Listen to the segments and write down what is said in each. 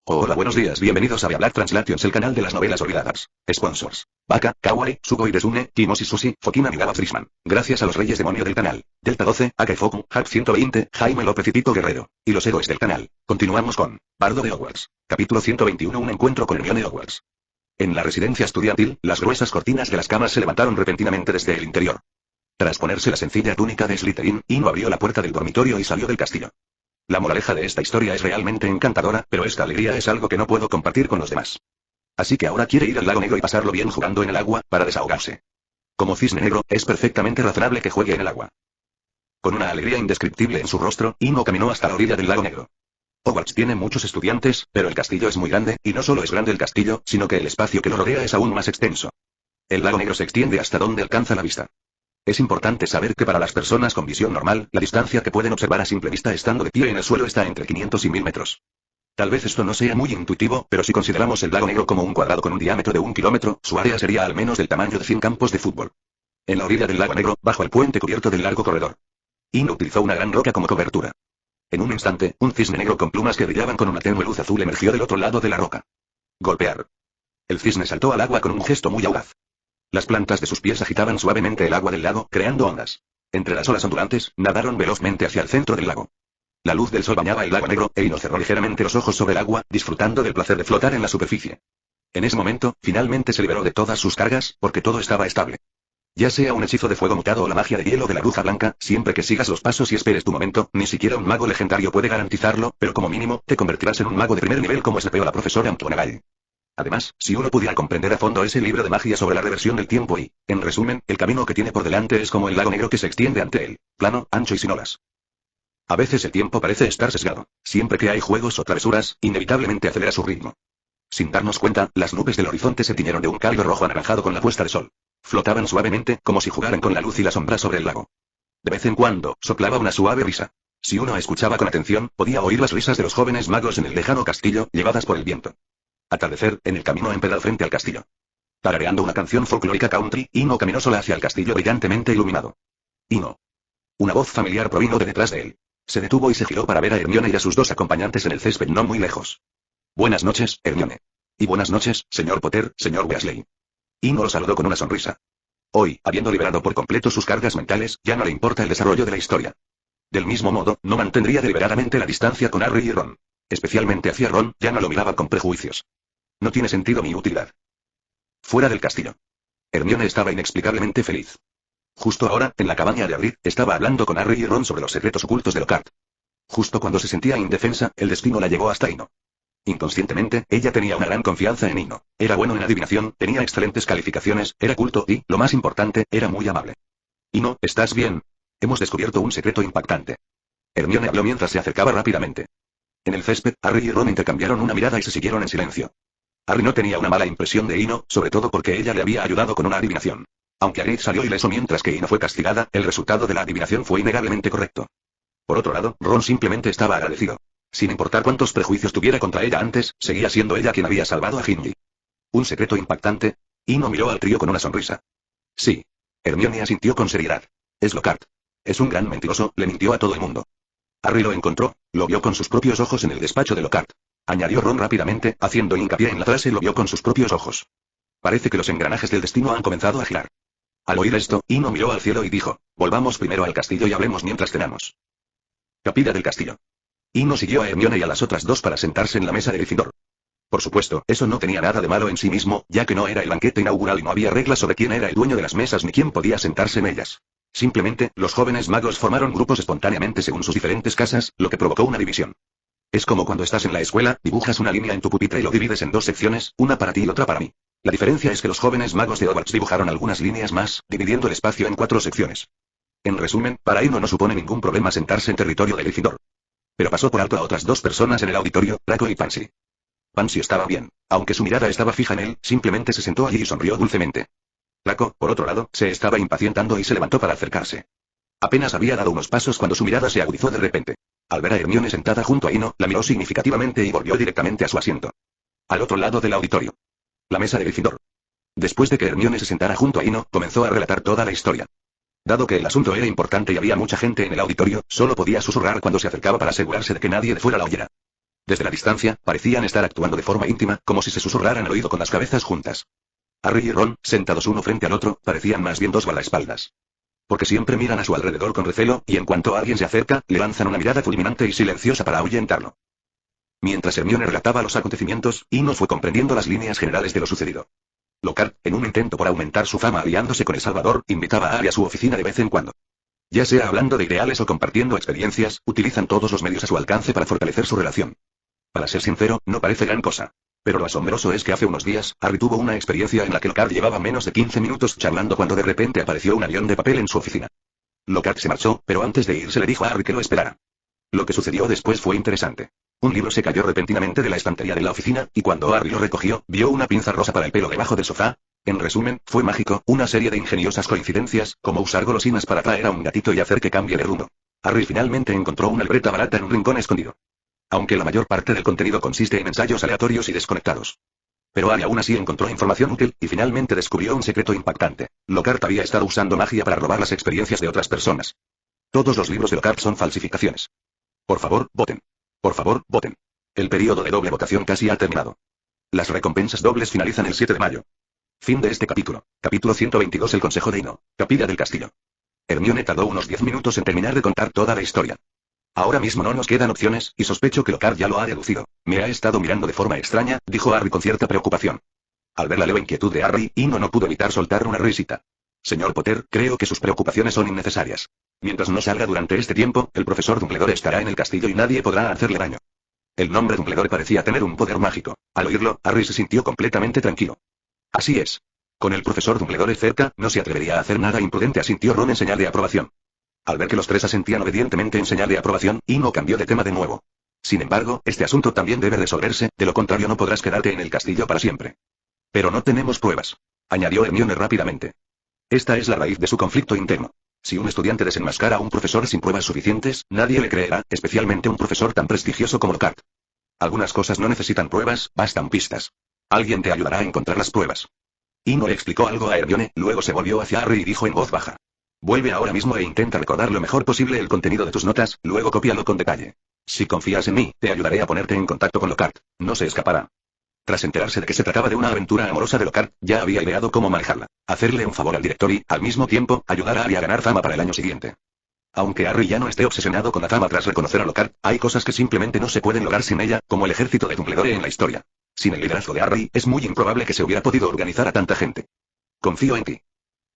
Hola, buenos días, bienvenidos a Beablat Translations, el canal de las novelas olvidadas. Sponsors: Baka, Kawaii, Sugoi Desune, Kimoshi Sushi, Fokina Migawa Frishman. Gracias a los reyes demonio del canal. Delta 12, Akefoku, Hack 120, Jaime López y Tito Guerrero. Y los héroes del canal. Continuamos con Bardo de Hogwarts. Capítulo 121, un encuentro con Hermione Hogwarts. En la residencia estudiantil, las gruesas cortinas de las camas se levantaron repentinamente desde el interior. Tras ponerse la sencilla túnica de Slytherin, Ino abrió la puerta del dormitorio y salió del castillo. La moraleja de esta historia es realmente encantadora, pero esta alegría es algo que no puedo compartir con los demás. Así que ahora quiere ir al lago negro y pasarlo bien jugando en el agua, para desahogarse. Como cisne negro, es perfectamente razonable que juegue en el agua. Con una alegría indescriptible en su rostro, Ino caminó hasta la orilla del lago negro. Hogwarts tiene muchos estudiantes, pero el castillo es muy grande, y no solo es grande el castillo, sino que el espacio que lo rodea es aún más extenso. El lago negro se extiende hasta donde alcanza la vista. Es importante saber que para las personas con visión normal, la distancia que pueden observar a simple vista estando de pie en el suelo está entre 500 y 1000 metros. Tal vez esto no sea muy intuitivo, pero si consideramos el lago negro como un cuadrado con un diámetro de 1 kilómetro, su área sería al menos del tamaño de 100 campos de fútbol. En la orilla del lago negro, bajo el puente cubierto del largo corredor, Ino utilizó una gran roca como cobertura. En un instante, un cisne negro con plumas que brillaban con una tenue luz azul emergió del otro lado de la roca. Golpear. El cisne saltó al agua con un gesto muy audaz. Las plantas de sus pies agitaban suavemente el agua del lago, creando ondas. Entre las olas ondulantes, nadaron velozmente hacia el centro del lago. La luz del sol bañaba el lago negro, e Ino cerró ligeramente los ojos sobre el agua, disfrutando del placer de flotar en la superficie. En ese momento, finalmente se liberó de todas sus cargas, porque todo estaba estable. Ya sea un hechizo de fuego mutado o la magia de hielo de la bruja blanca, siempre que sigas los pasos y esperes tu momento, ni siquiera un mago legendario puede garantizarlo, pero como mínimo, te convertirás en un mago de primer nivel como eslepeó la profesora McGonagall. Además, si uno pudiera comprender a fondo ese libro de magia sobre la reversión del tiempo y, en resumen, el camino que tiene por delante es como el lago negro que se extiende ante él, plano, ancho y sin olas. A veces el tiempo parece estar sesgado. Siempre que hay juegos o travesuras, inevitablemente acelera su ritmo. Sin darnos cuenta, las nubes del horizonte se tiñeron de un cálido rojo anaranjado con la puesta de sol. Flotaban suavemente, como si jugaran con la luz y la sombra sobre el lago. De vez en cuando, soplaba una suave brisa. Si uno escuchaba con atención, podía oír las risas de los jóvenes magos en el lejano castillo, llevadas por el viento. Atardecer, en el camino empedrado frente al castillo. Tarareando una canción folclórica country, Ino caminó sola hacia el castillo brillantemente iluminado. Ino. Una voz familiar provino de detrás de él. Se detuvo y se giró para ver a Hermione y a sus dos acompañantes en el césped no muy lejos. Buenas noches, Hermione. Y buenas noches, señor Potter, señor Weasley. Ino lo saludó con una sonrisa. Hoy, habiendo liberado por completo sus cargas mentales, ya no le importa el desarrollo de la historia. Del mismo modo, no mantendría deliberadamente la distancia con Harry y Ron. Especialmente hacia Ron, ya no lo miraba con prejuicios. No tiene sentido mi utilidad. Fuera del castillo. Hermione estaba inexplicablemente feliz. Justo ahora, en la cabaña de Hagrid, estaba hablando con Harry y Ron sobre los secretos ocultos de Lockhart. Justo cuando se sentía indefensa, el destino la llevó hasta Ino. Inconscientemente, ella tenía una gran confianza en Ino. Era bueno en adivinación, tenía excelentes calificaciones, era culto y, lo más importante, era muy amable. Ino, ¿estás bien? Hemos descubierto un secreto impactante. Hermione habló mientras se acercaba rápidamente. En el césped, Harry y Ron intercambiaron una mirada y se siguieron en silencio. Harry no tenía una mala impresión de Ino, sobre todo porque ella le había ayudado con una adivinación. Aunque Hagrid salió ileso mientras que Ino fue castigada, el resultado de la adivinación fue innegablemente correcto. Por otro lado, Ron simplemente estaba agradecido. Sin importar cuántos prejuicios tuviera contra ella antes, seguía siendo ella quien había salvado a Ginny. ¿Un secreto impactante? Ino miró al trío con una sonrisa. Sí. Hermione asintió con seriedad. Es Lockhart. Es un gran mentiroso, le mintió a todo el mundo. Harry lo encontró, lo vio con sus propios ojos en el despacho de Lockhart. Añadió Ron rápidamente, haciendo hincapié en la frase lo vio con sus propios ojos. Parece que los engranajes del destino han comenzado a girar. Al oír esto, Ino miró al cielo y dijo, volvamos primero al castillo y hablemos mientras cenamos. Capilla del castillo. Ino siguió a Hermione y a las otras dos para sentarse en la mesa de Gryffindor. Por supuesto, eso no tenía nada de malo en sí mismo, ya que no era el banquete inaugural y no había reglas sobre quién era el dueño de las mesas ni quién podía sentarse en ellas. Simplemente, los jóvenes magos formaron grupos espontáneamente según sus diferentes casas, lo que provocó una división. Es como cuando estás en la escuela, dibujas una línea en tu pupitre y lo divides en dos secciones, una para ti y otra para mí. La diferencia es que los jóvenes magos de Hogwarts dibujaron algunas líneas más, dividiendo el espacio en 4 secciones. En resumen, para Ino no supone ningún problema sentarse en territorio de Gryffindor. Pero pasó por alto a otras dos personas en el auditorio, Draco y Pansy. Pansy estaba bien. Aunque su mirada estaba fija en él, simplemente se sentó allí y sonrió dulcemente. Draco, por otro lado, se estaba impacientando y se levantó para acercarse. Apenas había dado unos pasos cuando su mirada se agudizó de repente. Al ver a Hermione sentada junto a Ino, la miró significativamente y volvió directamente a su asiento. Al otro lado del auditorio. La mesa de Gryffindor. Después de que Hermione se sentara junto a Ino, comenzó a relatar toda la historia. Dado que el asunto era importante y había mucha gente en el auditorio, solo podía susurrar cuando se acercaba para asegurarse de que nadie de fuera la oyera. Desde la distancia, parecían estar actuando de forma íntima, como si se susurraran al oído con las cabezas juntas. Harry y Ron, sentados uno frente al otro, parecían más bien dos guardaespaldas. Porque siempre miran a su alrededor con recelo, y en cuanto alguien se acerca, le lanzan una mirada fulminante y silenciosa para ahuyentarlo. Mientras Hermione relataba los acontecimientos, Ino fue comprendiendo las líneas generales de lo sucedido. Lockhart, en un intento por aumentar su fama aliándose con El Salvador, invitaba a Harry a su oficina de vez en cuando. Ya sea hablando de ideales o compartiendo experiencias, utilizan todos los medios a su alcance para fortalecer su relación. Para ser sincero, no parece gran cosa. Pero lo asombroso es que hace unos días, Harry tuvo una experiencia en la que Lockhart llevaba menos de 15 minutos charlando cuando de repente apareció un avión de papel en su oficina. Lockhart se marchó, pero antes de irse le dijo a Harry que lo esperara. Lo que sucedió después fue interesante. Un libro se cayó repentinamente de la estantería de la oficina, y cuando Harry lo recogió, vio una pinza rosa para el pelo debajo del sofá. En resumen, fue mágico, una serie de ingeniosas coincidencias, como usar golosinas para atraer a un gatito y hacer que cambie de rumbo. Harry finalmente encontró una libreta barata en un rincón escondido. Aunque la mayor parte del contenido consiste en ensayos aleatorios y desconectados. Pero Harry aún así encontró información útil, y finalmente descubrió un secreto impactante. Lockhart había estado usando magia para robar las experiencias de otras personas. Todos los libros de Lockhart son falsificaciones. Por favor, voten. Por favor, voten. El periodo de doble votación casi ha terminado. Las recompensas dobles finalizan el 7 de mayo. Fin de este capítulo. Capítulo 122. El Consejo de Ino. Capilla del Castillo. Hermione tardó unos 10 minutos en terminar de contar toda la historia. Ahora mismo no nos quedan opciones, y sospecho que Lockhart ya lo ha deducido. Me ha estado mirando de forma extraña, dijo Harry con cierta preocupación. Al ver la leve inquietud de Harry, Ino no pudo evitar soltar una risita. Señor Potter, creo que sus preocupaciones son innecesarias. Mientras no salga durante este tiempo, el profesor Dumbledore estará en el castillo y nadie podrá hacerle daño. El nombre Dumbledore parecía tener un poder mágico. Al oírlo, Harry se sintió completamente tranquilo. Así es. Con el profesor Dumbledore cerca, no se atrevería a hacer nada imprudente, asintió Ron en señal de aprobación. Al ver que los tres asentían obedientemente en señal de aprobación, Ino cambió de tema de nuevo. Sin embargo, este asunto también debe resolverse, de lo contrario no podrás quedarte en el castillo para siempre. Pero no tenemos pruebas, añadió Hermione rápidamente. Esta es la raíz de su conflicto interno. Si un estudiante desenmascara a un profesor sin pruebas suficientes, nadie le creerá, especialmente un profesor tan prestigioso como Lockhart. Algunas cosas no necesitan pruebas, bastan pistas. Alguien te ayudará a encontrar las pruebas. Ino le explicó algo a Hermione, luego se volvió hacia Harry y dijo en voz baja. Vuelve ahora mismo e intenta recordar lo mejor posible el contenido de tus notas, luego cópialo con detalle. Si confías en mí, te ayudaré a ponerte en contacto con Lockhart. No se escapará. Tras enterarse de que se trataba de una aventura amorosa de Lockhart, ya había ideado cómo manejarla. Hacerle un favor al director y, al mismo tiempo, ayudar a Harry a ganar fama para el año siguiente. Aunque Harry ya no esté obsesionado con la fama tras reconocer a Lockhart, hay cosas que simplemente no se pueden lograr sin ella, como el ejército de Dumbledore en la historia. Sin el liderazgo de Harry, es muy improbable que se hubiera podido organizar a tanta gente. Confío en ti.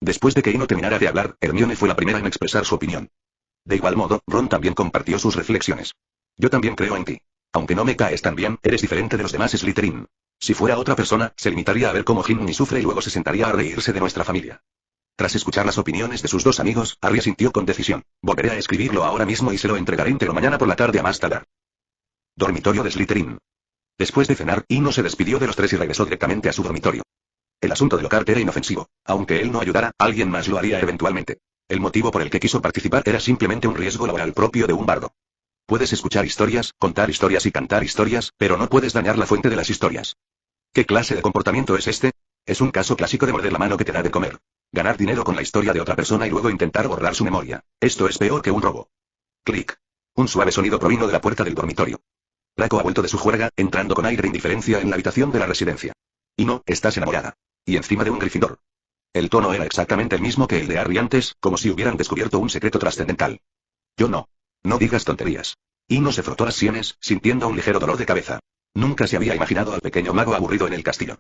Después de que Ino terminara de hablar, Hermione fue la primera en expresar su opinión. De igual modo, Ron también compartió sus reflexiones. Yo también creo en ti. Aunque no me caes tan bien, eres diferente de los demás Slytherin. Si fuera otra persona, se limitaría a ver cómo Ginny sufre y luego se sentaría a reírse de nuestra familia. Tras escuchar las opiniones de sus dos amigos, Harry asintió con decisión. Volveré a escribirlo ahora mismo y se lo entregaré íntegro mañana por la tarde a más tardar. Dormitorio de Slytherin. Después de cenar, Ino se despidió de los tres y regresó directamente a su dormitorio. El asunto de Lockhart era inofensivo. Aunque él no ayudara, alguien más lo haría eventualmente. El motivo por el que quiso participar era simplemente un riesgo laboral propio de un bardo. Puedes escuchar historias, contar historias y cantar historias, pero no puedes dañar la fuente de las historias. ¿Qué clase de comportamiento es este? Es un caso clásico de morder la mano que te da de comer. Ganar dinero con la historia de otra persona y luego intentar borrar su memoria. Esto es peor que un robo. Clic. Un suave sonido provino de la puerta del dormitorio. Draco ha vuelto de su juerga, entrando con aire de indiferencia en la habitación de la residencia. Y no, estás enamorada. Y encima de un Gryffindor. El tono era exactamente el mismo que el de Harry antes, como si hubieran descubierto un secreto trascendental. Yo no. No digas tonterías. Ino se frotó las sienes, sintiendo un ligero dolor de cabeza. Nunca se había imaginado al pequeño mago aburrido en el castillo.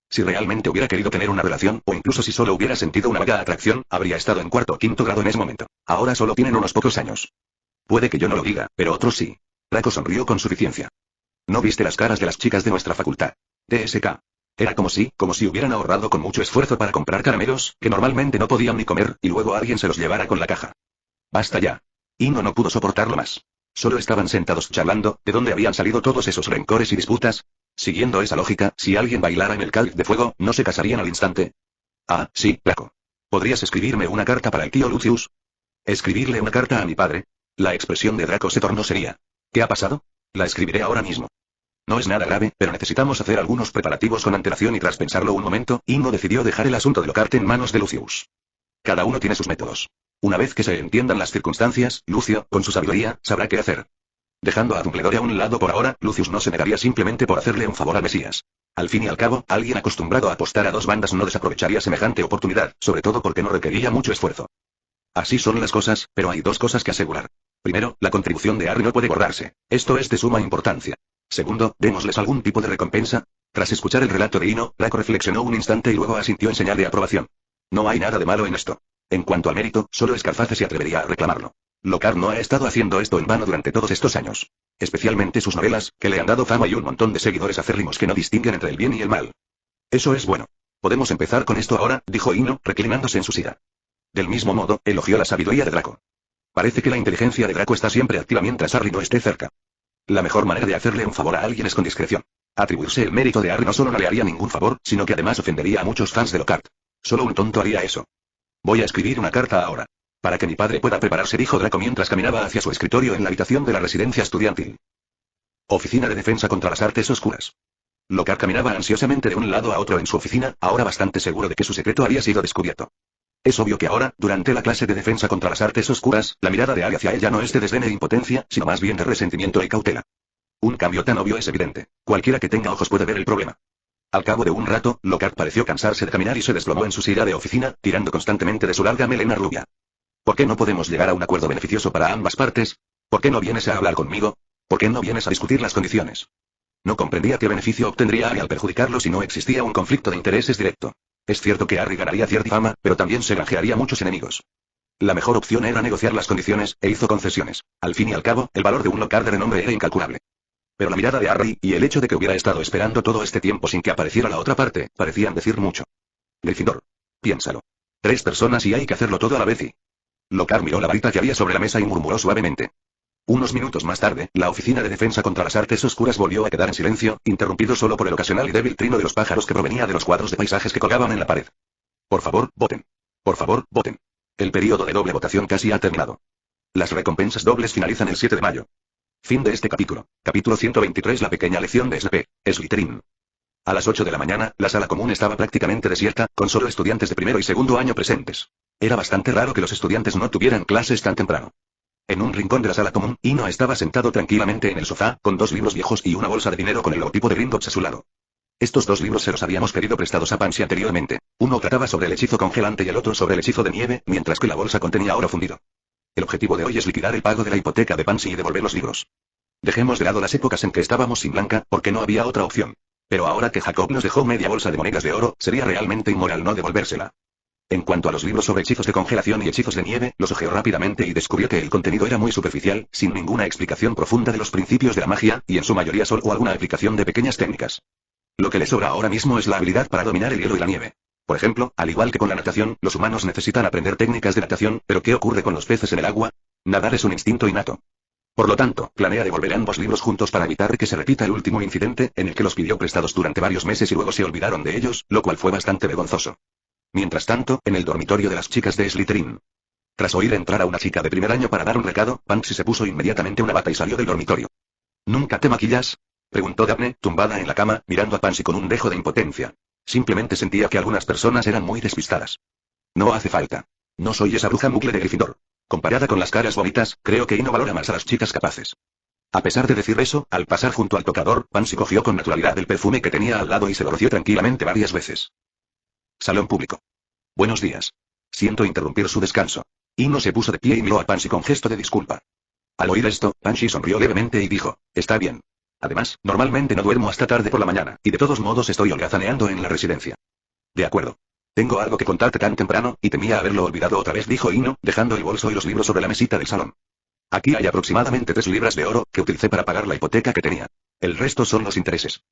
Si realmente hubiera querido tener una relación, o incluso si solo hubiera sentido una vaga atracción, habría estado en cuarto o quinto grado en ese momento. Ahora solo tienen unos pocos años. Puede que yo no lo diga, pero otros sí. Draco sonrió con suficiencia. ¿No viste las caras de las chicas de nuestra facultad? TSK. Era como si hubieran ahorrado con mucho esfuerzo para comprar caramelos, que normalmente no podían ni comer, y luego alguien se los llevara con la caja. Basta ya. Ino no pudo soportarlo más. Solo estaban sentados charlando, ¿de dónde habían salido todos esos rencores y disputas? Siguiendo esa lógica, si alguien bailara en el cáliz de fuego, ¿no se casarían al instante? Ah, sí, Draco. ¿Podrías escribirme una carta para el tío Lucius? ¿Escribirle una carta a mi padre? La expresión de Draco se tornó seria. ¿Qué ha pasado? La escribiré ahora mismo. No es nada grave, pero necesitamos hacer algunos preparativos con antelación y tras pensarlo un momento, Ino decidió dejar el asunto de Lockhart en manos de Lucius. Cada uno tiene sus métodos. Una vez que se entiendan las circunstancias, Lucio, con su sabiduría, sabrá qué hacer. Dejando a Dumbledore a un lado por ahora, Lucius no se negaría simplemente por hacerle un favor al Mesías. Al fin y al cabo, alguien acostumbrado a apostar a dos bandas no desaprovecharía semejante oportunidad, sobre todo porque no requería mucho esfuerzo. Así son las cosas, pero hay dos cosas que asegurar. Primero, la contribución de Harry no puede borrarse. Esto es de suma importancia. Segundo, démosles algún tipo de recompensa. Tras escuchar el relato de Ino, Draco reflexionó un instante y luego asintió en señal de aprobación. No hay nada de malo en esto. En cuanto al mérito, solo Scarface se atrevería a reclamarlo. Lockhart no ha estado haciendo esto en vano durante todos estos años. Especialmente sus novelas, que le han dado fama y un montón de seguidores acérrimos que no distinguen entre el bien y el mal. Eso es bueno. Podemos empezar con esto ahora, dijo Ino, reclinándose en su silla. Del mismo modo, elogió la sabiduría de Draco. Parece que la inteligencia de Draco está siempre activa mientras Harry no esté cerca. La mejor manera de hacerle un favor a alguien es con discreción. Atribuirse el mérito de Harry no solo no le haría ningún favor, sino que además ofendería a muchos fans de Lockhart. Solo un tonto haría eso. Voy a escribir una carta ahora. Para que mi padre pueda prepararse, dijo Draco mientras caminaba hacia su escritorio en la habitación de la residencia estudiantil. Oficina de Defensa contra las Artes Oscuras. Lockhart caminaba ansiosamente de un lado a otro en su oficina, ahora bastante seguro de que su secreto había sido descubierto. Es obvio que ahora, durante la clase de Defensa contra las Artes Oscuras, la mirada de Harry hacia él ya no es de desdén e impotencia, sino más bien de resentimiento y cautela. Un cambio tan obvio es evidente. Cualquiera que tenga ojos puede ver el problema. Al cabo de un rato, Lockhart pareció cansarse de caminar y se desplomó en su silla de oficina, tirando constantemente de su larga melena rubia. ¿Por qué no podemos llegar a un acuerdo beneficioso para ambas partes? ¿Por qué no vienes a hablar conmigo? ¿Por qué no vienes a discutir las condiciones? No comprendía qué beneficio obtendría Harry al perjudicarlo si no existía un conflicto de intereses directo. Es cierto que Harry ganaría cierta fama, pero también se granjearía muchos enemigos. La mejor opción era negociar las condiciones, e hizo concesiones. Al fin y al cabo, el valor de un Lockhart de renombre era incalculable. Pero la mirada de Harry, y el hecho de que hubiera estado esperando todo este tiempo sin que apareciera la otra parte, parecían decir mucho. Gryffindor. Piénsalo. 3 personas y hay que hacerlo todo a la vez y... Lockhart miró la varita que había sobre la mesa y murmuró suavemente. Unos minutos más tarde, la Oficina de Defensa contra las Artes Oscuras volvió a quedar en silencio, interrumpido solo por el ocasional y débil trino de los pájaros que provenía de los cuadros de paisajes que colgaban en la pared. Por favor, voten. Por favor, voten. El período de doble votación casi ha terminado. Las recompensas dobles finalizan el 7 de mayo. Fin de este capítulo. Capítulo 123. La pequeña lección de Snape. Slytherin. A las 8 de la mañana, la sala común estaba prácticamente desierta, con solo estudiantes de primero y segundo año presentes. Era bastante raro que los estudiantes no tuvieran clases tan temprano. En un rincón de la sala común, Ino estaba sentado tranquilamente en el sofá, con 2 libros viejos y una bolsa de dinero con el logotipo de Gringotts a su lado. Estos 2 libros se los habíamos pedido prestados a Pansy anteriormente. Uno trataba sobre el hechizo congelante y el otro sobre el hechizo de nieve, mientras que la bolsa contenía oro fundido. El objetivo de hoy es liquidar el pago de la hipoteca de Pansy y devolver los libros. Dejemos de lado las épocas en que estábamos sin Blanca, porque no había otra opción. Pero ahora que Jacob nos dejó media bolsa de monedas de oro, sería realmente inmoral no devolvérsela. En cuanto a los libros sobre hechizos de congelación y hechizos de nieve, los hojeó rápidamente y descubrió que el contenido era muy superficial, sin ninguna explicación profunda de los principios de la magia, y en su mayoría solo alguna aplicación de pequeñas técnicas. Lo que le sobra ahora mismo es la habilidad para dominar el hielo y la nieve. Por ejemplo, al igual que con la natación, los humanos necesitan aprender técnicas de natación, pero ¿qué ocurre con los peces en el agua? Nadar es un instinto innato. Por lo tanto, planea devolver ambos libros juntos para evitar que se repita el último incidente, en el que los pidió prestados durante varios meses y luego se olvidaron de ellos, lo cual fue bastante vergonzoso. Mientras tanto, en el dormitorio de las chicas de Slytherin. Tras oír entrar a una chica de primer año para dar un recado, Pansy se puso inmediatamente una bata y salió del dormitorio. ¿Nunca te maquillas?, preguntó Daphne, tumbada en la cama, mirando a Pansy con un dejo de impotencia. Simplemente sentía que algunas personas eran muy despistadas. No hace falta. No soy esa bruja mugle de Gryffindor. Comparada con las caras bonitas, creo que Ino valora más a las chicas capaces. A pesar de decir eso, al pasar junto al tocador, Pansy cogió con naturalidad el perfume que tenía al lado y se lo roció tranquilamente varias veces. Salón público. Buenos días. Siento interrumpir su descanso. Ino se puso de pie y miró a Pansy con gesto de disculpa. Al oír esto, Pansy sonrió levemente y dijo, está bien. Además, normalmente no duermo hasta tarde por la mañana, y de todos modos estoy holgazaneando en la residencia. De acuerdo. Tengo algo que contarte tan temprano, y temía haberlo olvidado otra vez, dijo Ino, dejando el bolso y los libros sobre la mesita del salón. Aquí hay aproximadamente 3 libras de oro, que utilicé para pagar la hipoteca que tenía. El resto son los intereses.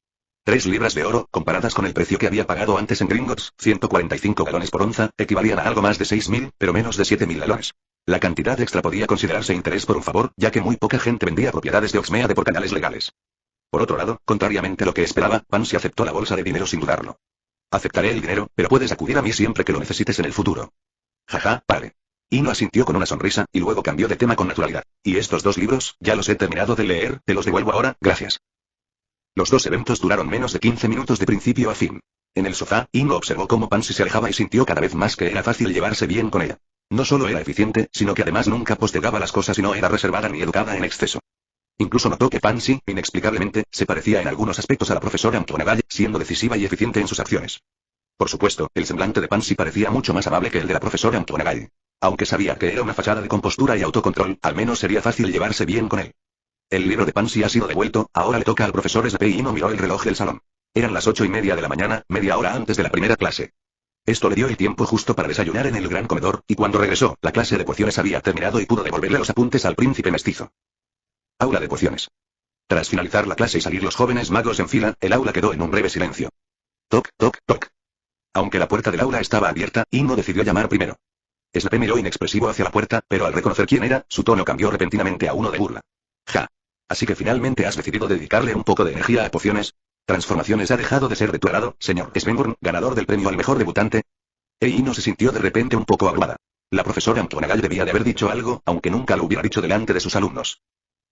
3 libras de oro, comparadas con el precio que había pagado antes en Gringotts, 145 galones por onza, equivalían a algo más de 6.000, pero menos de 7.000 galones. La cantidad extra podía considerarse interés por un favor, ya que muy poca gente vendía propiedades de Oxmeade por canales legales. Por otro lado, contrariamente a lo que esperaba, Pansy aceptó la bolsa de dinero sin dudarlo. Aceptaré el dinero, pero puedes acudir a mí siempre que lo necesites en el futuro. Jaja, padre. Ino asintió con una sonrisa, y luego cambió de tema con naturalidad. ¿Y estos 2 libros? Ya los he terminado de leer, te los devuelvo ahora, gracias. Los 2 eventos duraron menos de 15 minutos de principio a fin. En el sofá, Ino observó cómo Pansy se alejaba y sintió cada vez más que era fácil llevarse bien con ella. No solo era eficiente, sino que además nunca postergaba las cosas y no era reservada ni educada en exceso. Incluso notó que Pansy, inexplicablemente, se parecía en algunos aspectos a la profesora McGonagall, siendo decisiva y eficiente en sus acciones. Por supuesto, el semblante de Pansy parecía mucho más amable que el de la profesora McGonagall. Aunque sabía que era una fachada de compostura y autocontrol, al menos sería fácil llevarse bien con él. El libro de Pansy ha sido devuelto, ahora le toca al profesor Snape y no miró el reloj del salón. Eran las 8:30 de la mañana, media hora antes de la primera clase. Esto le dio el tiempo justo para desayunar en el gran comedor, y cuando regresó, la clase de pociones había terminado y pudo devolverle los apuntes al príncipe mestizo. Aula de pociones. Tras finalizar la clase y salir los jóvenes magos en fila, el aula quedó en un breve silencio. Toc, toc, toc. Aunque la puerta del aula estaba abierta, Inno decidió llamar primero. Snape miró inexpresivo hacia la puerta, pero al reconocer quién era, su tono cambió repentinamente a uno de burla. Ja. Así que finalmente has decidido dedicarle un poco de energía a pociones. Transformaciones ha dejado de ser de tu agrado, señor Svenborn, ganador del premio al mejor debutante. Inno se sintió de repente un poco abrumada. La profesora McGonagall debía de haber dicho algo, aunque nunca lo hubiera dicho delante de sus alumnos.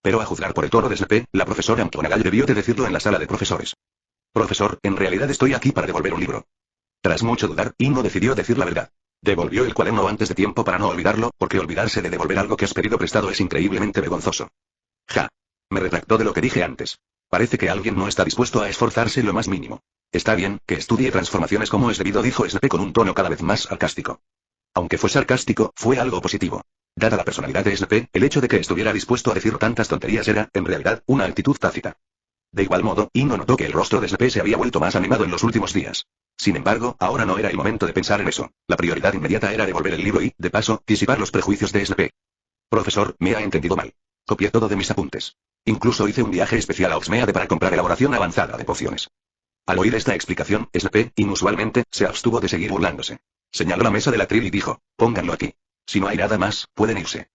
Pero a juzgar por el tono de Snape, la profesora McGonagall debió de decirlo en la sala de profesores. Profesor, en realidad estoy aquí para devolver un libro. Tras mucho dudar, Inno decidió decir la verdad. Devolvió el cuaderno antes de tiempo para no olvidarlo, porque olvidarse de devolver algo que has pedido prestado es increíblemente vergonzoso. Ja. Me retractó de lo que dije antes. Parece que alguien no está dispuesto a esforzarse lo más mínimo. Está bien, que estudie transformaciones como es debido, dijo Snape con un tono cada vez más sarcástico. Aunque fue sarcástico, fue algo positivo. Dada la personalidad de Snape, el hecho de que estuviera dispuesto a decir tantas tonterías era, en realidad, una actitud tácita. De igual modo, Inno notó que el rostro de Snape se había vuelto más animado en los últimos días. Sin embargo, ahora no era el momento de pensar en eso. La prioridad inmediata era devolver el libro y, de paso, disipar los prejuicios de Snape. Profesor, me ha entendido mal. Copié todo de mis apuntes. Incluso hice un viaje especial a Oxmeade para comprar elaboración avanzada de pociones. Al oír esta explicación, Snape, inusualmente, se abstuvo de seguir burlándose. Señaló la mesa del atril y dijo, pónganlo aquí. Si no hay nada más, pueden irse.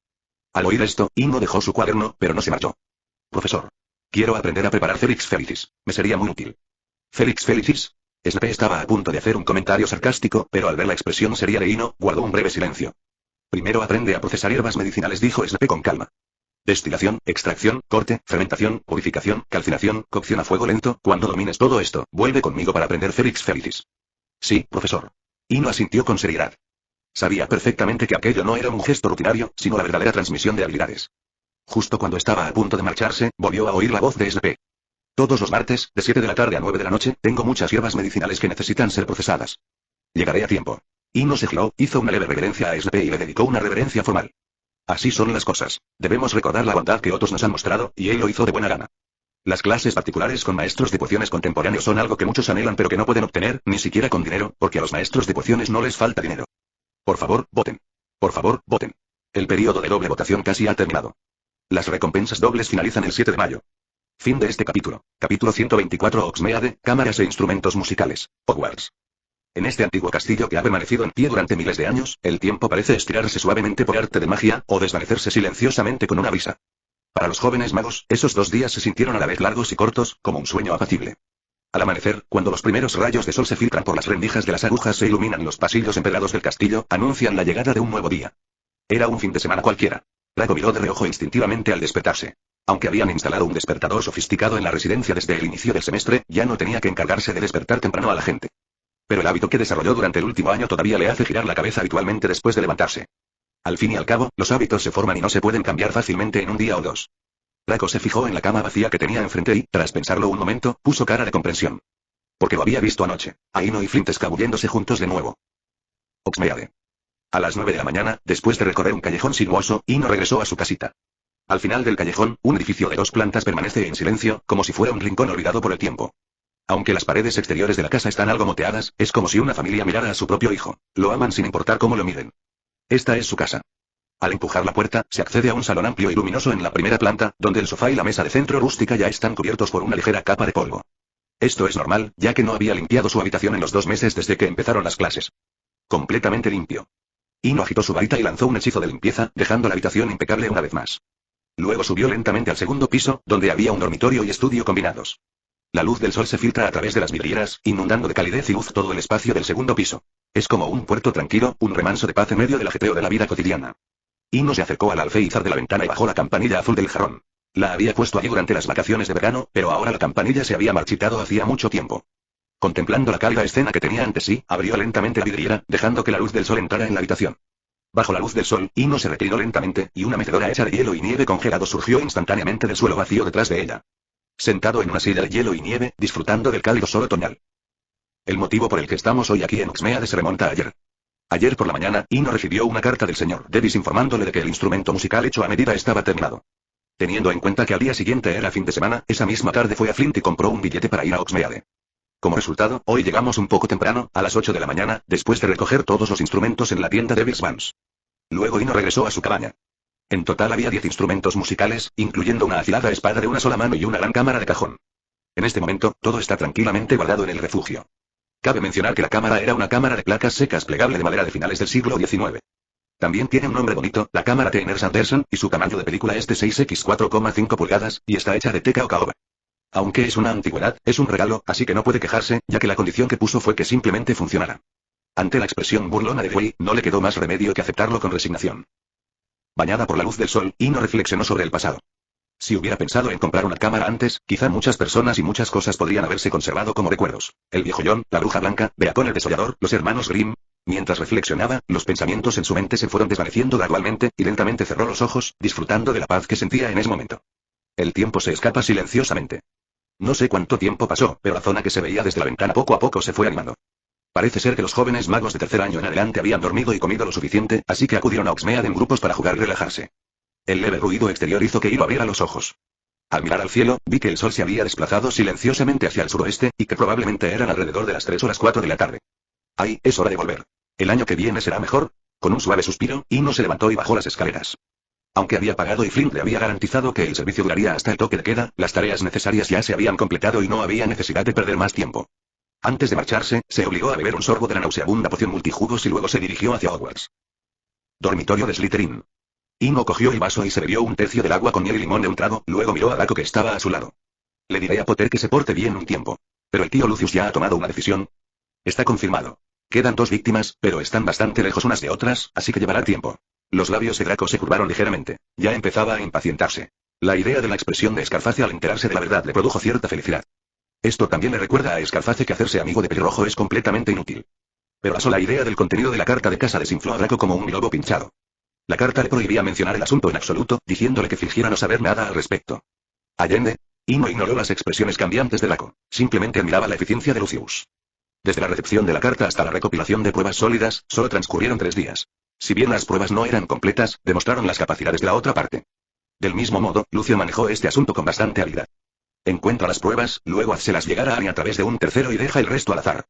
Al oír esto, Inno dejó su cuaderno, pero no se marchó. Profesor. Quiero aprender a preparar Felix Felicis. Me sería muy útil. ¿Felix Felicis? Snape estaba a punto de hacer un comentario sarcástico, pero al ver la expresión seria de Inno, guardó un breve silencio. Primero aprende a procesar hierbas medicinales, dijo Snape con calma. Destilación, extracción, corte, fermentación, purificación, calcinación, cocción a fuego lento. Cuando domines todo esto, vuelve conmigo para aprender Felix Felicis. Sí, profesor. Inno asintió con seriedad. Sabía perfectamente que aquello no era un gesto rutinario, sino la verdadera transmisión de habilidades. Justo cuando estaba a punto de marcharse, volvió a oír la voz de Snape. Todos los martes, de 7 de la tarde a 9 de la noche, tengo muchas hierbas medicinales que necesitan ser procesadas. Llegaré a tiempo. Inno se giró, hizo una leve reverencia a Snape y le dedicó una reverencia formal. Así son las cosas. Debemos recordar la bondad que otros nos han mostrado, y él lo hizo de buena gana. Las clases particulares con maestros de pociones contemporáneos son algo que muchos anhelan pero que no pueden obtener, ni siquiera con dinero, porque a los maestros de pociones no les falta dinero. Por favor, voten. Por favor, voten. El período de doble votación casi ha terminado. Las recompensas dobles finalizan el 7 de mayo. Fin de este capítulo. Capítulo 124 Oxmeade, cámaras e instrumentos musicales. Hogwarts. En este antiguo castillo que ha permanecido en pie durante miles de años, el tiempo parece estirarse suavemente por arte de magia, o desvanecerse silenciosamente con una brisa. Para los jóvenes magos, esos 2 días se sintieron a la vez largos y cortos, como un sueño apacible. Al amanecer, cuando los primeros rayos de sol se filtran por las rendijas de las agujas e iluminan los pasillos empedrados del castillo, anuncian la llegada de un nuevo día. Era un fin de semana cualquiera. Draco miró de reojo instintivamente al despertarse. Aunque habían instalado un despertador sofisticado en la residencia desde el inicio del semestre, ya no tenía que encargarse de despertar temprano a la gente. Pero el hábito que desarrolló durante el último año todavía le hace girar la cabeza habitualmente después de levantarse. Al fin y al cabo, los hábitos se forman y no se pueden cambiar fácilmente en un día o dos. Draco se fijó en la cama vacía que tenía enfrente y, tras pensarlo un momento, puso cara de comprensión. Porque lo había visto anoche. A Inno y Flint escabulléndose juntos de nuevo. Oxmeade. A las 9 de la mañana, después de recorrer un callejón sinuoso, Inno regresó a su casita. Al final del callejón, un edificio de 2 plantas permanece en silencio, como si fuera un rincón olvidado por el tiempo. Aunque las paredes exteriores de la casa están algo moteadas, es como si una familia mirara a su propio hijo. Lo aman sin importar cómo lo miren. Esta es su casa. Al empujar la puerta, se accede a un salón amplio y luminoso en la primera planta, donde el sofá y la mesa de centro rústica ya están cubiertos por una ligera capa de polvo. Esto es normal, ya que no había limpiado su habitación en los 2 meses desde que empezaron las clases. Completamente limpio. Inno agitó su varita y lanzó un hechizo de limpieza, dejando la habitación impecable una vez más. Luego subió lentamente al segundo piso, donde había un dormitorio y estudio combinados. La luz del sol se filtra a través de las vidrieras, inundando de calidez y luz todo el espacio del segundo piso. Es como un puerto tranquilo, un remanso de paz en medio del ajetreo de la vida cotidiana. Inno se acercó al alféizar de la ventana y bajó la campanilla azul del jarrón. La había puesto allí durante las vacaciones de verano, pero ahora la campanilla se había marchitado hacía mucho tiempo. Contemplando la cálida escena que tenía ante sí, abrió lentamente la vidriera, dejando que la luz del sol entrara en la habitación. Bajo la luz del sol, Ino se reclinó lentamente, y una mecedora hecha de hielo y nieve congelado surgió instantáneamente del suelo vacío detrás de ella. Sentado en una silla de hielo y nieve, disfrutando del cálido sol otoñal. El motivo por el que estamos hoy aquí en Uxmeade se remonta a ayer. Ayer por la mañana, Ino recibió una carta del señor Davis informándole de que el instrumento musical hecho a medida estaba terminado. Teniendo en cuenta que al día siguiente era fin de semana, esa misma tarde fue a Flint y compró un billete para ir a Uxmeade. Como resultado, hoy llegamos un poco temprano, a las 8 de la mañana, después de recoger todos los instrumentos en la tienda Davis Vance. Luego Ino regresó a su cabaña. En total había 10 instrumentos musicales, incluyendo una afilada espada de una sola mano y una gran cámara de cajón. En este momento, todo está tranquilamente guardado en el refugio. Cabe mencionar que la cámara era una cámara de placas secas plegable de madera de finales del siglo XIX. También tiene un nombre bonito, la cámara T. Sanderson, y su tamaño de película es de 6x 4,5 pulgadas, y está hecha de teca o caoba. Aunque es una antigüedad, es un regalo, así que no puede quejarse, ya que la condición que puso fue que simplemente funcionara. Ante la expresión burlona de Dewey, no le quedó más remedio que aceptarlo con resignación. Bañada por la luz del sol, Ino reflexionó sobre el pasado. Si hubiera pensado en comprar una cámara antes, quizá muchas personas y muchas cosas podrían haberse conservado como recuerdos. El viejo John, la bruja blanca, Beacon el desollador, los hermanos Grimm. Mientras reflexionaba, los pensamientos en su mente se fueron desvaneciendo gradualmente, y lentamente cerró los ojos, disfrutando de la paz que sentía en ese momento. El tiempo se escapa silenciosamente. No sé cuánto tiempo pasó, pero la zona que se veía desde la ventana poco a poco se fue animando. Parece ser que los jóvenes magos de tercer año en adelante habían dormido y comido lo suficiente, así que acudieron a Uxmeade en grupos para jugar y relajarse. El leve ruido exterior hizo que Ino abriera los ojos. Al mirar al cielo, vi que el sol se había desplazado silenciosamente hacia el suroeste, y que probablemente eran alrededor de las 3 o las 4 de la tarde. ¡Ay, es hora de volver! ¿El año que viene será mejor? Con un suave suspiro, Ino se levantó y bajó las escaleras. Aunque había pagado y Flint le había garantizado que el servicio duraría hasta el toque de queda, las tareas necesarias ya se habían completado y no había necesidad de perder más tiempo. Antes de marcharse, se obligó a beber un sorbo de la nauseabunda poción multijugos y luego se dirigió hacia Hogwarts. Dormitorio de Slytherin. Ino cogió el vaso y se bebió un tercio del agua con miel y limón de un trago, luego miró a Draco que estaba a su lado. Le diré a Potter que se porte bien un tiempo. Pero el tío Lucius ya ha tomado una decisión. Está confirmado. Quedan 2 víctimas, pero están bastante lejos unas de otras, así que llevará tiempo. Los labios de Draco se curvaron ligeramente. Ya empezaba a impacientarse. La idea de la expresión de Scarface al enterarse de la verdad le produjo cierta felicidad. Esto también le recuerda a Scarface que hacerse amigo de Pelirrojo es completamente inútil. Pero la sola idea del contenido de la carta de casa desinfló a Draco como un globo pinchado. La carta le prohibía mencionar el asunto en absoluto, diciéndole que fingiera no saber nada al respecto. Allende, Ino ignoró las expresiones cambiantes de Draco, simplemente admiraba la eficiencia de Lucius. Desde la recepción de la carta hasta la recopilación de pruebas sólidas, solo transcurrieron 3 días. Si bien las pruebas no eran completas, demostraron las capacidades de la otra parte. Del mismo modo, Lucio manejó este asunto con bastante habilidad. Encuentra las pruebas, luego hazselas llegar a Annie a través de un tercero y deja el resto al azar.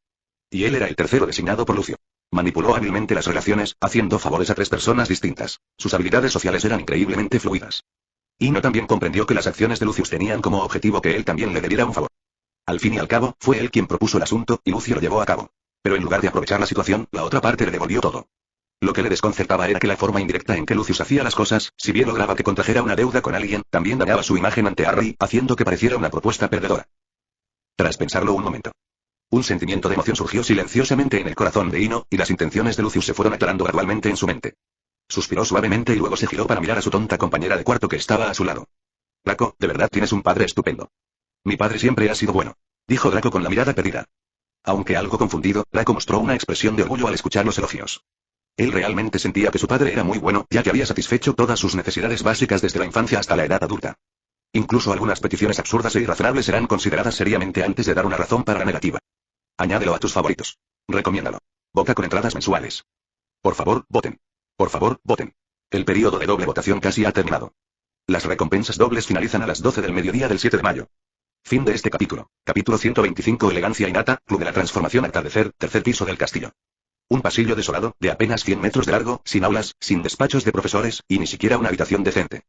Y él era el tercero designado por Lucio. Manipuló hábilmente las relaciones, haciendo favores a 3 personas distintas. Sus habilidades sociales eran increíblemente fluidas. Ino también comprendió que las acciones de Lucius tenían como objetivo que él también le debiera un favor. Al fin y al cabo, fue él quien propuso el asunto, y Lucio lo llevó a cabo. Pero en lugar de aprovechar la situación, la otra parte le devolvió todo. Lo que le desconcertaba era que la forma indirecta en que Lucius hacía las cosas, si bien lograba que contrajera una deuda con alguien, también dañaba su imagen ante Harry, haciendo que pareciera una propuesta perdedora. Tras pensarlo un momento, un sentimiento de emoción surgió silenciosamente en el corazón de Ino, y las intenciones de Lucius se fueron aclarando gradualmente en su mente. Suspiró suavemente y luego se giró para mirar a su tonta compañera de cuarto que estaba a su lado. Draco, de verdad tienes un padre estupendo. Mi padre siempre ha sido bueno, dijo Draco con la mirada perdida. Aunque algo confundido, Draco mostró una expresión de orgullo al escuchar los elogios. Él realmente sentía que su padre era muy bueno, ya que había satisfecho todas sus necesidades básicas desde la infancia hasta la edad adulta. Incluso algunas peticiones absurdas e irrazonables serán consideradas seriamente antes de dar una razón para la negativa. Añádelo a tus favoritos. Recomiéndalo. Vota con entradas mensuales. Por favor, voten. Por favor, voten. El periodo de doble votación casi ha terminado. Las recompensas dobles finalizan a las 12 del mediodía del 7 de mayo. Fin de este capítulo. Capítulo 125 Elegancia innata, Club de la Transformación atardecer, tercer piso del castillo. Un pasillo desolado, de apenas 100 metros de largo, sin aulas, sin despachos de profesores, y ni siquiera una habitación decente.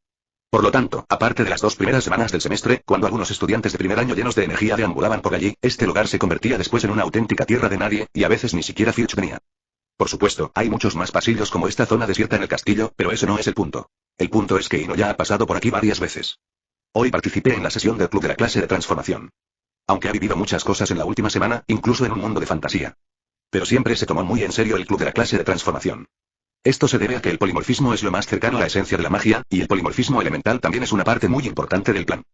Por lo tanto, aparte de las 2 primeras semanas del semestre, cuando algunos estudiantes de primer año llenos de energía deambulaban por allí, este lugar se convertía después en una auténtica tierra de nadie, y a veces ni siquiera Filch venía. Por supuesto, hay muchos más pasillos como esta zona desierta en el castillo, pero ese no es el punto. El punto es que Ino ya ha pasado por aquí varias veces. Hoy participé en la sesión del club de la clase de transformación. Aunque ha vivido muchas cosas en la última semana, incluso en un mundo de fantasía. Pero siempre se tomó muy en serio el club de la clase de transformación. Esto se debe a que el polimorfismo es lo más cercano a la esencia de la magia, y el polimorfismo elemental también es una parte muy importante del plan.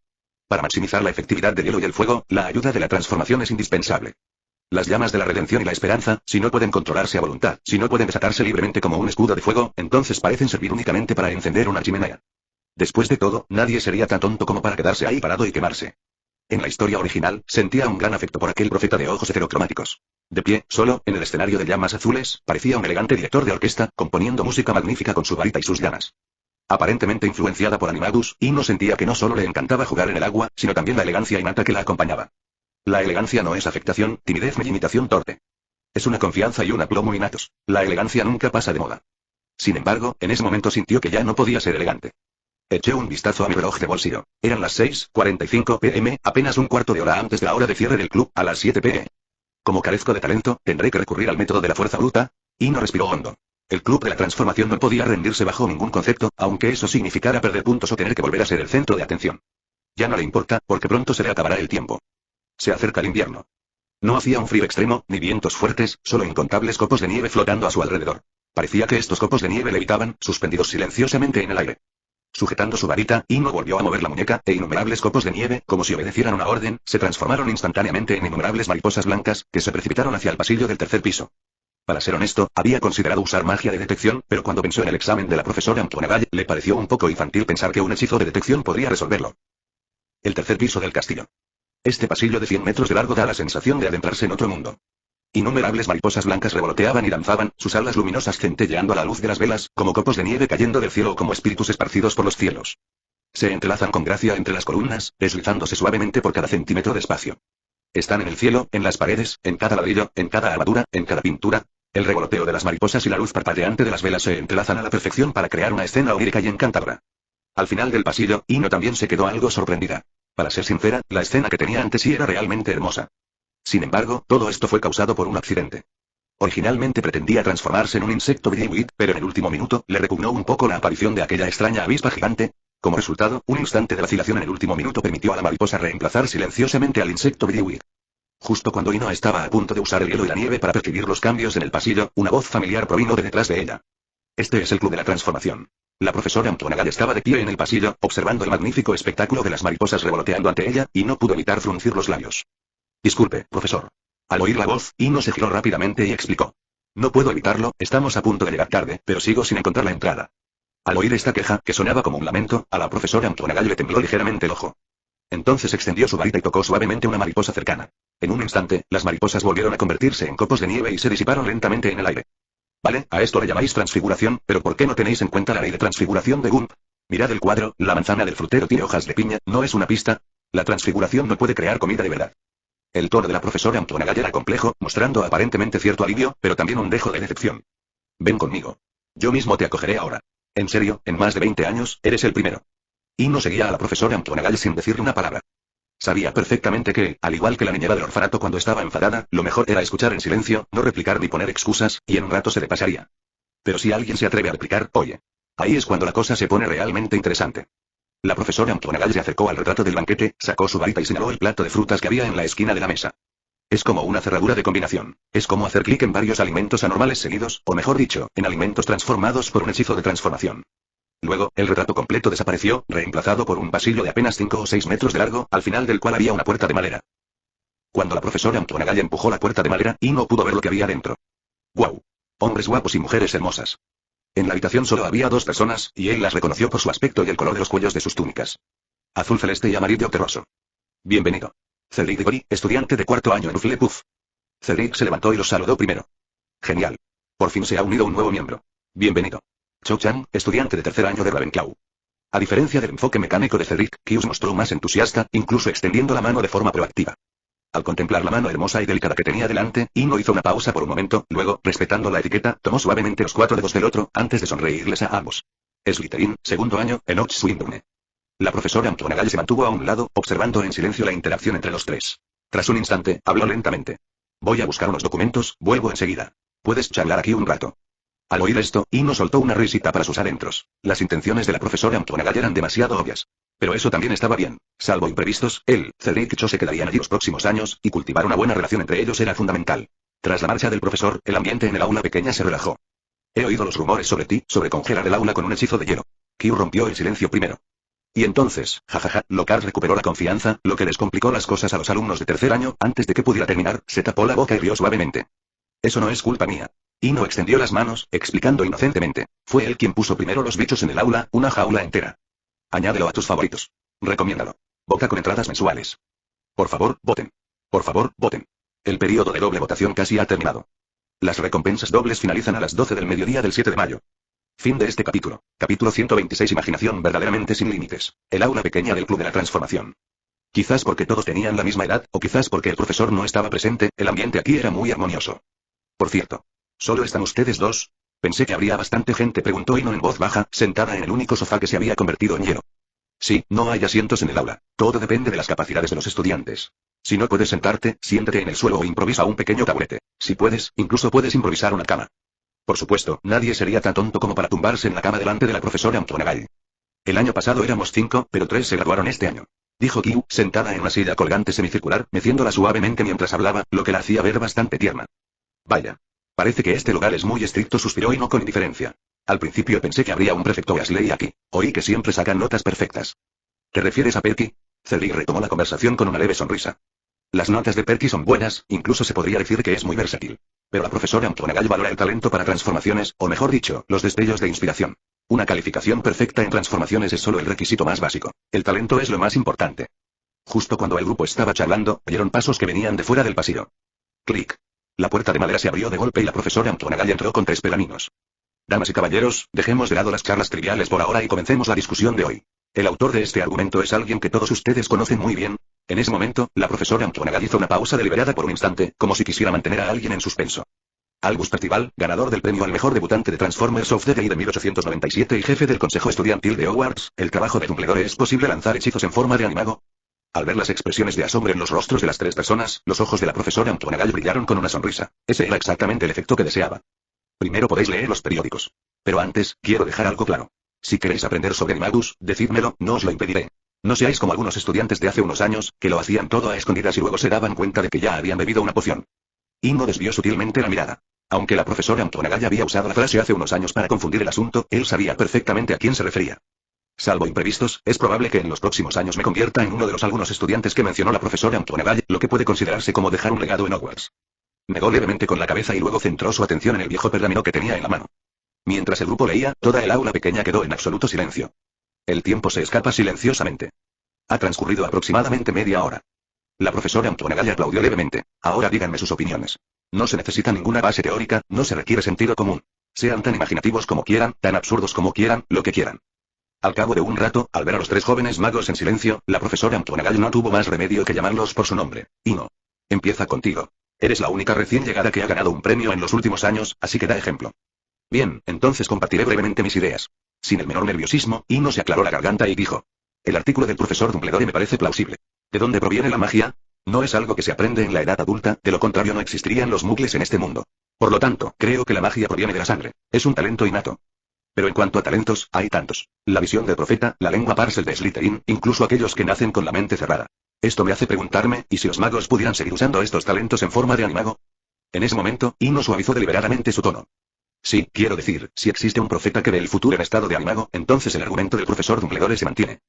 Para maximizar la efectividad del hielo y el fuego, la ayuda de la transformación es indispensable. Las llamas de la redención y la esperanza, si no pueden controlarse a voluntad, si no pueden desatarse libremente como un escudo de fuego, entonces parecen servir únicamente para encender una chimenea. Después de todo, nadie sería tan tonto como para quedarse ahí parado y quemarse. En la historia original, sentía un gran afecto por aquel profeta de ojos heterocromáticos. De pie, solo, en el escenario de llamas azules, parecía un elegante director de orquesta, componiendo música magnífica con su varita y sus llamas. Aparentemente influenciada por Animagus, Ino sentía que no solo le encantaba jugar en el agua, sino también la elegancia innata que la acompañaba. La elegancia no es afectación, timidez ni imitación torpe. Es una confianza y un aplomo innatos. La elegancia nunca pasa de moda. Sin embargo, en ese momento sintió que ya no podía ser elegante. Eché un vistazo a mi reloj de bolsillo. Eran las 6:45 p.m., apenas un cuarto de hora antes de la hora de cierre del club, a las 7 p.m. Como carezco de talento, tendré que recurrir al método de la fuerza bruta. Ino respiró hondo. El club de la transformación no podía rendirse bajo ningún concepto, aunque eso significara perder puntos o tener que volver a ser el centro de atención. Ya no le importa, porque pronto se le acabará el tiempo. Se acerca el invierno. No hacía un frío extremo, ni vientos fuertes, solo incontables copos de nieve flotando a su alrededor. Parecía que estos copos de nieve levitaban, suspendidos silenciosamente en el aire. Sujetando su varita, Ino volvió a mover la muñeca, e innumerables copos de nieve, como si obedecieran una orden, se transformaron instantáneamente en innumerables mariposas blancas, que se precipitaron hacia el pasillo del tercer piso. Para ser honesto, había considerado usar magia de detección, pero cuando pensó en el examen de la profesora McGonagall, le pareció un poco infantil pensar que un hechizo de detección podría resolverlo. El tercer piso del castillo. Este pasillo de 100 metros de largo da la sensación de adentrarse en otro mundo. Innumerables mariposas blancas revoloteaban y danzaban, sus alas luminosas centelleando a la luz de las velas, como copos de nieve cayendo del cielo o como espíritus esparcidos por los cielos. Se entrelazan con gracia entre las columnas, deslizándose suavemente por cada centímetro de espacio. Están en el cielo, en las paredes, en cada ladrillo, en cada armadura, en cada pintura. El revoloteo de las mariposas y la luz parpadeante de las velas se entrelazan a la perfección para crear una escena onírica y encantadora. Al final del pasillo, Ino también se quedó algo sorprendida. Para ser sincera, la escena que tenía ante sí era realmente hermosa. Sin embargo, todo esto fue causado por un accidente. Originalmente pretendía transformarse en un insecto brilliant, pero en el último minuto, le repugnó un poco la aparición de aquella extraña avispa gigante. Como resultado, un instante de vacilación en el último minuto permitió a la mariposa reemplazar silenciosamente al insecto brilliant. Justo cuando Ino estaba a punto de usar el hielo y la nieve para percibir los cambios en el pasillo, una voz familiar provino de detrás de ella. Este es el club de la transformación. La profesora McGonagall estaba de pie en el pasillo, observando el magnífico espectáculo de las mariposas revoloteando ante ella, y no pudo evitar fruncir los labios. Disculpe, profesor. Al oír la voz, Ino se giró rápidamente y explicó. No puedo evitarlo, estamos a punto de llegar tarde, pero sigo sin encontrar la entrada. Al oír esta queja, que sonaba como un lamento, a la profesora McGonagall le tembló ligeramente el ojo. Entonces extendió su varita y tocó suavemente una mariposa cercana. En un instante, las mariposas volvieron a convertirse en copos de nieve y se disiparon lentamente en el aire. Vale, a esto le llamáis transfiguración, pero ¿por qué no tenéis en cuenta la ley de transfiguración de Gump? Mirad el cuadro, la manzana del frutero tiene hojas de piña, ¿no es una pista? La transfiguración no puede crear comida de verdad. El tono de la profesora McGonagall era complejo, mostrando aparentemente cierto alivio, pero también un dejo de decepción. Ven conmigo. Yo mismo te acogeré ahora. En serio, en más de 20 años, eres el primero. Y no seguía a la profesora McGonagall sin decirle una palabra. Sabía perfectamente que, al igual que la niñera del orfanato cuando estaba enfadada, lo mejor era escuchar en silencio, no replicar ni poner excusas, y en un rato se le pasaría. Pero si alguien se atreve a replicar, oye. Ahí es cuando la cosa se pone realmente interesante. La profesora McGonagall se acercó al retrato del banquete, sacó su varita y señaló el plato de frutas que había en la esquina de la mesa. Es como una cerradura de combinación. Es como hacer clic en varios alimentos anormales seguidos, o mejor dicho, en alimentos transformados por un hechizo de transformación. Luego, el retrato completo desapareció, reemplazado por un pasillo de apenas 5 o 6 metros de largo, al final del cual había una puerta de madera. Cuando la profesora McGonagall empujó la puerta de madera, no pudo ver lo que había dentro. ¡Guau! Hombres guapos y mujeres hermosas. En la habitación solo había 2 personas, y él las reconoció por su aspecto y el color de los cuellos de sus túnicas. Azul celeste y amarillo terroso. Bienvenido. Cedric Diggory, estudiante de 4º año en Hufflepuff. Cedric se levantó y los saludó primero. Genial. Por fin se ha unido un nuevo miembro. Bienvenido. Cho Chang, estudiante de 3er año de Ravenclaw. A diferencia del enfoque mecánico de Cedric, Q se mostró más entusiasta, incluso extendiendo la mano de forma proactiva. Al contemplar la mano hermosa y delicada que tenía delante, Ino hizo una pausa por un momento, luego, respetando la etiqueta, tomó suavemente los 4 dedos del otro, antes de sonreírles a ambos. Slytherin, 2º año, Enoch Swinburne. La profesora McGonagall se mantuvo a un lado, observando en silencio la interacción entre los tres. Tras un instante, habló lentamente. Voy a buscar unos documentos, vuelvo enseguida. Puedes charlar aquí un rato. Al oír esto, Ino soltó una risita para sus adentros. Las intenciones de la profesora McGonagall eran demasiado obvias. Pero eso también estaba bien. Salvo imprevistos, él, Cedric y Cho se quedarían allí los próximos años, y cultivar una buena relación entre ellos era fundamental. Tras la marcha del profesor, el ambiente en el aula pequeña se relajó. He oído los rumores sobre ti, sobre congelar el aula con un hechizo de hielo. Q rompió el silencio primero. Y entonces, jajaja, Lockhart recuperó la confianza, lo que les complicó las cosas a los alumnos de tercer año. Antes de que pudiera terminar, se tapó la boca y rió suavemente. Eso no es culpa mía. Ino extendió las manos, explicando inocentemente. Fue él quien puso primero los bichos en el aula, una jaula entera. Añádelo a tus favoritos. Recomiéndalo. Vota con entradas mensuales. Por favor, voten. Por favor, voten. El periodo de doble votación casi ha terminado. Las recompensas dobles finalizan a las 12 del mediodía del 7 de mayo. Fin de este capítulo. Capítulo 126. Imaginación verdaderamente sin límites. El aula pequeña del Club de la Transformación. Quizás porque todos tenían la misma edad, o quizás porque el profesor no estaba presente, el ambiente aquí era muy armonioso. Por cierto. ¿Solo están ustedes dos? Pensé que habría bastante gente, preguntó Ino en voz baja, sentada en el único sofá que se había convertido en hielo. Sí, no hay asientos en el aula. Todo depende de las capacidades de los estudiantes. Si no puedes sentarte, siéntate en el suelo o improvisa un pequeño taburete. Si puedes, incluso puedes improvisar una cama. Por supuesto, nadie sería tan tonto como para tumbarse en la cama delante de la profesora McGonagall. El año pasado éramos 5, pero 3 se graduaron este año. Dijo Kyu, sentada en una silla colgante semicircular, meciéndola suavemente mientras hablaba, lo que la hacía ver bastante tierna. Vaya. Parece que este lugar es muy estricto, suspiró Ino con indiferencia. Al principio pensé que habría un prefecto Weasley aquí. Oí que siempre sacan notas perfectas. ¿Te refieres a Perky? Cedric retomó la conversación con una leve sonrisa. Las notas de Perky son buenas, incluso se podría decir que es muy versátil. Pero la profesora McGonagall valora el talento para transformaciones, o mejor dicho, los destellos de inspiración. Una calificación perfecta en transformaciones es solo el requisito más básico. El talento es lo más importante. Justo cuando el grupo estaba charlando, oyeron pasos que venían de fuera del pasillo. Clic. La puerta de madera se abrió de golpe y la profesora McGonagall entró con 3 pelaminos. Damas y caballeros, dejemos de lado las charlas triviales por ahora y comencemos la discusión de hoy. El autor de este argumento es alguien que todos ustedes conocen muy bien. En ese momento, la profesora McGonagall hizo una pausa deliberada por un instante, como si quisiera mantener a alguien en suspenso. Albus Percival, ganador del premio al mejor debutante de Transformers of the Day de 1897 y jefe del consejo estudiantil de Hogwarts, ¿el trabajo de Dumbledore es posible lanzar hechizos en forma de animago? Al ver las expresiones de asombro en los rostros de las 3 personas, los ojos de la profesora McGonagall brillaron con una sonrisa. Ese era exactamente el efecto que deseaba. Primero podéis leer los periódicos. Pero antes, quiero dejar algo claro. Si queréis aprender sobre animagus, decídmelo, no os lo impediré. No seáis como algunos estudiantes de hace unos años, que lo hacían todo a escondidas y luego se daban cuenta de que ya habían bebido una poción. Ino desvió sutilmente la mirada. Aunque la profesora McGonagall había usado la frase hace unos años para confundir el asunto, él sabía perfectamente a quién se refería. Salvo imprevistos, es probable que en los próximos años me convierta en uno de los algunos estudiantes que mencionó la profesora McGonagall, lo que puede considerarse como dejar un legado en Hogwarts. Negó levemente con la cabeza y luego centró su atención en el viejo pergamino que tenía en la mano. Mientras el grupo leía, toda el aula pequeña quedó en absoluto silencio. El tiempo se escapa silenciosamente. Ha transcurrido aproximadamente media hora. La profesora McGonagall aplaudió levemente. Ahora díganme sus opiniones. No se necesita ninguna base teórica, no se requiere sentido común. Sean tan imaginativos como quieran, tan absurdos como quieran, lo que quieran. Al cabo de un rato, al ver a los 3 jóvenes magos en silencio, la profesora McGonagall no tuvo más remedio que llamarlos por su nombre. Ino. Empieza contigo. Eres la única recién llegada que ha ganado un premio en los últimos años, así que da ejemplo. Bien, entonces compartiré brevemente mis ideas. Sin el menor nerviosismo, Ino se aclaró la garganta y dijo. El artículo del profesor Dumbledore me parece plausible. ¿De dónde proviene la magia? No es algo que se aprende en la edad adulta, de lo contrario no existirían los muggles en este mundo. Por lo tanto, creo que la magia proviene de la sangre. Es un talento innato. Pero en cuanto a talentos, hay tantos. La visión del profeta, la lengua parcel de Slytherin, incluso aquellos que nacen con la mente cerrada. Esto me hace preguntarme, ¿y si los magos pudieran seguir usando estos talentos en forma de animago? En ese momento, Ino suavizó deliberadamente su tono. Sí, quiero decir, si existe un profeta que ve el futuro en estado de animago, entonces el argumento del profesor Dumbledore se mantiene.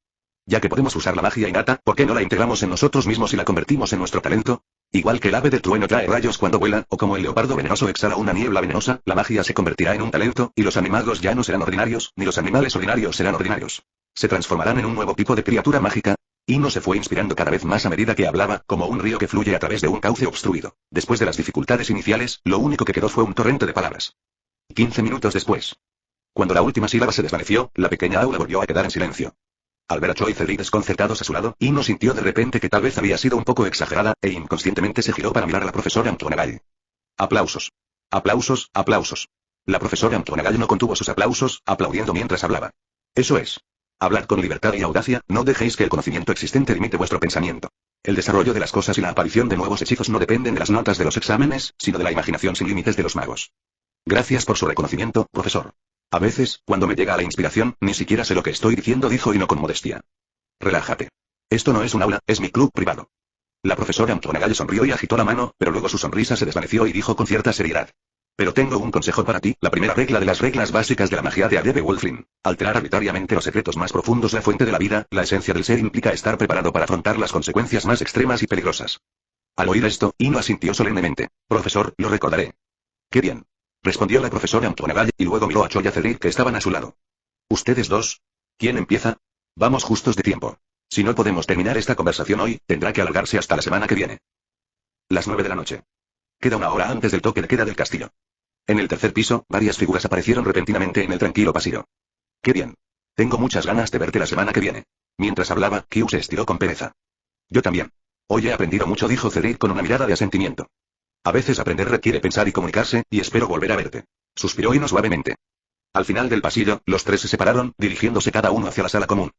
Ya que podemos usar la magia innata, ¿por qué no la integramos en nosotros mismos y la convertimos en nuestro talento? Igual que el ave del trueno trae rayos cuando vuela, o como el leopardo venenoso exhala una niebla venenosa, la magia se convertirá en un talento, y los animagos ya no serán ordinarios, ni los animales ordinarios serán ordinarios. Se transformarán en un nuevo tipo de criatura mágica. Ino se fue inspirando cada vez más a medida que hablaba, como un río que fluye a través de un cauce obstruido. Después de las dificultades iniciales, lo único que quedó fue un torrente de palabras. 15 minutos después. Cuando la última sílaba se desvaneció, la pequeña aula volvió a quedar en silencio. Al ver a Cho y Cedric desconcertados a su lado, Ino sintió de repente que tal vez había sido un poco exagerada, e inconscientemente se giró para mirar a la profesora McGonagall. Aplausos. Aplausos, aplausos. La profesora McGonagall no contuvo sus aplausos, aplaudiendo mientras hablaba. Eso es. Hablad con libertad y audacia, no dejéis que el conocimiento existente limite vuestro pensamiento. El desarrollo de las cosas y la aparición de nuevos hechizos no dependen de las notas de los exámenes, sino de la imaginación sin límites de los magos. Gracias por su reconocimiento, profesor. A veces, cuando me llega la inspiración, ni siquiera sé lo que estoy diciendo, dijo Ino con modestia. Relájate. Esto no es un aula, es mi club privado. La profesora McGonagall sonrió y agitó la mano, pero luego su sonrisa se desvaneció y dijo con cierta seriedad. Pero tengo un consejo para ti, la primera regla de las reglas básicas de la magia de Adebe Wolflin. Alterar arbitrariamente los secretos más profundos, la fuente de la vida, la esencia del ser implica estar preparado para afrontar las consecuencias más extremas y peligrosas. Al oír esto, Ino asintió solemnemente. Profesor, lo recordaré. Qué bien. Respondió la profesora Antoine y luego miró a Cho y a Cedric que estaban a su lado. ¿Ustedes dos? ¿Quién empieza? Vamos justos de tiempo. Si no podemos terminar esta conversación hoy, tendrá que alargarse hasta la semana que viene. Las 9 de la noche. Queda una hora antes del toque de queda del castillo. En el tercer piso, varias figuras aparecieron repentinamente en el tranquilo pasillo. Qué bien. Tengo muchas ganas de verte la semana que viene. Mientras hablaba, Kyu se estiró con pereza. Yo también. Hoy he aprendido mucho, dijo Cedric con una mirada de asentimiento. A veces aprender requiere pensar y comunicarse, y espero volver a verte. Suspiró Ino suavemente. Al final del pasillo, los tres se separaron, dirigiéndose cada uno hacia la sala común.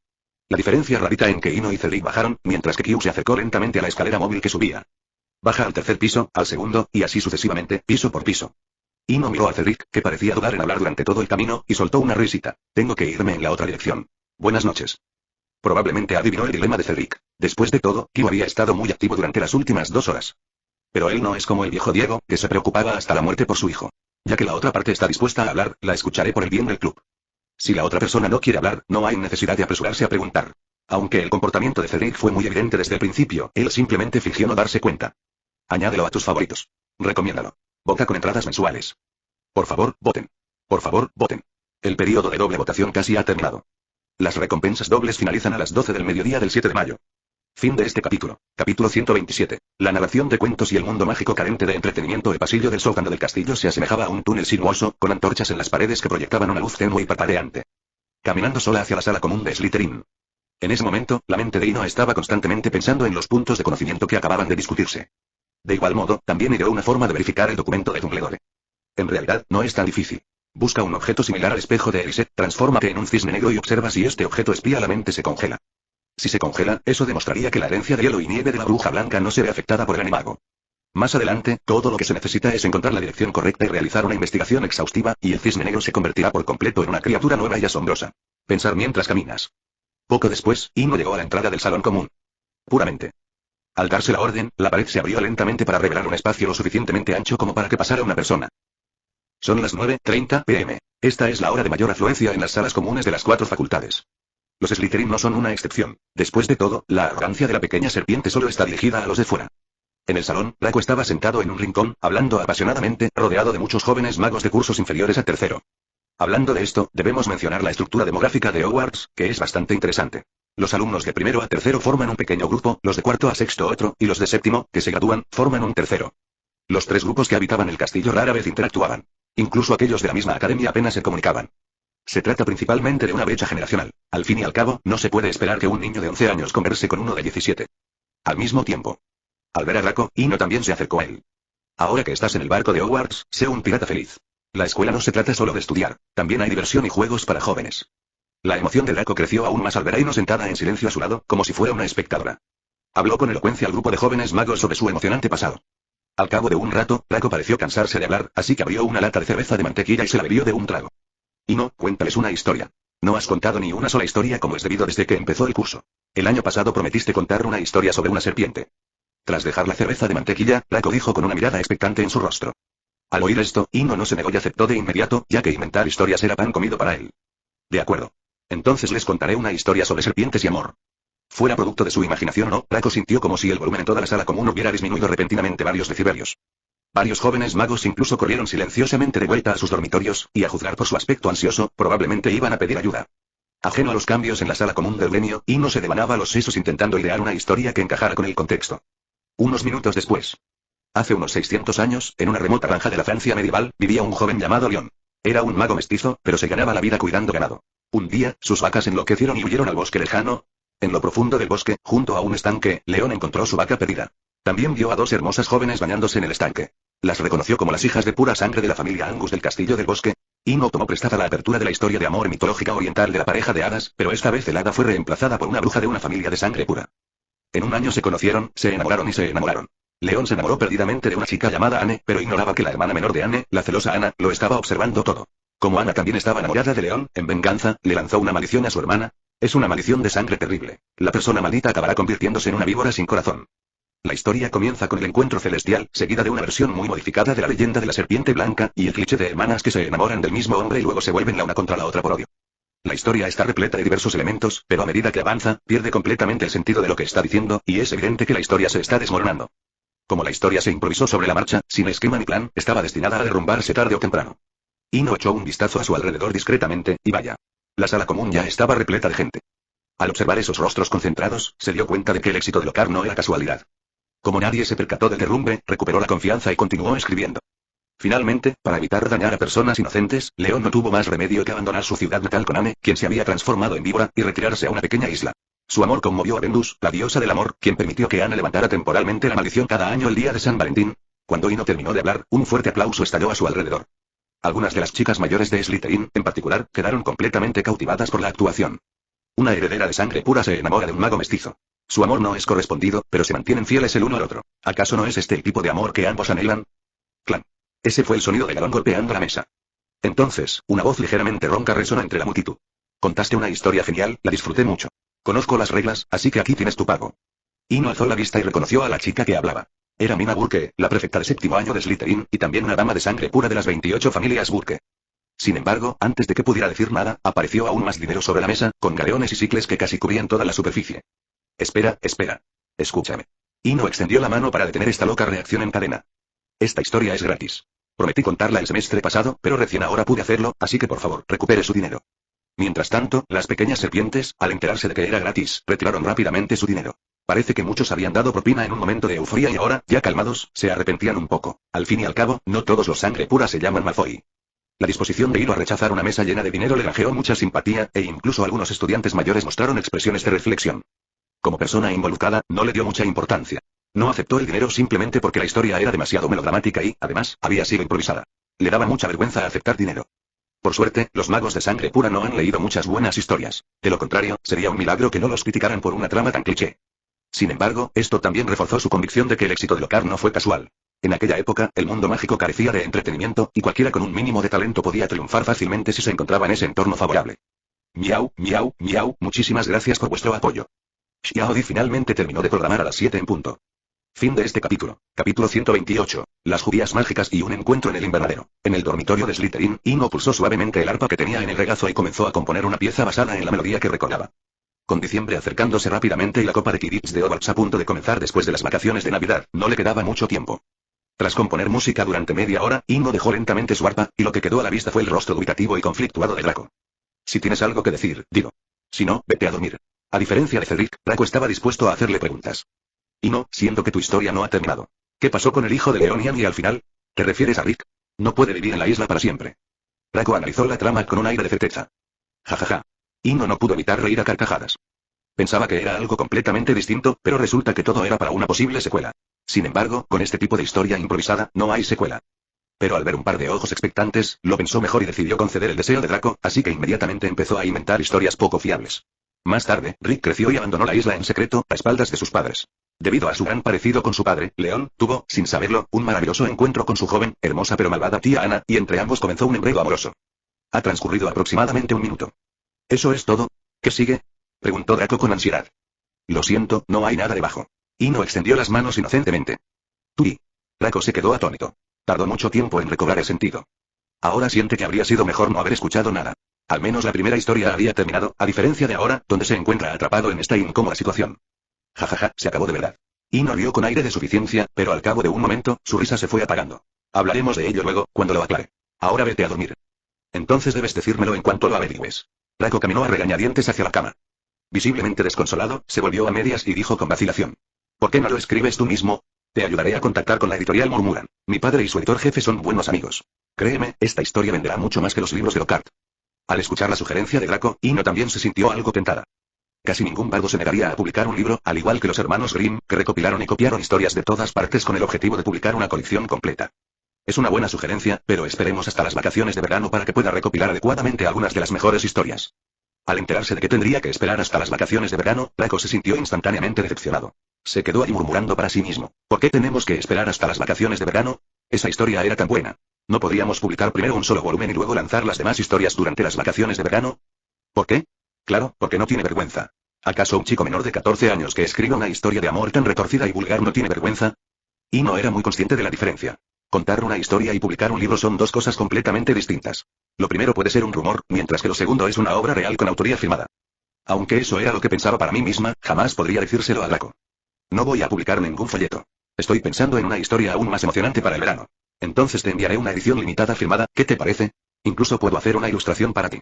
La diferencia radica en que Ino y Cedric bajaron, mientras que Kyu se acercó lentamente a la escalera móvil que subía. Baja al tercer piso, al segundo, y así sucesivamente, piso por piso. Ino miró a Cedric, que parecía dudar en hablar durante todo el camino, y soltó una risita. Tengo que irme en la otra dirección. Buenas noches. Probablemente adivinó el dilema de Cedric. Después de todo, Kyu había estado muy activo durante las últimas 2 horas. Pero él no es como el viejo Diego, que se preocupaba hasta la muerte por su hijo. Ya que la otra parte está dispuesta a hablar, la escucharé por el bien del club. Si la otra persona no quiere hablar, no hay necesidad de apresurarse a preguntar. Aunque el comportamiento de Cedric fue muy evidente desde el principio, él simplemente fingió no darse cuenta. Añádelo a tus favoritos. Recomiéndalo. Vota con entradas mensuales. Por favor, voten. Por favor, voten. El periodo de doble votación casi ha terminado. Las recompensas dobles finalizan a las 12 del mediodía del 7 de mayo. Fin de este capítulo. Capítulo 127. La narración de cuentos y el mundo mágico carente de entretenimiento. El pasillo del sótano del castillo se asemejaba a un túnel sinuoso, con antorchas en las paredes que proyectaban una luz tenue y parpadeante. Caminando sola hacia la sala común de Slytherin. En ese momento, la mente de Ino estaba constantemente pensando en los puntos de conocimiento que acababan de discutirse. De igual modo, también ideó una forma de verificar el documento de Dumbledore. En realidad, no es tan difícil. Busca un objeto similar al espejo de Erised, transfórmate en un cisne negro y observa si este objeto espía, la mente se congela. Si se congela, eso demostraría que la herencia de hielo y nieve de la bruja blanca no se ve afectada por el animago. Más adelante, todo lo que se necesita es encontrar la dirección correcta y realizar una investigación exhaustiva, y el cisne negro se convertirá por completo en una criatura nueva y asombrosa. Pensar mientras caminas. Poco después, Ino llegó a la entrada del salón común. Puramente. Al darse la orden, la pared se abrió lentamente para revelar un espacio lo suficientemente ancho como para que pasara una persona. Son las 9:30 p.m. Esta es la hora de mayor afluencia en las salas comunes de las 4 facultades. Los Slytherin no son una excepción. Después de todo, la arrogancia de la pequeña serpiente solo está dirigida a los de fuera. En el salón, Draco estaba sentado en un rincón, hablando apasionadamente, rodeado de muchos jóvenes magos de cursos inferiores a tercero. Hablando de esto, debemos mencionar la estructura demográfica de Hogwarts, que es bastante interesante. Los alumnos de primero a tercero forman un pequeño grupo, los de cuarto a sexto otro, y los de séptimo, que se gradúan, forman un tercero. Los 3 grupos que habitaban el castillo rara vez interactuaban. Incluso aquellos de la misma academia apenas se comunicaban. Se trata principalmente de una brecha generacional. Al fin y al cabo, no se puede esperar que un niño de 11 años converse con uno de 17. Al mismo tiempo. Al ver a Draco, Ino también se acercó a él. Ahora que estás en el barco de Hogwarts, sé un pirata feliz. La escuela no se trata solo de estudiar, también hay diversión y juegos para jóvenes. La emoción de Draco creció aún más al ver a Ino sentada en silencio a su lado, como si fuera una espectadora. Habló con elocuencia al grupo de jóvenes magos sobre su emocionante pasado. Al cabo de un rato, Draco pareció cansarse de hablar, así que abrió una lata de cerveza de mantequilla y se la bebió de un trago. Ino, cuéntales una historia. No has contado ni una sola historia como es debido desde que empezó el curso. El año pasado prometiste contar una historia sobre una serpiente. Tras dejar la cerveza de mantequilla, Draco dijo con una mirada expectante en su rostro. Al oír esto, Ino no se negó y aceptó de inmediato, ya que inventar historias era pan comido para él. De acuerdo. Entonces les contaré una historia sobre serpientes y amor. Fuera producto de su imaginación o no, Draco sintió como si el volumen en toda la sala común hubiera disminuido repentinamente varios decibelios. Varios jóvenes magos incluso corrieron silenciosamente de vuelta a sus dormitorios, y a juzgar por su aspecto ansioso, probablemente iban a pedir ayuda. Ajeno a los cambios en la sala común del gremio, Ino se devanaba los sesos intentando idear una historia que encajara con el contexto. Unos minutos después. Hace unos 600 años, en una remota granja de la Francia medieval, vivía un joven llamado León. Era un mago mestizo, pero se ganaba la vida cuidando ganado. Un día, sus vacas enloquecieron y huyeron al bosque lejano. En lo profundo del bosque, junto a un estanque, León encontró su vaca perdida. También vio a 2 hermosas jóvenes bañándose en el estanque. Las reconoció como las hijas de pura sangre de la familia Angus del Castillo del Bosque. Ino tomó prestada la apertura de la historia de amor mitológica oriental de la pareja de hadas, pero esta vez el hada fue reemplazada por una bruja de una familia de sangre pura. En un año se conocieron, se enamoraron y se enamoraron. León se enamoró perdidamente de una chica llamada Anne, pero ignoraba que la hermana menor de Anne, la celosa Ana, lo estaba observando todo. Como Ana también estaba enamorada de León, en venganza, le lanzó una maldición a su hermana. Es una maldición de sangre terrible. La persona maldita acabará convirtiéndose en una víbora sin corazón. La historia comienza con el encuentro celestial, seguida de una versión muy modificada de la leyenda de la serpiente blanca, y el cliché de hermanas que se enamoran del mismo hombre y luego se vuelven la una contra la otra por odio. La historia está repleta de diversos elementos, pero a medida que avanza, pierde completamente el sentido de lo que está diciendo, y es evidente que la historia se está desmoronando. Como la historia se improvisó sobre la marcha, sin esquema ni plan, estaba destinada a derrumbarse tarde o temprano. Ino echó un vistazo a su alrededor discretamente, y vaya. La sala común ya estaba repleta de gente. Al observar esos rostros concentrados, se dio cuenta de que el éxito de Lockhart no era casualidad. Como nadie se percató del derrumbe, recuperó la confianza y continuó escribiendo. Finalmente, para evitar dañar a personas inocentes, León no tuvo más remedio que abandonar su ciudad natal con Ame, quien se había transformado en víbora, y retirarse a una pequeña isla. Su amor conmovió a Vendus, la diosa del amor, quien permitió que Anne levantara temporalmente la maldición cada año el día de San Valentín. Cuando Ino terminó de hablar, un fuerte aplauso estalló a su alrededor. Algunas de las chicas mayores de Slytherin, en particular, quedaron completamente cautivadas por la actuación. Una heredera de sangre pura se enamora de un mago mestizo. Su amor no es correspondido, pero se mantienen fieles el uno al otro. ¿Acaso no es este el tipo de amor que ambos anhelan? Clan. Ese fue el sonido de Galón golpeando la mesa. Entonces, una voz ligeramente ronca resonó entre la multitud. Contaste una historia genial, la disfruté mucho. Conozco las reglas, así que aquí tienes tu pago. Ino alzó la vista y reconoció a la chica que hablaba. Era Mina Burke, la prefecta de séptimo año de Slytherin, y también una dama de sangre pura de las 28 familias Burke. Sin embargo, antes de que pudiera decir nada, apareció aún más dinero sobre la mesa, con galeones y sicles que casi cubrían toda la superficie. Espera. Escúchame. Ino extendió la mano para detener esta loca reacción en cadena. Esta historia es gratis. Prometí contarla el semestre pasado, pero recién ahora pude hacerlo, así que por favor, recupere su dinero. Mientras tanto, las pequeñas serpientes, al enterarse de que era gratis, retiraron rápidamente su dinero. Parece que muchos habían dado propina en un momento de euforia y ahora, ya calmados, se arrepentían un poco. Al fin y al cabo, no todos los sangre pura se llaman Malfoy. La disposición de Ino a rechazar una mesa llena de dinero le granjeó mucha simpatía, e incluso algunos estudiantes mayores mostraron expresiones de reflexión. Como persona involucrada, no le dio mucha importancia. No aceptó el dinero simplemente porque la historia era demasiado melodramática y, además, había sido improvisada. Le daba mucha vergüenza aceptar dinero. Por suerte, los magos de sangre pura no han leído muchas buenas historias. De lo contrario, sería un milagro que no los criticaran por una trama tan cliché. Sin embargo, esto también reforzó su convicción de que el éxito de Lockhart no fue casual. En aquella época, el mundo mágico carecía de entretenimiento, y cualquiera con un mínimo de talento podía triunfar fácilmente si se encontraba en ese entorno favorable. Miau, muchísimas gracias por vuestro apoyo. Xiaodi finalmente terminó de programar a las 7 en punto. Fin de este capítulo. Capítulo 128. Las judías mágicas y un encuentro en el invernadero. En el dormitorio de Slytherin, Ino pulsó suavemente el arpa que tenía en el regazo y comenzó a componer una pieza basada en la melodía que recordaba. Con diciembre acercándose rápidamente y la copa de Quidditch de Hogwarts a punto de comenzar después de las vacaciones de Navidad, no le quedaba mucho tiempo. Tras componer música durante media hora, Ino dejó lentamente su arpa, y lo que quedó a la vista fue el rostro dubitativo y conflictuado de Draco. Si tienes algo que decir, dilo. Si no, vete a dormir. A diferencia de Cedric, Draco estaba dispuesto a hacerle preguntas. Ino, siento que tu historia no ha terminado. ¿Qué pasó con el hijo de Leonian y al final? ¿Te refieres a Rick? No puede vivir en la isla para siempre. Draco analizó la trama con un aire de certeza. Jajaja. Ino no pudo evitar reír a carcajadas. Pensaba que era algo completamente distinto, pero resulta que todo era para una posible secuela. Sin embargo, con este tipo de historia improvisada, no hay secuela. Pero al ver un par de ojos expectantes, lo pensó mejor y decidió conceder el deseo de Draco, así que inmediatamente empezó a inventar historias poco fiables. Más tarde, Rick creció y abandonó la isla en secreto, a espaldas de sus padres. Debido a su gran parecido con su padre, León, tuvo, sin saberlo, un maravilloso encuentro con su joven, hermosa pero malvada tía Ana, y entre ambos comenzó un enredo amoroso. Ha transcurrido aproximadamente un minuto. ¿Eso es todo? ¿Qué sigue? Preguntó Draco con ansiedad. Lo siento, no hay nada debajo. Ino extendió las manos inocentemente. Tui. Draco se quedó atónito. Tardó mucho tiempo en recobrar el sentido. Ahora siente que habría sido mejor no haber escuchado nada. Al menos la primera historia había terminado, a diferencia de ahora, donde se encuentra atrapado en esta incómoda situación. Jajaja, se acabó de verdad. Ino rió con aire de suficiencia, pero al cabo de un momento, su risa se fue apagando. Hablaremos de ello luego, cuando lo aclare. Ahora vete a dormir. Entonces debes decírmelo en cuanto lo averigües. Draco caminó a regañadientes hacia la cama. Visiblemente desconsolado, se volvió a medias y dijo con vacilación. ¿Por qué no lo escribes tú mismo? Te ayudaré a contactar con la editorial Murmuran. Mi padre y su editor jefe son buenos amigos. Créeme, esta historia venderá mucho más que los libros de Lockhart. Al escuchar la sugerencia de Draco, Ino también se sintió algo tentada. Casi ningún bardo se negaría a publicar un libro, al igual que los hermanos Grimm, que recopilaron y copiaron historias de todas partes con el objetivo de publicar una colección completa. Es una buena sugerencia, pero esperemos hasta las vacaciones de verano para que pueda recopilar adecuadamente algunas de las mejores historias. Al enterarse de que tendría que esperar hasta las vacaciones de verano, Draco se sintió instantáneamente decepcionado. Se quedó ahí murmurando para sí mismo. ¿Por qué tenemos que esperar hasta las vacaciones de verano? Esa historia era tan buena. ¿No podríamos publicar primero un solo volumen y luego lanzar las demás historias durante las vacaciones de verano? ¿Por qué? Claro, porque no tiene vergüenza. ¿Acaso un chico menor de 14 años que escribe una historia de amor tan retorcida y vulgar no tiene vergüenza? Y no era muy consciente de la diferencia. Contar una historia y publicar un libro son dos cosas completamente distintas. Lo primero puede ser un rumor, mientras que lo segundo es una obra real con autoría firmada. Aunque eso era lo que pensaba para mí misma, jamás podría decírselo a Draco. No voy a publicar ningún folleto. Estoy pensando en una historia aún más emocionante para el verano. Entonces te enviaré una edición limitada firmada, ¿qué te parece? Incluso puedo hacer una ilustración para ti.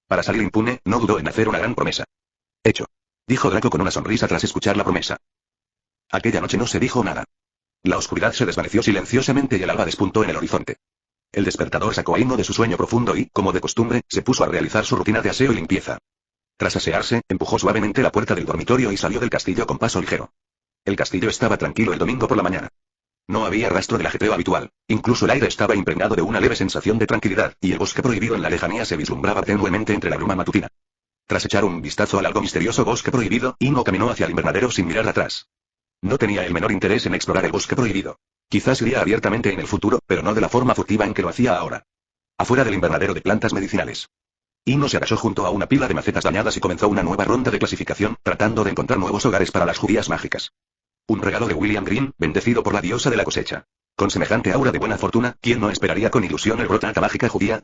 Para salir impune, no dudó en hacer una gran promesa. Hecho. Dijo Draco con una sonrisa tras escuchar la promesa. Aquella noche no se dijo nada. La oscuridad se desvaneció silenciosamente y el alba despuntó en el horizonte. El despertador sacó a Ino de su sueño profundo y, como de costumbre, se puso a realizar su rutina de aseo y limpieza. Tras asearse, empujó suavemente la puerta del dormitorio y salió del castillo con paso ligero. El castillo estaba tranquilo el domingo por la mañana. No había rastro del ajetreo habitual, incluso el aire estaba impregnado de una leve sensación de tranquilidad, y el bosque prohibido en la lejanía se vislumbraba tenuemente entre la bruma matutina. Tras echar un vistazo al algo misterioso bosque prohibido, Ino caminó hacia el invernadero sin mirar atrás. No tenía el menor interés en explorar el bosque prohibido. Quizás iría abiertamente en el futuro, pero no de la forma furtiva en que lo hacía ahora. Afuera del invernadero de plantas medicinales. Ino se agachó junto a una pila de macetas dañadas y comenzó una nueva ronda de clasificación, tratando de encontrar nuevos hogares para las judías mágicas. Un regalo de William Green, bendecido por la diosa de la cosecha. Con semejante aura de buena fortuna, ¿quién no esperaría con ilusión el brotata mágica judía?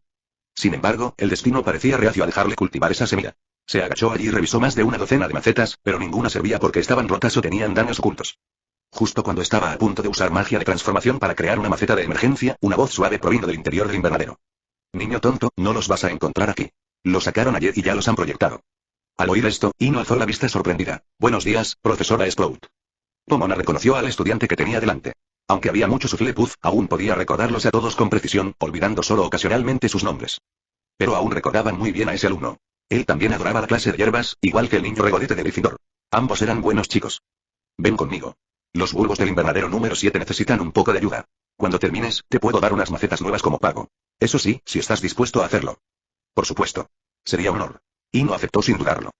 Sin embargo, el destino parecía reacio a dejarle cultivar esa semilla. Se agachó allí y revisó más de una docena de macetas, pero ninguna servía porque estaban rotas o tenían daños ocultos. Justo cuando estaba a punto de usar magia de transformación para crear una maceta de emergencia, una voz suave provino del interior del invernadero. Niño tonto, no los vas a encontrar aquí. Los sacaron ayer y ya los han proyectado. Al oír esto, Ino alzó la vista sorprendida. Buenos días, profesora Sprout. Pomona reconoció al estudiante que tenía delante. Aunque había mucho suflepuz, aún podía recordarlos a todos con precisión, olvidando solo ocasionalmente sus nombres. Pero aún recordaban muy bien a ese alumno. Él también adoraba la clase de hierbas, igual que el niño regodete de Gryffindor. Ambos eran buenos chicos. Ven conmigo. Los bulbos del invernadero número 7 necesitan un poco de ayuda. Cuando termines, te puedo dar unas macetas nuevas como pago. Eso sí, si estás dispuesto a hacerlo. Por supuesto. Sería un honor. Ino aceptó sin dudarlo.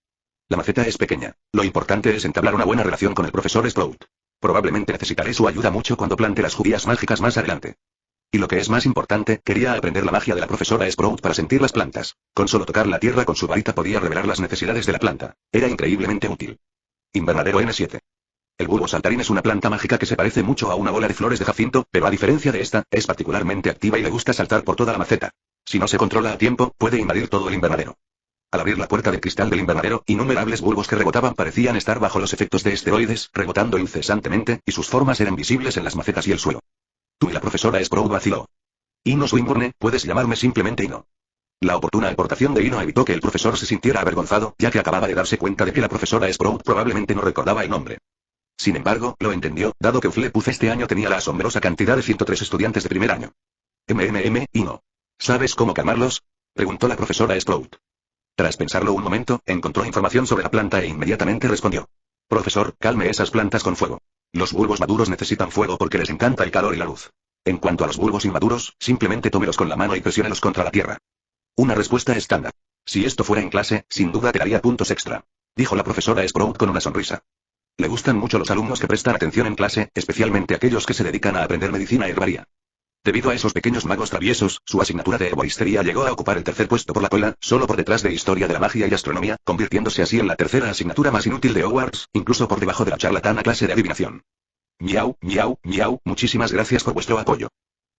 La maceta es pequeña. Lo importante es entablar una buena relación con el profesor Sprout. Probablemente necesitaré su ayuda mucho cuando plante las judías mágicas más adelante. Y lo que es más importante, quería aprender la magia de la profesora Sprout para sentir las plantas. Con solo tocar la tierra con su varita podía revelar las necesidades de la planta. Era increíblemente útil. Invernadero N7. El bulbo saltarín es una planta mágica que se parece mucho a una bola de flores de jacinto, pero a diferencia de esta, es particularmente activa y le gusta saltar por toda la maceta. Si no se controla a tiempo, puede invadir todo el invernadero. Al abrir la puerta de cristal del invernadero, innumerables bulbos que rebotaban parecían estar bajo los efectos de esteroides, rebotando incesantemente, y sus formas eran visibles en las macetas y el suelo. Tú y la profesora Sprout vaciló. Ino Swinburne, puedes llamarme simplemente Ino. La oportuna aportación de Ino evitó que el profesor se sintiera avergonzado, ya que acababa de darse cuenta de que la profesora Sprout probablemente no recordaba el nombre. Sin embargo, lo entendió, dado que Flepuz este año tenía la asombrosa cantidad de 103 estudiantes de primer año. Ino. ¿Sabes cómo calmarlos? Preguntó la profesora Sprout. Tras pensarlo un momento, encontró información sobre la planta e inmediatamente respondió. Profesor, calme esas plantas con fuego. Los bulbos maduros necesitan fuego porque les encanta el calor y la luz. En cuanto a los bulbos inmaduros, simplemente tómelos con la mano y presiónelos contra la tierra. Una respuesta estándar. Si esto fuera en clase, sin duda te daría puntos extra. Dijo la profesora Sprout con una sonrisa. Le gustan mucho los alumnos que prestan atención en clase, especialmente aquellos que se dedican a aprender medicina herbaria. Debido a esos pequeños magos traviesos, su asignatura de herboristería llegó a ocupar el tercer puesto por la cola, solo por detrás de historia de la magia y astronomía, convirtiéndose así en la tercera asignatura más inútil de Hogwarts, incluso por debajo de la charlatana clase de adivinación. Miau, miau, miau, muchísimas gracias por vuestro apoyo.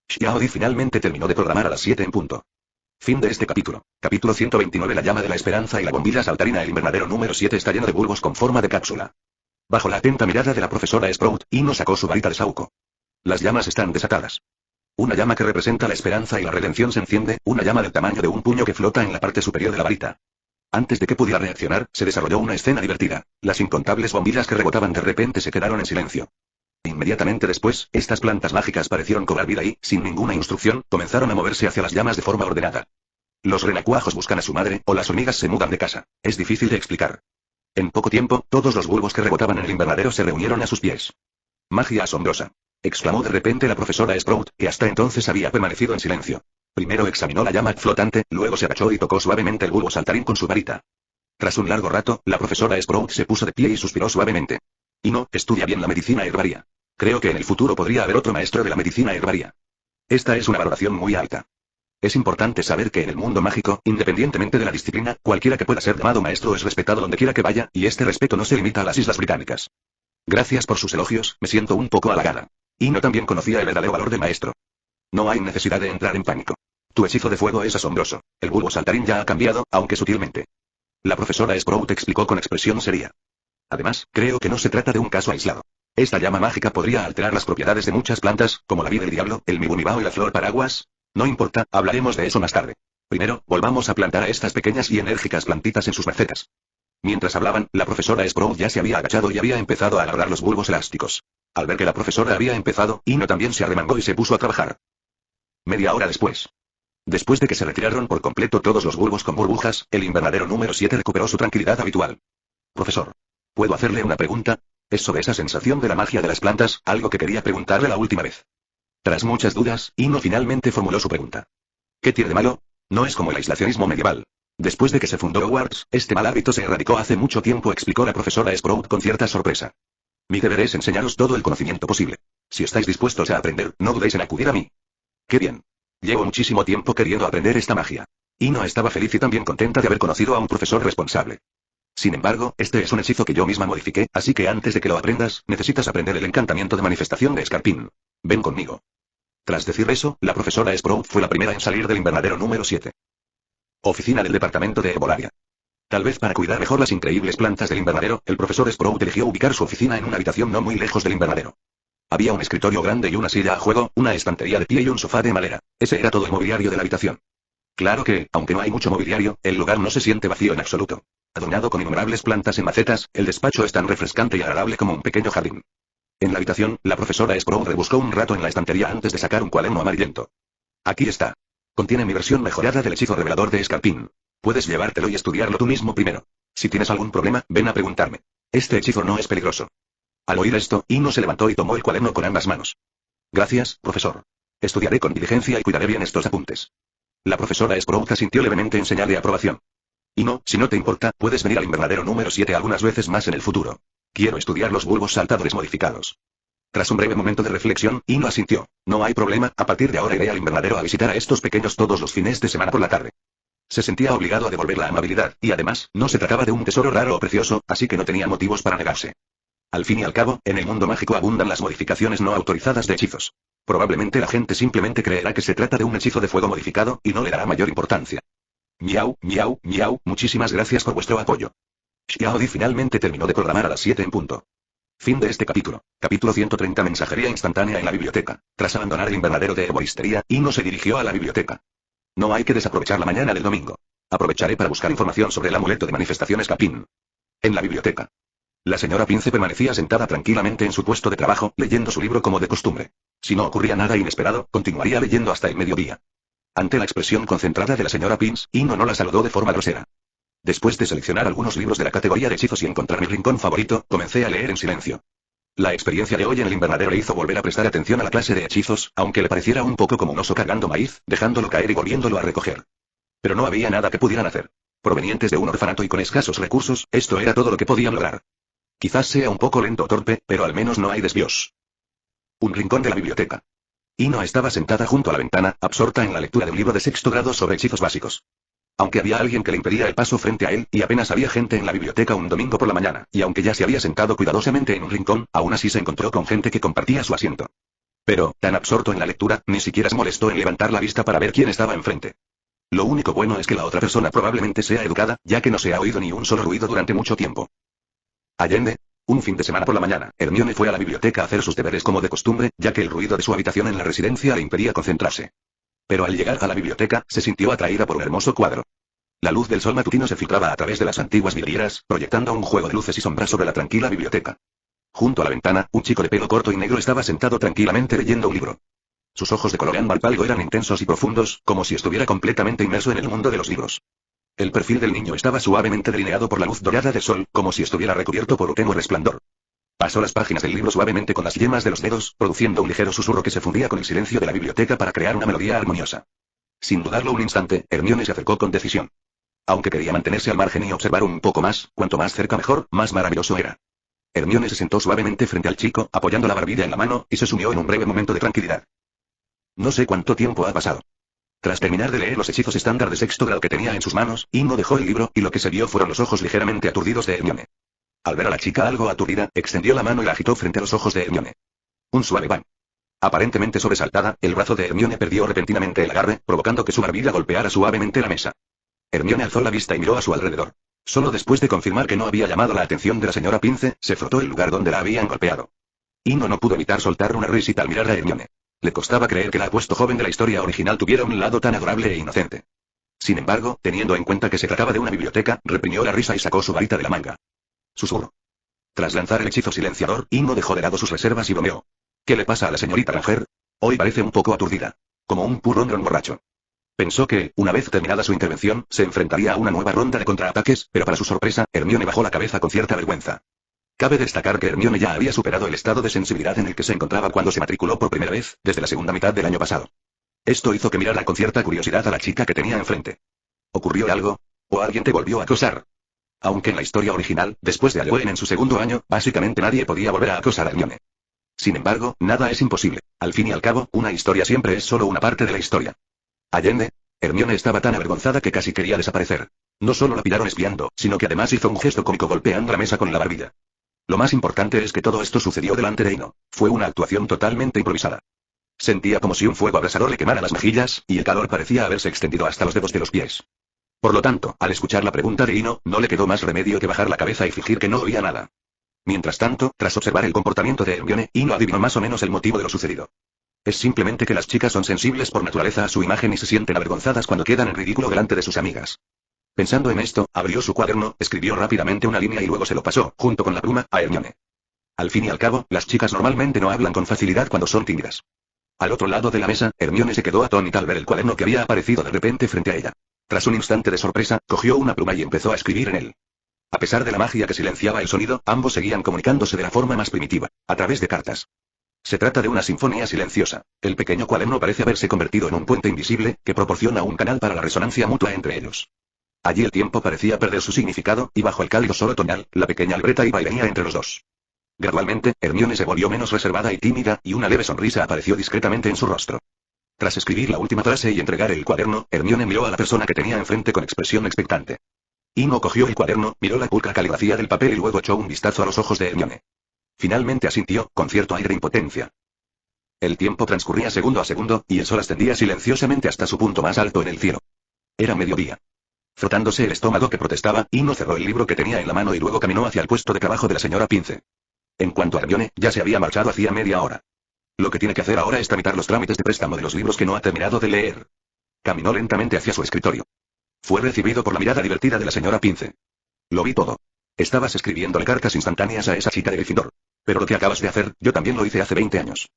Xiaodi finalmente terminó de programar a las 7 en punto. Fin de este capítulo. Capítulo 129. La llama de la esperanza y la bombilla saltarina. El invernadero número 7 está lleno de bulbos con forma de cápsula. Bajo la atenta mirada de la profesora Sprout, Ino sacó su varita de sauco. Las llamas están desatadas. Una llama que representa la esperanza y la redención se enciende, una llama del tamaño de un puño que flota en la parte superior de la varita. Antes de que pudiera reaccionar, se desarrolló una escena divertida. Las incontables bombillas que rebotaban de repente se quedaron en silencio. Inmediatamente después, estas plantas mágicas parecieron cobrar vida y, sin ninguna instrucción, comenzaron a moverse hacia las llamas de forma ordenada. Los renacuajos buscan a su madre, o las hormigas se mudan de casa. Es difícil de explicar. En poco tiempo, todos los bulbos que rebotaban en el invernadero se reunieron a sus pies. Magia asombrosa. Exclamó de repente la profesora Sprout, que hasta entonces había permanecido en silencio. Primero examinó la llama flotante, luego se agachó y tocó suavemente el bulbo saltarín con su varita. Tras un largo rato, la profesora Sprout se puso de pie y suspiró suavemente. Ino, estudia bien la medicina herbaria. Creo que en el futuro podría haber otro maestro de la medicina herbaria. Esta es una valoración muy alta. Es importante saber que en el mundo mágico, independientemente de la disciplina, cualquiera que pueda ser llamado maestro es respetado donde quiera que vaya, y este respeto no se limita a las Islas Británicas. Gracias por sus elogios, me siento un poco halagada. Ino también conocía el verdadero valor del maestro. No hay necesidad de entrar en pánico. Tu hechizo de fuego es asombroso. El bulbo saltarín ya ha cambiado, aunque sutilmente. La profesora Sprout explicó con expresión seria. Además, creo que no se trata de un caso aislado. Esta llama mágica podría alterar las propiedades de muchas plantas, como la vid del diablo, el mibunibao y la flor paraguas. No importa, hablaremos de eso más tarde. Primero, volvamos a plantar a estas pequeñas y enérgicas plantitas en sus macetas. Mientras hablaban, la profesora Sprout ya se había agachado y había empezado a agarrar los bulbos elásticos. Al ver que la profesora había empezado, Ino también se arremangó y se puso a trabajar. Media hora después. Después de que se retiraron por completo todos los bulbos con burbujas, el invernadero número 7 recuperó su tranquilidad habitual. Profesor, ¿puedo hacerle una pregunta? Es sobre esa sensación de la magia de las plantas, algo que quería preguntarle la última vez. Tras muchas dudas, Ino finalmente formuló su pregunta. ¿Qué tiene de malo? No es como el aislacionismo medieval. Después de que se fundó Hogwarts, este mal hábito se erradicó hace mucho tiempo, explicó la profesora Sprout con cierta sorpresa. Mi deber es enseñaros todo el conocimiento posible. Si estáis dispuestos a aprender, no dudéis en acudir a mí. ¡Qué bien! Llevo muchísimo tiempo queriendo aprender esta magia. Ino estaba feliz y también contenta de haber conocido a un profesor responsable. Sin embargo, este es un hechizo que yo misma modifiqué, así que antes de que lo aprendas, necesitas aprender el encantamiento de manifestación de Escarpín. Ven conmigo. Tras decir eso, la profesora Sprout fue la primera en salir del invernadero número 7. Oficina del departamento de Herbolaria. Tal vez para cuidar mejor las increíbles plantas del invernadero, el profesor Sprout eligió ubicar su oficina en una habitación no muy lejos del invernadero. Había un escritorio grande y una silla a juego, una estantería de pie y un sofá de madera. Ese era todo el mobiliario de la habitación. Claro que, aunque no hay mucho mobiliario, el lugar no se siente vacío en absoluto. Adornado con innumerables plantas en macetas, el despacho es tan refrescante y agradable como un pequeño jardín. En la habitación, la profesora Sprout rebuscó un rato en la estantería antes de sacar un cuaderno amarillento. Aquí está. Contiene mi versión mejorada del hechizo revelador de Escarpín. Puedes llevártelo y estudiarlo tú mismo primero. Si tienes algún problema, ven a preguntarme. Este hechizo no es peligroso. Al oír esto, Ino se levantó y tomó el cuaderno con ambas manos. Gracias, profesor. Estudiaré con diligencia y cuidaré bien estos apuntes. La profesora Sprout asintió levemente en señal de aprobación. Ino, si no te importa, puedes venir al invernadero número 7 algunas veces más en el futuro. Quiero estudiar los bulbos saltadores modificados. Tras un breve momento de reflexión, Ino asintió. No hay problema, a partir de ahora iré al invernadero a visitar a estos pequeños todos los fines de semana por la tarde. Se sentía obligado a devolver la amabilidad, y además, no se trataba de un tesoro raro o precioso, así que no tenía motivos para negarse. Al fin y al cabo, en el mundo mágico abundan las modificaciones no autorizadas de hechizos. Probablemente la gente simplemente creerá que se trata de un hechizo de fuego modificado, y no le dará mayor importancia. Miau, miau, miau, muchísimas gracias por vuestro apoyo. Xiaodi finalmente terminó de programar a las 7 en punto. Fin de este capítulo. Capítulo 130. Mensajería instantánea en la biblioteca. Tras abandonar el invernadero de herboristería, Ino se dirigió a la biblioteca. No hay que desaprovechar la mañana del domingo. Aprovecharé para buscar información sobre el amuleto de manifestación Escarpín. En la biblioteca. La señora Pince permanecía sentada tranquilamente en su puesto de trabajo, leyendo su libro como de costumbre. Si no ocurría nada inesperado, continuaría leyendo hasta el mediodía. Ante la expresión concentrada de la señora Pince, Ino no la saludó de forma grosera. Después de seleccionar algunos libros de la categoría de hechizos y encontrar mi rincón favorito, comencé a leer en silencio. La experiencia de hoy en el invernadero le hizo volver a prestar atención a la clase de hechizos, aunque le pareciera un poco como un oso cargando maíz, dejándolo caer y volviéndolo a recoger. Pero no había nada que pudieran hacer. Provenientes de un orfanato y con escasos recursos, esto era todo lo que podían lograr. Quizás sea un poco lento o torpe, pero al menos no hay desvíos. Un rincón de la biblioteca. Ino estaba sentada junto a la ventana, absorta en la lectura de un libro de sexto grado sobre hechizos básicos. Aunque había alguien que le impedía el paso frente a él, y apenas había gente en la biblioteca un domingo por la mañana, y aunque ya se había sentado cuidadosamente en un rincón, aún así se encontró con gente que compartía su asiento. Pero, tan absorto en la lectura, ni siquiera se molestó en levantar la vista para ver quién estaba enfrente. Lo único bueno es que la otra persona probablemente sea educada, ya que no se ha oído ni un solo ruido durante mucho tiempo. Allende. Un fin de semana por la mañana, Hermione fue a la biblioteca a hacer sus deberes como de costumbre, ya que el ruido de su habitación en la residencia le impedía concentrarse. Pero al llegar a la biblioteca, se sintió atraída por un hermoso cuadro. La luz del sol matutino se filtraba a través de las antiguas vidrieras, proyectando un juego de luces y sombras sobre la tranquila biblioteca. Junto a la ventana, un chico de pelo corto y negro estaba sentado tranquilamente leyendo un libro. Sus ojos de color ámbar pálido eran intensos y profundos, como si estuviera completamente inmerso en el mundo de los libros. El perfil del niño estaba suavemente delineado por la luz dorada del sol, como si estuviera recubierto por un tenue resplandor. Pasó las páginas del libro suavemente con las yemas de los dedos, produciendo un ligero susurro que se fundía con el silencio de la biblioteca para crear una melodía armoniosa. Sin dudarlo un instante, Hermione se acercó con decisión. Aunque quería mantenerse al margen y observar un poco más, cuanto más cerca mejor, más maravilloso era. Hermione se sentó suavemente frente al chico, apoyando la barbilla en la mano, y se sumió en un breve momento de tranquilidad. No sé cuánto tiempo ha pasado. Tras terminar de leer los hechizos estándar de sexto grado que tenía en sus manos, Ino dejó el libro y lo que se vio fueron los ojos ligeramente aturdidos de Hermione. Al ver a la chica algo aturdida, extendió la mano y la agitó frente a los ojos de Hermione. Un suave bang. Aparentemente sobresaltada, el brazo de Hermione perdió repentinamente el agarre, provocando que su barbilla golpeara suavemente la mesa. Hermione alzó la vista y miró a su alrededor. Solo después de confirmar que no había llamado la atención de la señora Pince, se frotó el lugar donde la habían golpeado. Ino no pudo evitar soltar una risita al mirar a Hermione. Le costaba creer que la apuesto joven de la historia original tuviera un lado tan adorable e inocente. Sin embargo, teniendo en cuenta que se trataba de una biblioteca, reprimió la risa y sacó su varita de la manga. Susurró. Tras lanzar el hechizo silenciador, Ino dejó de lado sus reservas y bromeó. ¿Qué le pasa a la señorita Granger? Hoy parece un poco aturdida. Como un purrondron borracho. Pensó que, una vez terminada su intervención, se enfrentaría a una nueva ronda de contraataques, pero para su sorpresa, Hermione bajó la cabeza con cierta vergüenza. Cabe destacar que Hermione ya había superado el estado de sensibilidad en el que se encontraba cuando se matriculó por primera vez, desde la segunda mitad del año pasado. Esto hizo que mirara con cierta curiosidad a la chica que tenía enfrente. ¿Ocurrió algo? ¿O alguien te volvió a acosar? Aunque en la historia original, después de Halloween en su segundo año, básicamente nadie podía volver a acosar a Hermione. Sin embargo, nada es imposible. Al fin y al cabo, una historia siempre es solo una parte de la historia. Allende. Hermione estaba tan avergonzada que casi quería desaparecer. No solo la pillaron espiando, sino que además hizo un gesto cómico golpeando la mesa con la barbilla. Lo más importante es que todo esto sucedió delante de Ino. Fue una actuación totalmente improvisada. Sentía como si un fuego abrasador le quemara las mejillas, y el calor parecía haberse extendido hasta los dedos de los pies. Por lo tanto, al escuchar la pregunta de Ino, no le quedó más remedio que bajar la cabeza y fingir que no oía nada. Mientras tanto, tras observar el comportamiento de Hermione, Ino adivinó más o menos el motivo de lo sucedido. Es simplemente que las chicas son sensibles por naturaleza a su imagen y se sienten avergonzadas cuando quedan en ridículo delante de sus amigas. Pensando en esto, abrió su cuaderno, escribió rápidamente una línea y luego se lo pasó, junto con la pluma, a Hermione. Al fin y al cabo, las chicas normalmente no hablan con facilidad cuando son tímidas. Al otro lado de la mesa, Hermione se quedó atónita al ver el cuaderno que había aparecido de repente frente a ella. Tras un instante de sorpresa, cogió una pluma y empezó a escribir en él. A pesar de la magia que silenciaba el sonido, ambos seguían comunicándose de la forma más primitiva, a través de cartas. Se trata de una sinfonía silenciosa. El pequeño cuaderno parece haberse convertido en un puente invisible, que proporciona un canal para la resonancia mutua entre ellos. Allí el tiempo parecía perder su significado, y bajo el cálido sol otoñal, la pequeña Albreta iba y venía entre los dos. Gradualmente, Hermione se volvió menos reservada y tímida, y una leve sonrisa apareció discretamente en su rostro. Tras escribir la última frase y entregar el cuaderno, Hermione miró a la persona que tenía enfrente con expresión expectante. Ino cogió el cuaderno, miró la pulcra caligrafía del papel y luego echó un vistazo a los ojos de Hermione. Finalmente asintió, con cierto aire de impotencia. El tiempo transcurría segundo a segundo, y el sol ascendía silenciosamente hasta su punto más alto en el cielo. Era mediodía. Frotándose el estómago que protestaba, Ino cerró el libro que tenía en la mano y luego caminó hacia el puesto de trabajo de la señora Pince. En cuanto a Hermione, ya se había marchado hacía media hora. Lo que tiene que hacer ahora es tramitar los trámites de préstamo de los libros que no ha terminado de leer. Caminó lentamente hacia su escritorio. Fue recibido por la mirada divertida de la señora Pince. Lo vi todo. Estabas escribiéndole cartas instantáneas a esa chica de Gryffindor. Pero lo que acabas de hacer, yo también lo hice hace 20 años.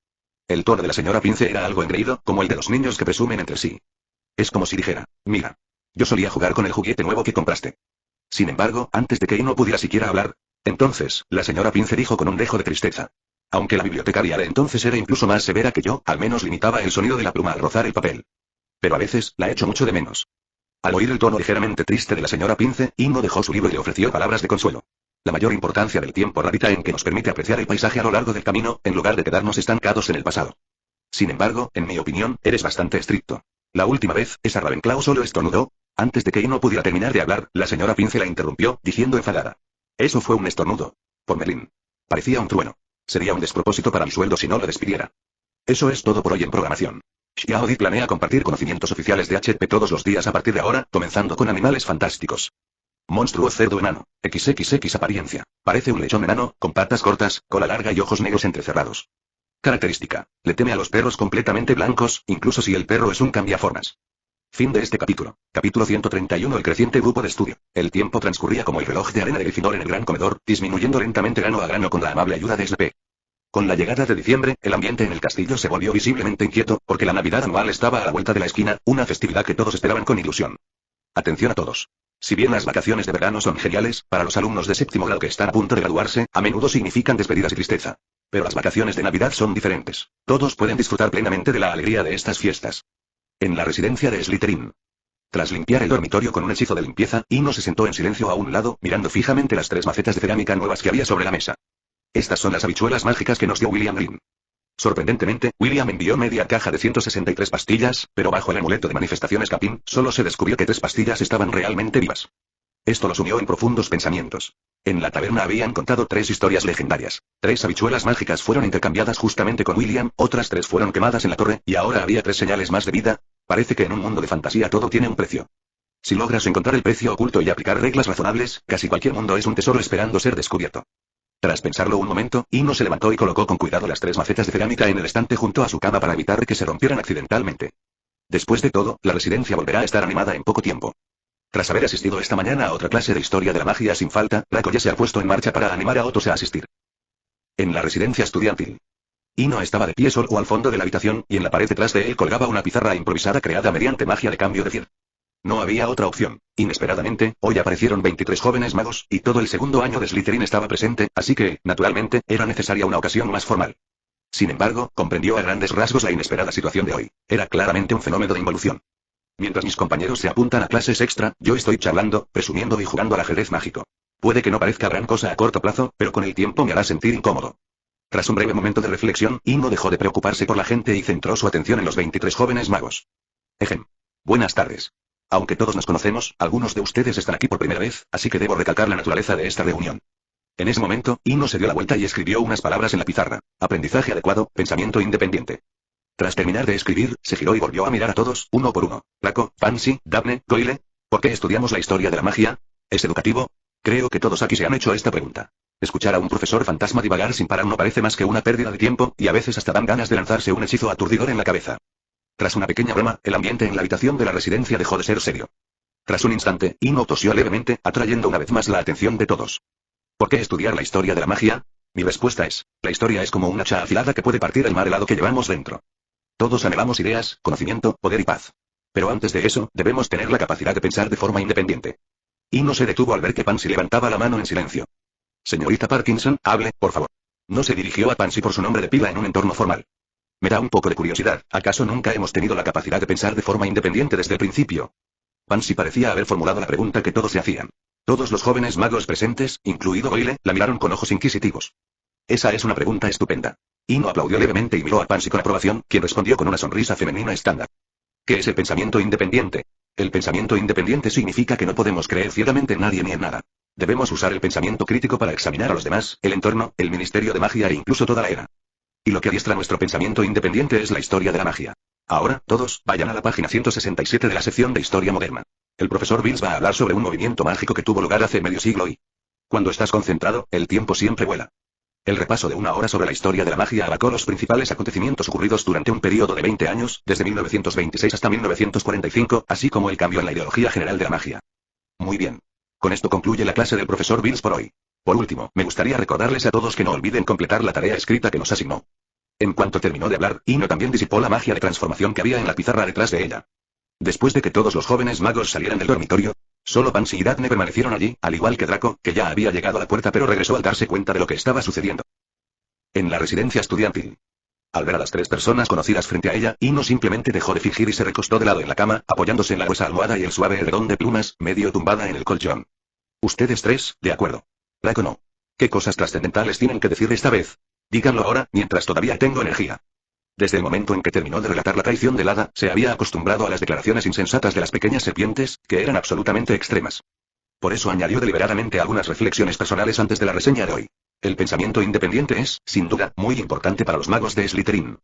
El tono de la señora Pince era algo engreído, como el de los niños que presumen entre sí. Es como si dijera, mira. Yo solía jugar con el juguete nuevo que compraste. Sin embargo, antes de que Ino pudiera siquiera hablar, entonces, la señora Pince dijo con un dejo de tristeza. Aunque la bibliotecaria de entonces era incluso más severa que yo, al menos limitaba el sonido de la pluma al rozar el papel. Pero a veces, la echo mucho de menos. Al oír el tono ligeramente triste de la señora Pince, Ino dejó su libro y le ofreció palabras de consuelo. La mayor importancia del tiempo radica en que nos permite apreciar el paisaje a lo largo del camino, en lugar de quedarnos estancados en el pasado. Sin embargo, en mi opinión, eres bastante estricto. La última vez, esa Ravenclaw solo estornudó. Antes de que Ino pudiera terminar de hablar, la señora Pince la interrumpió, diciendo enfadada. Eso fue un estornudo. Por Merlín. Parecía un trueno. Sería un despropósito para mi sueldo si no lo despidiera. Eso es todo por hoy en programación. Xiaodi planea compartir conocimientos oficiales de HP todos los días a partir de ahora, comenzando con animales fantásticos. Monstruo cerdo enano. XXX apariencia. Parece un lechón enano, con patas cortas, cola larga y ojos negros entrecerrados. Característica. Le teme a los perros completamente blancos, incluso si el perro es un cambiaformas. Fin de este capítulo. Capítulo 131. El creciente grupo de estudio. El tiempo transcurría como el reloj de arena de Gryffindor en el gran comedor, disminuyendo lentamente grano a grano con la amable ayuda de SP. Con la llegada de diciembre, el ambiente en el castillo se volvió visiblemente inquieto, porque la Navidad anual estaba a la vuelta de la esquina, una festividad que todos esperaban con ilusión. Atención a todos. Si bien las vacaciones de verano son geniales, para los alumnos de séptimo grado que están a punto de graduarse, a menudo significan despedidas y tristeza. Pero las vacaciones de Navidad son diferentes. Todos pueden disfrutar plenamente de la alegría de estas fiestas. En la residencia de Slytherin. Tras limpiar el dormitorio con un hechizo de limpieza, Ino se sentó en silencio a un lado, mirando fijamente las 3 macetas de cerámica nuevas que había sobre la mesa. Estas son las habichuelas mágicas que nos dio William Green. Sorprendentemente, William envió media caja de 163 pastillas, pero bajo el amuleto de manifestaciones Capin, solo se descubrió que 3 pastillas estaban realmente vivas. Esto lo sumió en profundos pensamientos. En la taberna habían contado 3 historias legendarias. 3 habichuelas mágicas fueron intercambiadas justamente con William, otras 3 fueron quemadas en la torre, y ahora había 3 señales más de vida. Parece que en un mundo de fantasía todo tiene un precio. Si logras encontrar el precio oculto y aplicar reglas razonables, casi cualquier mundo es un tesoro esperando ser descubierto. Tras pensarlo un momento, Ino se levantó y colocó con cuidado las 3 macetas de cerámica en el estante junto a su cama para evitar que se rompieran accidentalmente. Después de todo, la residencia volverá a estar animada en poco tiempo. Tras haber asistido esta mañana a otra clase de historia de la magia sin falta, Draco ya se ha puesto en marcha para animar a otros a asistir. En la residencia estudiantil. Ino estaba de pie solo al fondo de la habitación, y en la pared detrás de él colgaba una pizarra improvisada creada mediante magia de cambio de fiel. No había otra opción. Inesperadamente, hoy aparecieron 23 jóvenes magos, y todo el segundo año de Slytherin estaba presente, así que, naturalmente, era necesaria una ocasión más formal. Sin embargo, comprendió a grandes rasgos la inesperada situación de hoy. Era claramente un fenómeno de involución. Mientras mis compañeros se apuntan a clases extra, yo estoy charlando, presumiendo y jugando al ajedrez mágico. Puede que no parezca gran cosa a corto plazo, pero con el tiempo me hará sentir incómodo. Tras un breve momento de reflexión, Ino dejó de preocuparse por la gente y centró su atención en los 23 jóvenes magos. Ejem. Buenas tardes. Aunque todos nos conocemos, algunos de ustedes están aquí por primera vez, así que debo recalcar la naturaleza de esta reunión. En ese momento, Ino se dio la vuelta y escribió unas palabras en la pizarra. Aprendizaje adecuado, pensamiento independiente. Tras terminar de escribir, se giró y volvió a mirar a todos, uno por uno. Draco, Pansy, Daphne, Goyle. ¿Por qué estudiamos la historia de la magia? ¿Es educativo? Creo que todos aquí se han hecho esta pregunta. Escuchar a un profesor fantasma divagar sin parar no parece más que una pérdida de tiempo, y a veces hasta dan ganas de lanzarse un hechizo aturdidor en la cabeza. Tras una pequeña broma, el ambiente en la habitación de la residencia dejó de ser serio. Tras un instante, Ino tosió levemente, atrayendo una vez más la atención de todos. ¿Por qué estudiar la historia de la magia? Mi respuesta es, la historia es como un hacha afilada que puede partir el mar helado que llevamos dentro. Todos anhelamos ideas, conocimiento, poder y paz. Pero antes de eso, debemos tener la capacidad de pensar de forma independiente. Ino se detuvo al ver que Pansy levantaba la mano en silencio. Señorita Parkinson, hable, por favor. No se dirigió a Pansy por su nombre de pila en un entorno formal. Me da un poco de curiosidad, ¿acaso nunca hemos tenido la capacidad de pensar de forma independiente desde el principio? Pansy parecía haber formulado la pregunta que todos se hacían. Todos los jóvenes magos presentes, incluido Goyle, la miraron con ojos inquisitivos. Esa es una pregunta estupenda. Ino aplaudió levemente y miró a Pansy con aprobación, quien respondió con una sonrisa femenina estándar. ¿Qué es el pensamiento independiente? El pensamiento independiente significa que no podemos creer ciegamente en nadie ni en nada. Debemos usar el pensamiento crítico para examinar a los demás, el entorno, el Ministerio de Magia e incluso toda la era. Y lo que adiestra nuestro pensamiento independiente es la historia de la magia. Ahora, todos, vayan a la página 167 de la sección de Historia Moderna. El profesor Bills va a hablar sobre un movimiento mágico que tuvo lugar hace medio siglo y... Cuando estás concentrado, el tiempo siempre vuela. El repaso de una hora sobre la historia de la magia abarcó los principales acontecimientos ocurridos durante un periodo de 20 años, desde 1926 hasta 1945, así como el cambio en la ideología general de la magia. Muy bien. Con esto concluye la clase del profesor Bills por hoy. Por último, me gustaría recordarles a todos que no olviden completar la tarea escrita que nos asignó. En cuanto terminó de hablar, Ino también disipó la magia de transformación que había en la pizarra detrás de ella. Después de que todos los jóvenes magos salieran del dormitorio, solo Pansy y Daphne permanecieron allí, al igual que Draco, que ya había llegado a la puerta pero regresó al darse cuenta de lo que estaba sucediendo. En la residencia estudiantil. Al ver a las 3 personas conocidas frente a ella, Ino simplemente dejó de fingir y se recostó de lado en la cama, apoyándose en la gruesa almohada y el suave edredón de plumas, medio tumbada en el colchón. Ustedes 3, de acuerdo. Draco no. ¿Qué cosas trascendentales tienen que decir esta vez? Díganlo ahora, mientras todavía tengo energía. Desde el momento en que terminó de relatar la traición del hada, se había acostumbrado a las declaraciones insensatas de las pequeñas serpientes, que eran absolutamente extremas. Por eso añadió deliberadamente algunas reflexiones personales antes de la reseña de hoy. El pensamiento independiente es, sin duda, muy importante para los magos de Slytherin.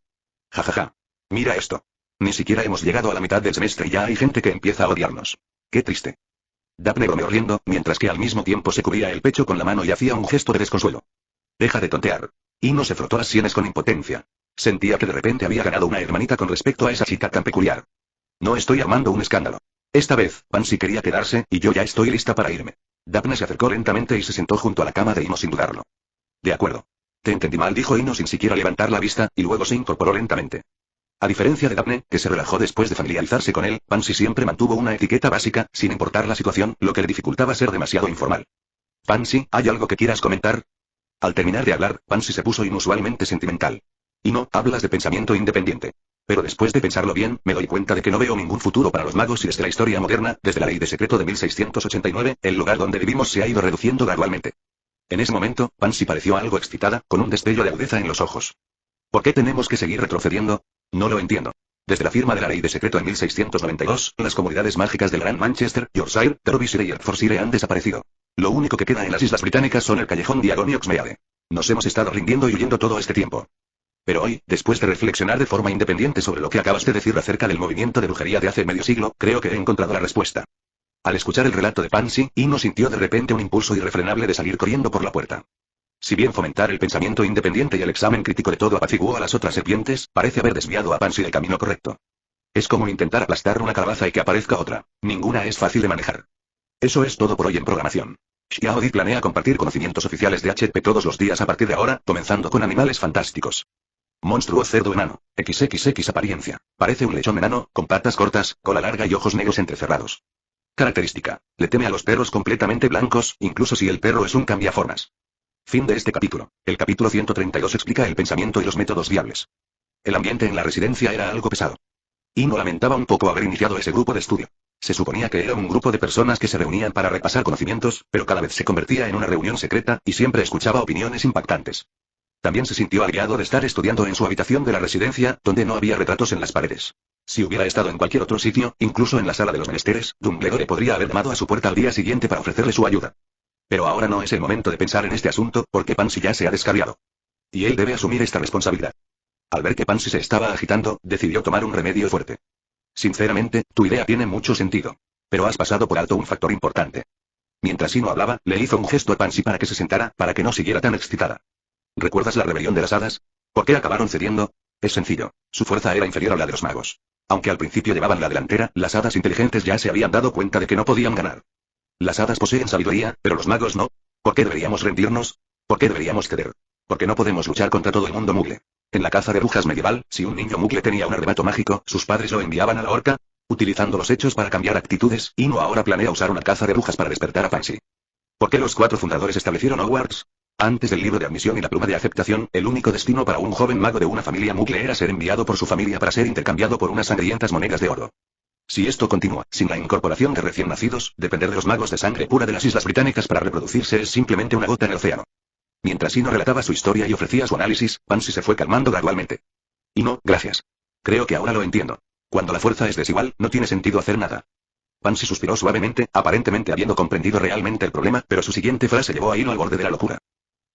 Jajaja. Mira esto. Ni siquiera hemos llegado a la mitad del semestre y ya hay gente que empieza a odiarnos. Qué triste. Daphne bromeó riendo, mientras que al mismo tiempo se cubría el pecho con la mano y hacía un gesto de desconsuelo. Deja de tontear. Ino se frotó las sienes con impotencia. Sentía que de repente había ganado una hermanita con respecto a esa chica tan peculiar. No estoy armando un escándalo. Esta vez, Pansy quería quedarse, y yo ya estoy lista para irme. Daphne se acercó lentamente y se sentó junto a la cama de Ino sin dudarlo. De acuerdo. Te entendí mal, dijo Ino sin siquiera levantar la vista, y luego se incorporó lentamente. A diferencia de Daphne, que se relajó después de familiarizarse con él, Pansy siempre mantuvo una etiqueta básica, sin importar la situación, lo que le dificultaba ser demasiado informal. Pansy, ¿hay algo que quieras comentar? Al terminar de hablar, Pansy se puso inusualmente sentimental. Ino, hablas de pensamiento independiente. Pero después de pensarlo bien, me doy cuenta de que no veo ningún futuro para los magos y desde la historia moderna, desde la ley de secreto de 1689, el lugar donde vivimos se ha ido reduciendo gradualmente. En ese momento, Pansy pareció algo excitada, con un destello de agudeza en los ojos. ¿Por qué tenemos que seguir retrocediendo? No lo entiendo. Desde la firma de la ley de secreto en 1692, las comunidades mágicas del Gran Manchester, Yorkshire, Derbyshire y Hertfordshire han desaparecido. Lo único que queda en las Islas Británicas son el callejón Diagon y Oxmeade. Nos hemos estado rindiendo y huyendo todo este tiempo. Pero hoy, después de reflexionar de forma independiente sobre lo que acabas de decir acerca del movimiento de brujería de hace medio siglo, creo que he encontrado la respuesta. Al escuchar el relato de Pansy, Ino sintió de repente un impulso irrefrenable de salir corriendo por la puerta. Si bien fomentar el pensamiento independiente y el examen crítico de todo apaciguó a las otras serpientes, parece haber desviado a Pansy del camino correcto. Es como intentar aplastar una calabaza y que aparezca otra. Ninguna es fácil de manejar. Eso es todo por hoy en programación. Xiao Di planea compartir conocimientos oficiales de HP todos los días a partir de ahora, comenzando con animales fantásticos. Monstruo cerdo enano. XXX apariencia. Parece un lechón enano, con patas cortas, cola larga y ojos negros entrecerrados. Característica. Le teme a los perros completamente blancos, incluso si el perro es un cambiaformas. Fin de este capítulo. El capítulo 132 explica el pensamiento y los métodos viables. El ambiente en la residencia era algo pesado. Ino lamentaba un poco haber iniciado ese grupo de estudio. Se suponía que era un grupo de personas que se reunían para repasar conocimientos, pero cada vez se convertía en una reunión secreta, y siempre escuchaba opiniones impactantes. También se sintió aliviado de estar estudiando en su habitación de la residencia, donde no había retratos en las paredes. Si hubiera estado en cualquier otro sitio, incluso en la sala de los menesteres, Dumbledore podría haber llamado a su puerta al día siguiente para ofrecerle su ayuda. Pero ahora no es el momento de pensar en este asunto, porque Pansy ya se ha descarriado. Y él debe asumir esta responsabilidad. Al ver que Pansy se estaba agitando, decidió tomar un remedio fuerte. Sinceramente, tu idea tiene mucho sentido. Pero has pasado por alto un factor importante. Mientras Ino hablaba, le hizo un gesto a Pansy para que se sentara, para que no siguiera tan excitada. ¿Recuerdas la rebelión de las hadas? ¿Por qué acabaron cediendo? Es sencillo. Su fuerza era inferior a la de los magos. Aunque al principio llevaban la delantera, las hadas inteligentes ya se habían dado cuenta de que no podían ganar. Las hadas poseen sabiduría, pero los magos no. ¿Por qué deberíamos rendirnos? ¿Por qué deberíamos ceder? Porque no podemos luchar contra todo el mundo mugle. En la caza de brujas medieval, si un niño mugle tenía un arrebato mágico, sus padres lo enviaban a la horca. Utilizando los hechos para cambiar actitudes, Ino ahora planea usar una caza de brujas para despertar a Pansy. ¿Por qué los 4 fundadores establecieron Hogwarts? Antes del libro de admisión y la pluma de aceptación, el único destino para un joven mago de una familia mugle era ser enviado por su familia para ser intercambiado por unas sangrientas monedas de oro. Si esto continúa, sin la incorporación de recién nacidos, depender de los magos de sangre pura de las Islas Británicas para reproducirse es simplemente una gota en el océano. Mientras Ino relataba su historia y ofrecía su análisis, Pansy se fue calmando gradualmente. Ino, gracias. Creo que ahora lo entiendo. Cuando la fuerza es desigual, no tiene sentido hacer nada. Pansy suspiró suavemente, aparentemente habiendo comprendido realmente el problema, pero su siguiente frase llevó a Ino al borde de la locura.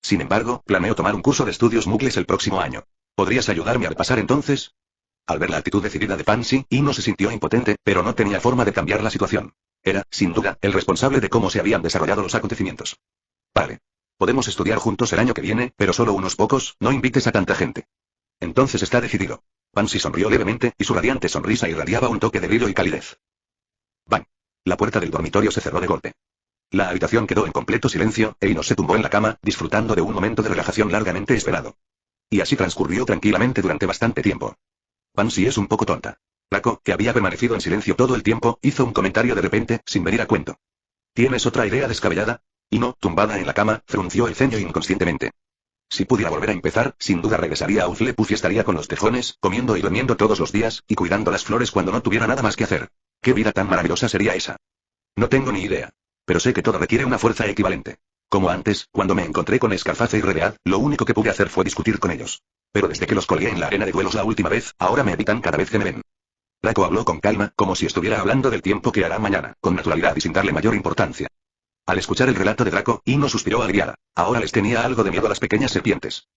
Sin embargo, planeo tomar un curso de estudios mugles el próximo año. ¿Podrías ayudarme a repasar entonces? Al ver la actitud decidida de Pansy, Ino se sintió impotente, pero no tenía forma de cambiar la situación. Era, sin duda, el responsable de cómo se habían desarrollado los acontecimientos. Vale. Podemos estudiar juntos el año que viene, pero solo unos pocos, no invites a tanta gente. Entonces está decidido. Pansy sonrió levemente, y su radiante sonrisa irradiaba un toque de brillo y calidez. ¡Bang! La puerta del dormitorio se cerró de golpe. La habitación quedó en completo silencio, e Ino se tumbó en la cama, disfrutando de un momento de relajación largamente esperado. Y así transcurrió tranquilamente durante bastante tiempo. Pansy es un poco tonta. Draco, que había permanecido en silencio todo el tiempo, hizo un comentario de repente, sin venir a cuento. ¿Tienes otra idea descabellada? Ino, tumbada en la cama, frunció el ceño inconscientemente. Si pudiera volver a empezar, sin duda regresaría a Hufflepuff y estaría con los tejones, comiendo y durmiendo todos los días, y cuidando las flores cuando no tuviera nada más que hacer. ¿Qué vida tan maravillosa sería esa? No tengo ni idea. Pero sé que todo requiere una fuerza equivalente. Como antes, cuando me encontré con Scarface y Redead, lo único que pude hacer fue discutir con ellos. Pero desde que los colgué en la arena de duelos la última vez, ahora me evitan cada vez que me ven. Draco habló con calma, como si estuviera hablando del tiempo que hará mañana, con naturalidad y sin darle mayor importancia. Al escuchar el relato de Draco, Ino suspiró aliviada. Ahora les tenía algo de miedo a las pequeñas serpientes.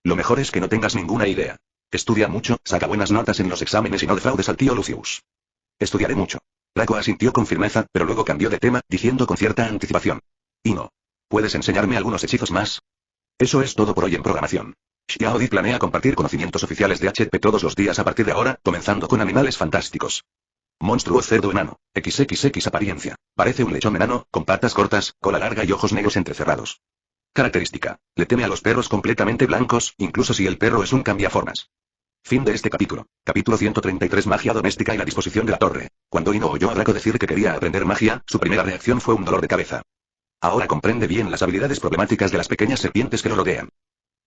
Lo mejor es que no tengas ninguna idea. Estudia mucho, saca buenas notas en los exámenes y no defraudes al tío Lucius. Estudiaré mucho. Draco asintió con firmeza, pero luego cambió de tema, diciendo con cierta anticipación. Ino. ¿Puedes enseñarme algunos hechizos más? Eso es todo por hoy en programación. Xiao Di planea compartir conocimientos oficiales de HP todos los días a partir de ahora, comenzando con animales fantásticos. Monstruo cerdo enano. XXX apariencia. Parece un lechón enano, con patas cortas, cola larga y ojos negros entrecerrados. Característica. Le teme a los perros completamente blancos, incluso si el perro es un cambiaformas. Fin de este capítulo. Capítulo 133 Magia doméstica y la disposición de la torre. Cuando Ino oyó a Draco decir que quería aprender magia, su primera reacción fue un dolor de cabeza. Ahora comprende bien las habilidades problemáticas de las pequeñas serpientes que lo rodean.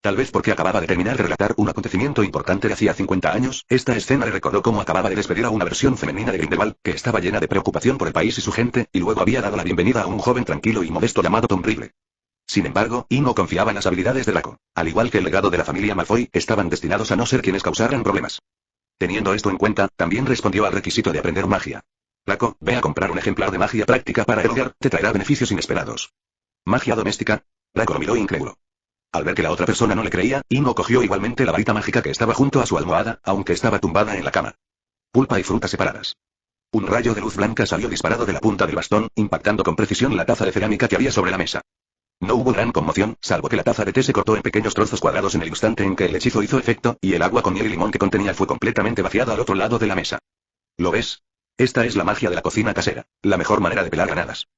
Tal vez porque acababa de terminar de relatar un acontecimiento importante de hacía 50 años, esta escena le recordó cómo acababa de despedir a una versión femenina de Grindelwald, que estaba llena de preocupación por el país y su gente, y luego había dado la bienvenida a un joven tranquilo y modesto llamado Tom Riddle. Sin embargo, y no confiaba en las habilidades de Draco. Al igual que el legado de la familia Malfoy, estaban destinados a no ser quienes causaran problemas. Teniendo esto en cuenta, también respondió al requisito de aprender magia. Draco, ve a comprar un ejemplar de magia práctica para Edgar, te traerá beneficios inesperados. ¿Magia doméstica? Draco lo miró incrédulo. Al ver que la otra persona no le creía, Ino cogió igualmente la varita mágica que estaba junto a su almohada, aunque estaba tumbada en la cama. Pulpa y frutas separadas. Un rayo de luz blanca salió disparado de la punta del bastón, impactando con precisión la taza de cerámica que había sobre la mesa. No hubo gran conmoción, salvo que la taza de té se cortó en pequeños trozos cuadrados en el instante en que el hechizo hizo efecto, y el agua con miel y limón que contenía fue completamente vaciada al otro lado de la mesa. ¿Lo ves? Esta es la magia de la cocina casera, la mejor manera de pelar granadas.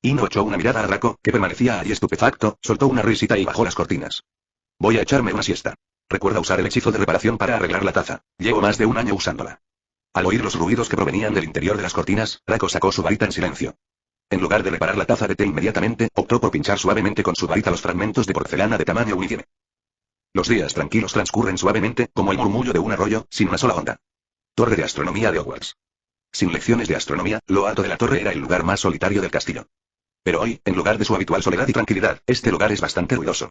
Ino echó una mirada a Draco, que permanecía allí estupefacto, soltó una risita y bajó las cortinas. Voy a echarme una siesta. Recuerda usar el hechizo de reparación para arreglar la taza. Llevo más de un año usándola. Al oír los ruidos que provenían del interior de las cortinas, Draco sacó su varita en silencio. En lugar de reparar la taza de té inmediatamente, optó por pinchar suavemente con su varita los fragmentos de porcelana de tamaño unívime. Los días tranquilos transcurren suavemente, como el murmullo de un arroyo, sin una sola onda. Torre de astronomía de Hogwarts. Sin lecciones de astronomía, lo alto de la torre era el lugar más solitario del castillo. Pero hoy, en lugar de su habitual soledad y tranquilidad, este lugar es bastante ruidoso.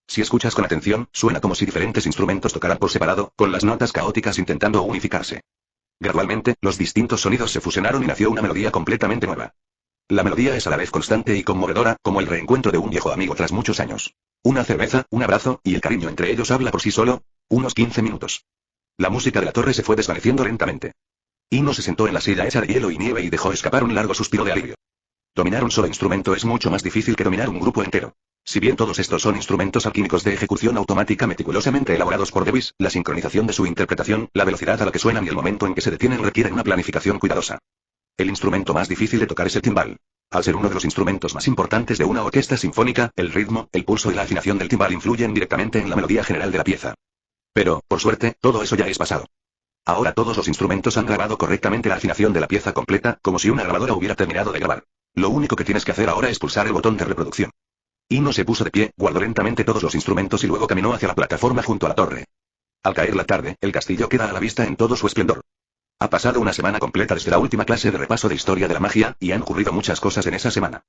Si escuchas con atención, suena como si diferentes instrumentos tocaran por separado, con las notas caóticas intentando unificarse. Gradualmente, los distintos sonidos se fusionaron y nació una melodía completamente nueva. La melodía es a la vez constante y conmovedora, como el reencuentro de un viejo amigo tras muchos años. Una cerveza, un abrazo, y el cariño entre ellos habla por sí solo. Unos 15 minutos. La música de la torre se fue desvaneciendo lentamente. Ino se sentó en la silla hecha de hielo y nieve y dejó escapar un largo suspiro de alivio. Dominar un solo instrumento es mucho más difícil que dominar un grupo entero. Si bien todos estos son instrumentos alquímicos de ejecución automática meticulosamente elaborados por Dewis, la sincronización de su interpretación, la velocidad a la que suenan y el momento en que se detienen requieren una planificación cuidadosa. El instrumento más difícil de tocar es el timbal. Al ser uno de los instrumentos más importantes de una orquesta sinfónica, el ritmo, el pulso y la afinación del timbal influyen directamente en la melodía general de la pieza. Pero, por suerte, todo eso ya es pasado. Ahora todos los instrumentos han grabado correctamente la afinación de la pieza completa, como si una grabadora hubiera terminado de grabar. Lo único que tienes que hacer ahora es pulsar el botón de reproducción. Ino se puso de pie, guardó lentamente todos los instrumentos y luego caminó hacia la plataforma junto a la torre. Al caer la tarde, el castillo queda a la vista en todo su esplendor. Ha pasado una semana completa desde la última clase de repaso de historia de la magia, y han ocurrido muchas cosas en esa semana.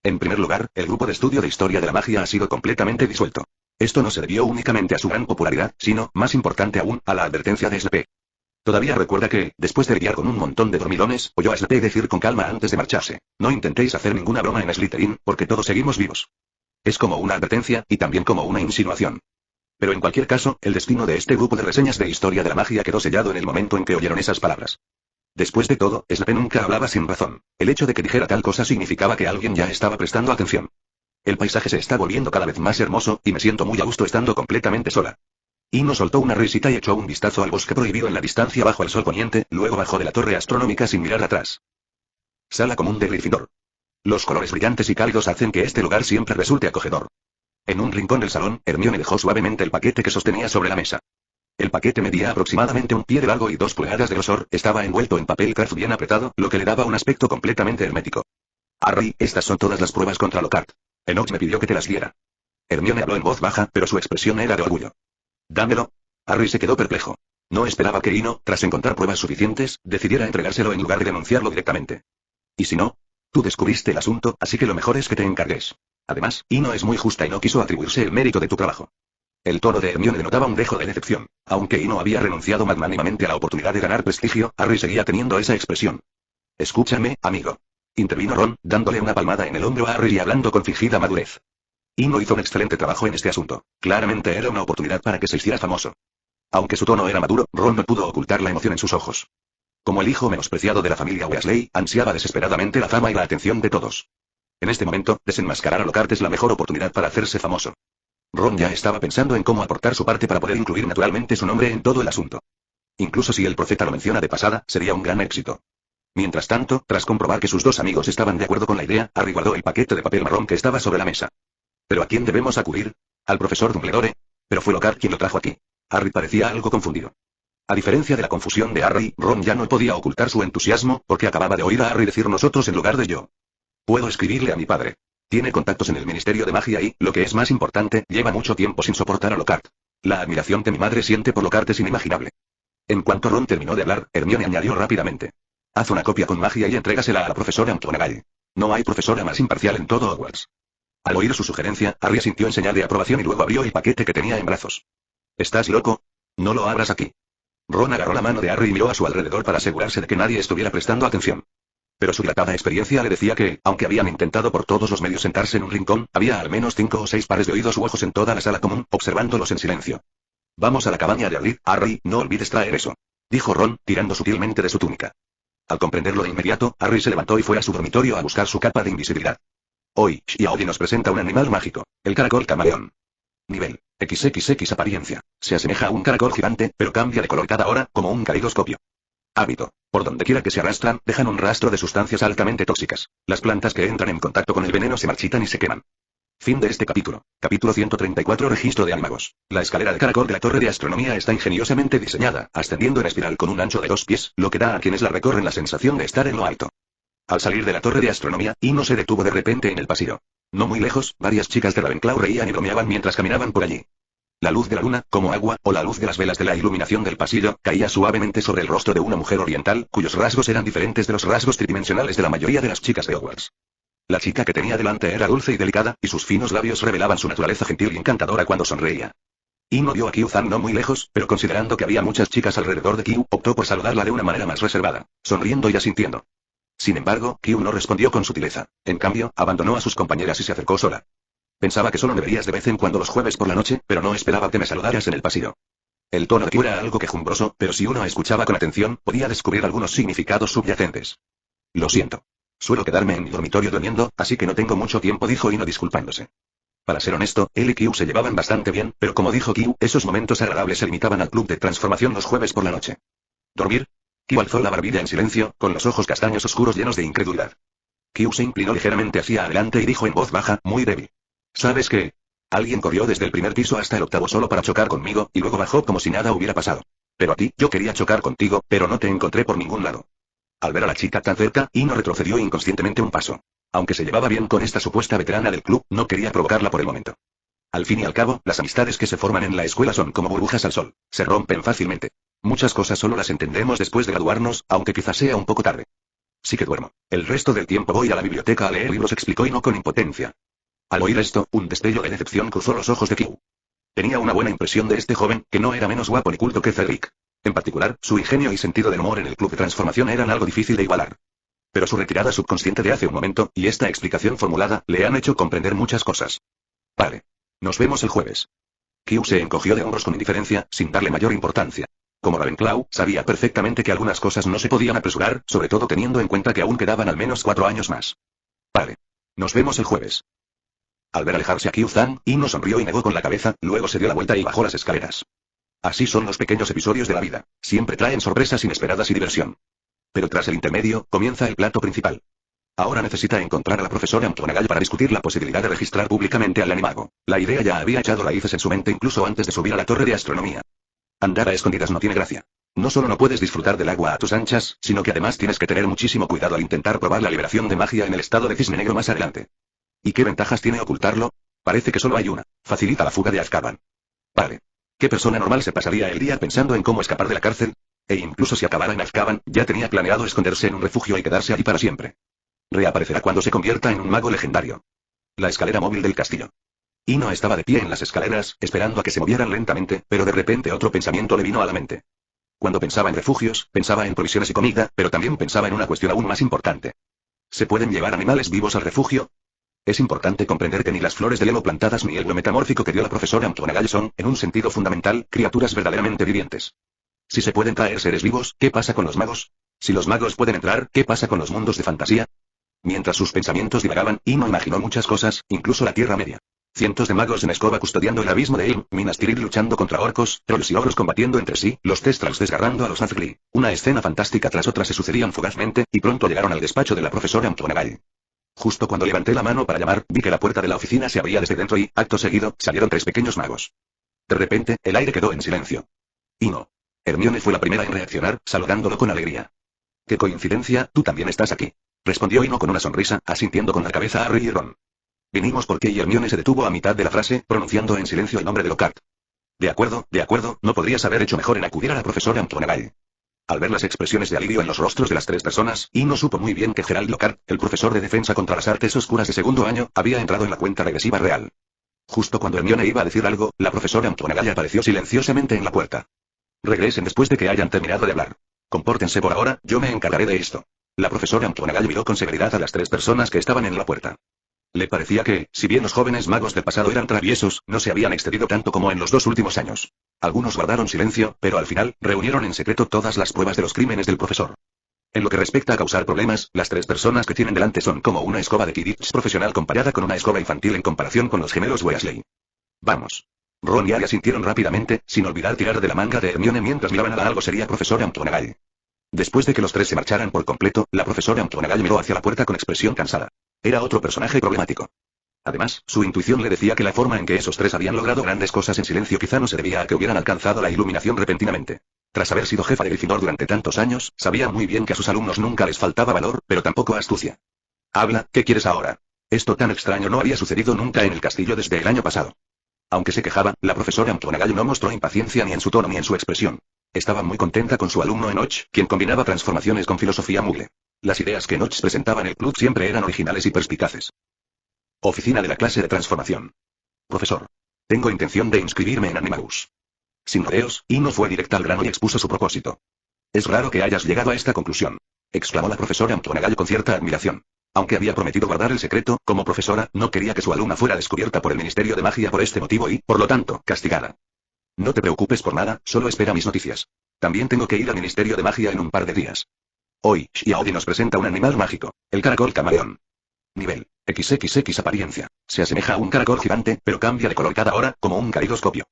En primer lugar, el grupo de estudio de historia de la magia ha sido completamente disuelto. Esto no se debió únicamente a su gran popularidad, sino, más importante aún, a la advertencia de Snape. Todavía recuerda que, después de lidiar con un montón de dormilones, oyó a Snape decir con calma antes de marcharse: no intentéis hacer ninguna broma en Slytherin, porque todos seguimos vivos. Es como una advertencia, y también como una insinuación. Pero en cualquier caso, el destino de este grupo de reseñas de historia de la magia quedó sellado en el momento en que oyeron esas palabras. Después de todo, Snape nunca hablaba sin razón. El hecho de que dijera tal cosa significaba que alguien ya estaba prestando atención. El paisaje se está volviendo cada vez más hermoso, y me siento muy a gusto estando completamente sola. Ino soltó una risita y echó un vistazo al bosque prohibido en la distancia bajo el sol poniente, luego bajó de la torre astronómica sin mirar atrás. Sala común de Gryffindor. Los colores brillantes y cálidos hacen que este lugar siempre resulte acogedor. En un rincón del salón, Hermione dejó suavemente el paquete que sostenía sobre la mesa. El paquete medía aproximadamente 1 pie de largo y 2 pulgadas de grosor, estaba envuelto en papel craft bien apretado, lo que le daba un aspecto completamente hermético. Harry, estas son todas las pruebas contra Lockhart. Enoch me pidió que te las diera. Hermione habló en voz baja, pero su expresión era de orgullo. Dámelo. Harry se quedó perplejo. No esperaba que Ino, tras encontrar pruebas suficientes, decidiera entregárselo en lugar de denunciarlo directamente. ¿Y si no? Tú descubriste el asunto, así que lo mejor es que te encargues. Además, Ino es muy justa y no quiso atribuirse el mérito de tu trabajo. El tono de Hermione denotaba un dejo de decepción. Aunque Ino había renunciado magnánimamente a la oportunidad de ganar prestigio, Harry seguía teniendo esa expresión. Escúchame, amigo. Intervino Ron, dándole una palmada en el hombro a Harry y hablando con fingida madurez. Ino hizo un excelente trabajo en este asunto. Claramente era una oportunidad para que se hiciera famoso. Aunque su tono era maduro, Ron no pudo ocultar la emoción en sus ojos. Como el hijo menospreciado de la familia Weasley, ansiaba desesperadamente la fama y la atención de todos. En este momento, desenmascarar a Lockhart es la mejor oportunidad para hacerse famoso. Ron ya estaba pensando en cómo aportar su parte para poder incluir naturalmente su nombre en todo el asunto. Incluso si el profeta lo menciona de pasada, sería un gran éxito. Mientras tanto, tras comprobar que sus dos amigos estaban de acuerdo con la idea, Harry guardó el paquete de papel marrón que estaba sobre la mesa. ¿Pero a quién debemos acudir? ¿Al profesor Dumbledore? Pero fue Lockhart quien lo trajo aquí. Harry parecía algo confundido. A diferencia de la confusión de Harry, Ron ya no podía ocultar su entusiasmo, porque acababa de oír a Harry decir nosotros en lugar de yo. Puedo escribirle a mi padre. Tiene contactos en el Ministerio de Magia y, lo que es más importante, lleva mucho tiempo sin soportar a Lockhart. La admiración que mi madre siente por Lockhart es inimaginable. En cuanto Ron terminó de hablar, Hermione añadió rápidamente: haz una copia con magia y entrégasela a la profesora McGonagall. No hay profesora más imparcial en todo Hogwarts. Al oír su sugerencia, Harry asintió en señal de aprobación y luego abrió el paquete que tenía en brazos. ¿Estás loco? No lo abras aquí. Ron agarró la mano de Harry y miró a su alrededor para asegurarse de que nadie estuviera prestando atención. Pero su dilatada experiencia le decía que, aunque habían intentado por todos los medios sentarse en un rincón, había al menos 5 o 6 pares de oídos u ojos en toda la sala común, observándolos en silencio. Vamos a la cabaña de Hagrid, Harry, no olvides traer eso, dijo Ron, tirando sutilmente de su túnica. Al comprenderlo de inmediato, Harry se levantó y fue a su dormitorio a buscar su capa de invisibilidad. Hoy, Xiaoyu nos presenta un animal mágico, el caracol camaleón. Nivel XXX apariencia. Se asemeja a un caracol gigante, pero cambia de color cada hora, como un caleidoscopio. Hábito. Por donde quiera que se arrastran, dejan un rastro de sustancias altamente tóxicas. Las plantas que entran en contacto con el veneno se marchitan y se queman. Fin de este capítulo. Capítulo 134. Registro de animagos. La escalera de caracol de la torre de astronomía está ingeniosamente diseñada, ascendiendo en espiral con un ancho de 2 pies, lo que da a quienes la recorren la sensación de estar en lo alto. Al salir de la torre de astronomía, Ino se detuvo de repente en el pasillo. No muy lejos, varias chicas de Ravenclaw reían y bromeaban mientras caminaban por allí. La luz de la luna, como agua, o la luz de las velas de la iluminación del pasillo, caía suavemente sobre el rostro de una mujer oriental, cuyos rasgos eran diferentes de los rasgos tridimensionales de la mayoría de las chicas de Hogwarts. La chica que tenía delante era dulce y delicada, y sus finos labios revelaban su naturaleza gentil y encantadora cuando sonreía. Ino vio a Kyu-Zan no muy lejos, pero considerando que había muchas chicas alrededor de Kyu, optó por saludarla de una manera más reservada, sonriendo y asintiendo. Sin embargo, Kyu no respondió con sutileza. En cambio, abandonó a sus compañeras y se acercó sola. Pensaba que solo me verías de vez en cuando los jueves por la noche, pero no esperaba que me saludaras en el pasillo. El tono de Kyu era algo quejumbroso, pero si uno escuchaba con atención, podía descubrir algunos significados subyacentes. Lo siento. Suelo quedarme en mi dormitorio durmiendo, así que no tengo mucho tiempo, dijo Ino disculpándose. Para ser honesto, él y Kyu se llevaban bastante bien, pero como dijo Kyu, esos momentos agradables se limitaban al club de transformación los jueves por la noche. ¿Dormir? Kyu alzó la barbilla en silencio, con los ojos castaños oscuros llenos de incredulidad. Kyu se inclinó ligeramente hacia adelante y dijo en voz baja, muy débil. ¿Sabes qué? Alguien corrió desde el primer piso hasta el 8º solo para chocar conmigo, y luego bajó como si nada hubiera pasado. Pero a ti, yo quería chocar contigo, pero no te encontré por ningún lado. Al ver a la chica tan cerca, Ino retrocedió inconscientemente un paso. Aunque se llevaba bien con esta supuesta veterana del club, no quería provocarla por el momento. Al fin y al cabo, las amistades que se forman en la escuela son como burbujas al sol. Se rompen fácilmente. Muchas cosas solo las entendemos después de graduarnos, aunque quizás sea un poco tarde. Sí que duermo. El resto del tiempo voy a la biblioteca a leer libros, explicó Ino con impotencia. Al oír esto, un destello de decepción cruzó los ojos de Kyu. Tenía una buena impresión de este joven, que no era menos guapo ni culto que Cedric. En particular, su ingenio y sentido del humor en el club de transformación eran algo difícil de igualar. Pero su retirada subconsciente de hace un momento, y esta explicación formulada, le han hecho comprender muchas cosas. Vale. Nos vemos el jueves. Kyu se encogió de hombros con indiferencia, sin darle mayor importancia. Como Ravenclaw, sabía perfectamente que algunas cosas no se podían apresurar, sobre todo teniendo en cuenta que aún quedaban al menos 4 años más. Vale. Nos vemos el jueves. Al ver alejarse a Kyu-Zan, Ino sonrió y negó con la cabeza, luego se dio la vuelta y bajó las escaleras. Así son los pequeños episodios de la vida. Siempre traen sorpresas inesperadas y diversión. Pero tras el intermedio, comienza el plato principal. Ahora necesita encontrar a la profesora McGonagall para discutir la posibilidad de registrar públicamente al animago. La idea ya había echado raíces en su mente incluso antes de subir a la torre de astronomía. Andar a escondidas no tiene gracia. No solo no puedes disfrutar del agua a tus anchas, sino que además tienes que tener muchísimo cuidado al intentar probar la liberación de magia en el estado de cisne negro más adelante. ¿Y qué ventajas tiene ocultarlo? Parece que solo hay una. Facilita la fuga de Azkaban. Vale. ¿Qué persona normal se pasaría el día pensando en cómo escapar de la cárcel? E incluso si acabara en Azkaban, ya tenía planeado esconderse en un refugio y quedarse allí para siempre. Reaparecerá cuando se convierta en un mago legendario. La escalera móvil del castillo. Ino estaba de pie en las escaleras, esperando a que se movieran lentamente, pero de repente otro pensamiento le vino a la mente. Cuando pensaba en refugios, pensaba en provisiones y comida, pero también pensaba en una cuestión aún más importante. ¿Se pueden llevar animales vivos al refugio? Es importante comprender que ni las flores de hielo plantadas ni el lo metamórfico que dio la profesora McGonagall son, en un sentido fundamental, criaturas verdaderamente vivientes. Si se pueden traer seres vivos, ¿qué pasa con los magos? Si los magos pueden entrar, ¿qué pasa con los mundos de fantasía? Mientras sus pensamientos divagaban, Ino imaginó muchas cosas, incluso la Tierra Media. Cientos de magos en escoba custodiando el abismo de Helm, Minas Tirith luchando contra orcos, trolls y ogros combatiendo entre sí, los Thestrals desgarrando a los Nazgûl. Una escena fantástica tras otra se sucedían fugazmente, y pronto llegaron al despacho de la profesora McGonagall. Justo cuando levanté la mano para llamar, vi que la puerta de la oficina se abría desde dentro y, acto seguido, salieron 3 pequeños magos. De repente, el aire quedó en silencio. Ino. Hermione fue la primera en reaccionar, saludándolo con alegría. ¡Qué coincidencia, tú también estás aquí! Respondió Ino con una sonrisa, asintiendo con la cabeza a Harry y Ron. Vinimos porque y Hermione se detuvo a mitad de la frase, pronunciando en silencio el nombre de Lockhart. De acuerdo, no podrías haber hecho mejor en acudir a la profesora McGonagall. Al ver las expresiones de alivio en los rostros de las tres personas, Ino supo muy bien que Gerald Lockhart, el profesor de defensa contra las artes oscuras de segundo año, había entrado en la cuenta regresiva real. Justo cuando Hermione iba a decir algo, la profesora McGonagall apareció silenciosamente en la puerta. Regresen después de que hayan terminado de hablar. Compórtense por ahora, yo me encargaré de esto. La profesora McGonagall miró con severidad a las tres personas que estaban en la puerta. Le parecía que, si bien los jóvenes magos del pasado eran traviesos, no se habían excedido tanto como en los 2 últimos años. Algunos guardaron silencio, pero al final, reunieron en secreto todas las pruebas de los crímenes del profesor. En lo que respecta a causar problemas, las tres personas que tienen delante son como una escoba de Quidditch profesional comparada con una escoba infantil en comparación con los gemelos Weasley. Vamos. Ron y Harry asintieron rápidamente, sin olvidar tirar de la manga de Hermione mientras miraban a la algo seria profesora McGonagall. Después de que los tres se marcharan por completo, la profesora McGonagall miró hacia la puerta con expresión cansada. Era otro personaje problemático. Además, su intuición le decía que la forma en que esos tres habían logrado grandes cosas en silencio quizá no se debía a que hubieran alcanzado la iluminación repentinamente. Tras haber sido jefa de Gryffindor durante tantos años, sabía muy bien que a sus alumnos nunca les faltaba valor, pero tampoco astucia. Habla, ¿qué quieres ahora? Esto tan extraño no había sucedido nunca en el castillo desde el año pasado. Aunque se quejaba, la profesora McGonagall no mostró impaciencia ni en su tono ni en su expresión. Estaba muy contenta con su alumno Enoch, quien combinaba transformaciones con filosofía Muggle. Las ideas que Enoch presentaba en el club siempre eran originales y perspicaces. Oficina de la clase de transformación. Profesor. Tengo intención de inscribirme en Animagus. Sin rodeos, Ino fue directa al grano y expuso su propósito. Es raro que hayas llegado a esta conclusión, exclamó la profesora McGonagall con cierta admiración. Aunque había prometido guardar el secreto, como profesora, no quería que su alumna fuera descubierta por el Ministerio de Magia por este motivo y, por lo tanto, castigada. No te preocupes por nada, solo espera mis noticias. También tengo que ir al Ministerio de Magia en un par de días. Hoy, Xiaodi nos presenta un animal mágico, el caracol camaleón. Nivel XXX apariencia. Se asemeja a un caracol gigante, pero cambia de color cada hora, como un caleidoscopio.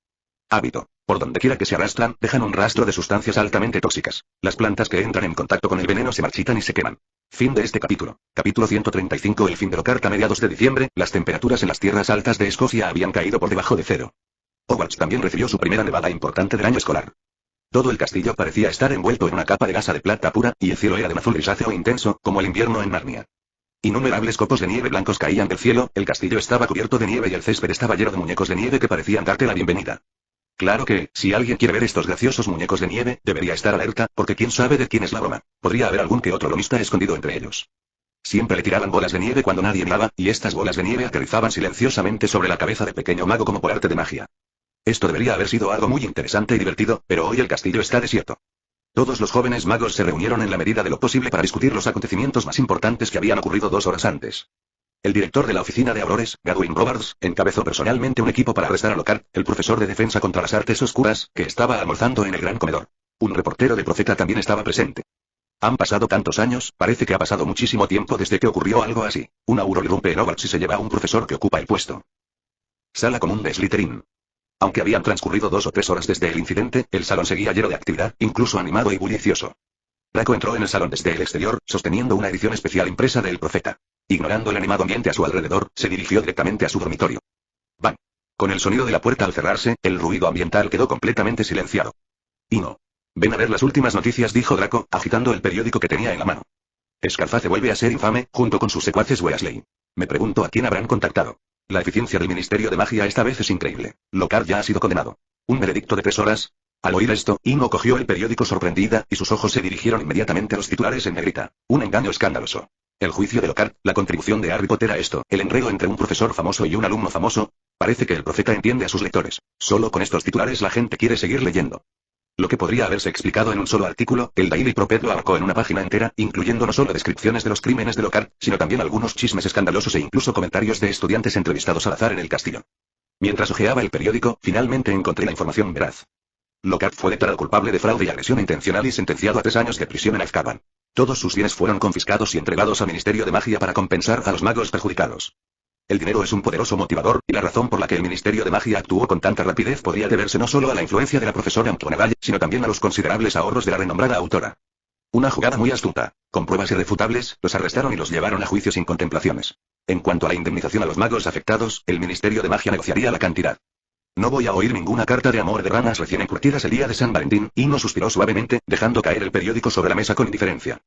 Hábito. Por donde quiera que se arrastran, dejan un rastro de sustancias altamente tóxicas. Las plantas que entran en contacto con el veneno se marchitan y se queman. Fin de este capítulo. Capítulo 135. El fin de Lockhart. A mediados de diciembre, las temperaturas en las tierras altas de Escocia habían caído por debajo de cero. Hogwarts también recibió su primera nevada importante del año escolar. Todo el castillo parecía estar envuelto en una capa de gasa de plata pura, y el cielo era de un azul grisáceo intenso, como el invierno en Narnia. Innumerables copos de nieve blancos caían del cielo, el castillo estaba cubierto de nieve y el césped estaba lleno de muñecos de nieve que parecían darte la bienvenida. Claro que, si alguien quiere ver estos graciosos muñecos de nieve, debería estar alerta, porque quién sabe de quién es la broma. Podría haber algún que otro lomista escondido entre ellos. Siempre le tiraban bolas de nieve cuando nadie miraba, y estas bolas de nieve aterrizaban silenciosamente sobre la cabeza del pequeño mago como por arte de magia. Esto debería haber sido algo muy interesante y divertido, pero hoy el castillo está desierto. Todos los jóvenes magos se reunieron en la medida de lo posible para discutir los acontecimientos más importantes que habían ocurrido 2 horas antes. El director de la oficina de Aurores, Gadwin Robards, encabezó personalmente un equipo para arrestar a Lockhart, el profesor de defensa contra las artes oscuras, que estaba almorzando en el gran comedor. Un reportero de Profeta también estaba presente. Han pasado tantos años, parece que ha pasado muchísimo tiempo desde que ocurrió algo así. Un auror irrumpe en Hogwarts y se lleva a un profesor que ocupa el puesto. Sala común de Slytherin. Aunque habían transcurrido 2 o 3 horas desde el incidente, el salón seguía lleno de actividad, incluso animado y bullicioso. Draco entró en el salón desde el exterior, sosteniendo una edición especial impresa de El Profeta. Ignorando el animado ambiente a su alrededor, se dirigió directamente a su dormitorio. ¡Bang! Con el sonido de la puerta al cerrarse, el ruido ambiental quedó completamente silenciado. Y no. Ven a ver las últimas noticias, dijo Draco, agitando el periódico que tenía en la mano. Scarface vuelve a ser infame, junto con sus secuaces Weasley. Me pregunto a quién habrán contactado. La eficiencia del Ministerio de Magia esta vez es increíble. Lockhart ya ha sido condenado. ¿Un veredicto de 3 horas? Al oír esto, Ino cogió el periódico sorprendida, y sus ojos se dirigieron inmediatamente a los titulares en negrita. Un engaño escandaloso. El juicio de Lockhart, la contribución de Harry Potter a esto, el enredo entre un profesor famoso y un alumno famoso. Parece que el profeta entiende a sus lectores. Solo con estos titulares la gente quiere seguir leyendo. Lo que podría haberse explicado en un solo artículo, el Daily Prophet lo abarcó en una página entera, incluyendo no solo descripciones de los crímenes de Lockhart, sino también algunos chismes escandalosos e incluso comentarios de estudiantes entrevistados al azar en el castillo. Mientras hojeaba el periódico, finalmente encontré la información veraz. Lockhart fue declarado culpable de fraude y agresión intencional y sentenciado a 3 años de prisión en Azkaban. Todos sus bienes fueron confiscados y entregados al Ministerio de Magia para compensar a los magos perjudicados. El dinero es un poderoso motivador, y la razón por la que el Ministerio de Magia actuó con tanta rapidez podría deberse no solo a la influencia de la profesora McGonagall, sino también a los considerables ahorros de la renombrada autora. Una jugada muy astuta. Con pruebas irrefutables, los arrestaron y los llevaron a juicio sin contemplaciones. En cuanto a la indemnización a los magos afectados, el Ministerio de Magia negociaría la cantidad. No voy a oír ninguna carta de amor de ranas recién encurtidas el día de San Valentín, y no suspiró suavemente, dejando caer el periódico sobre la mesa con indiferencia.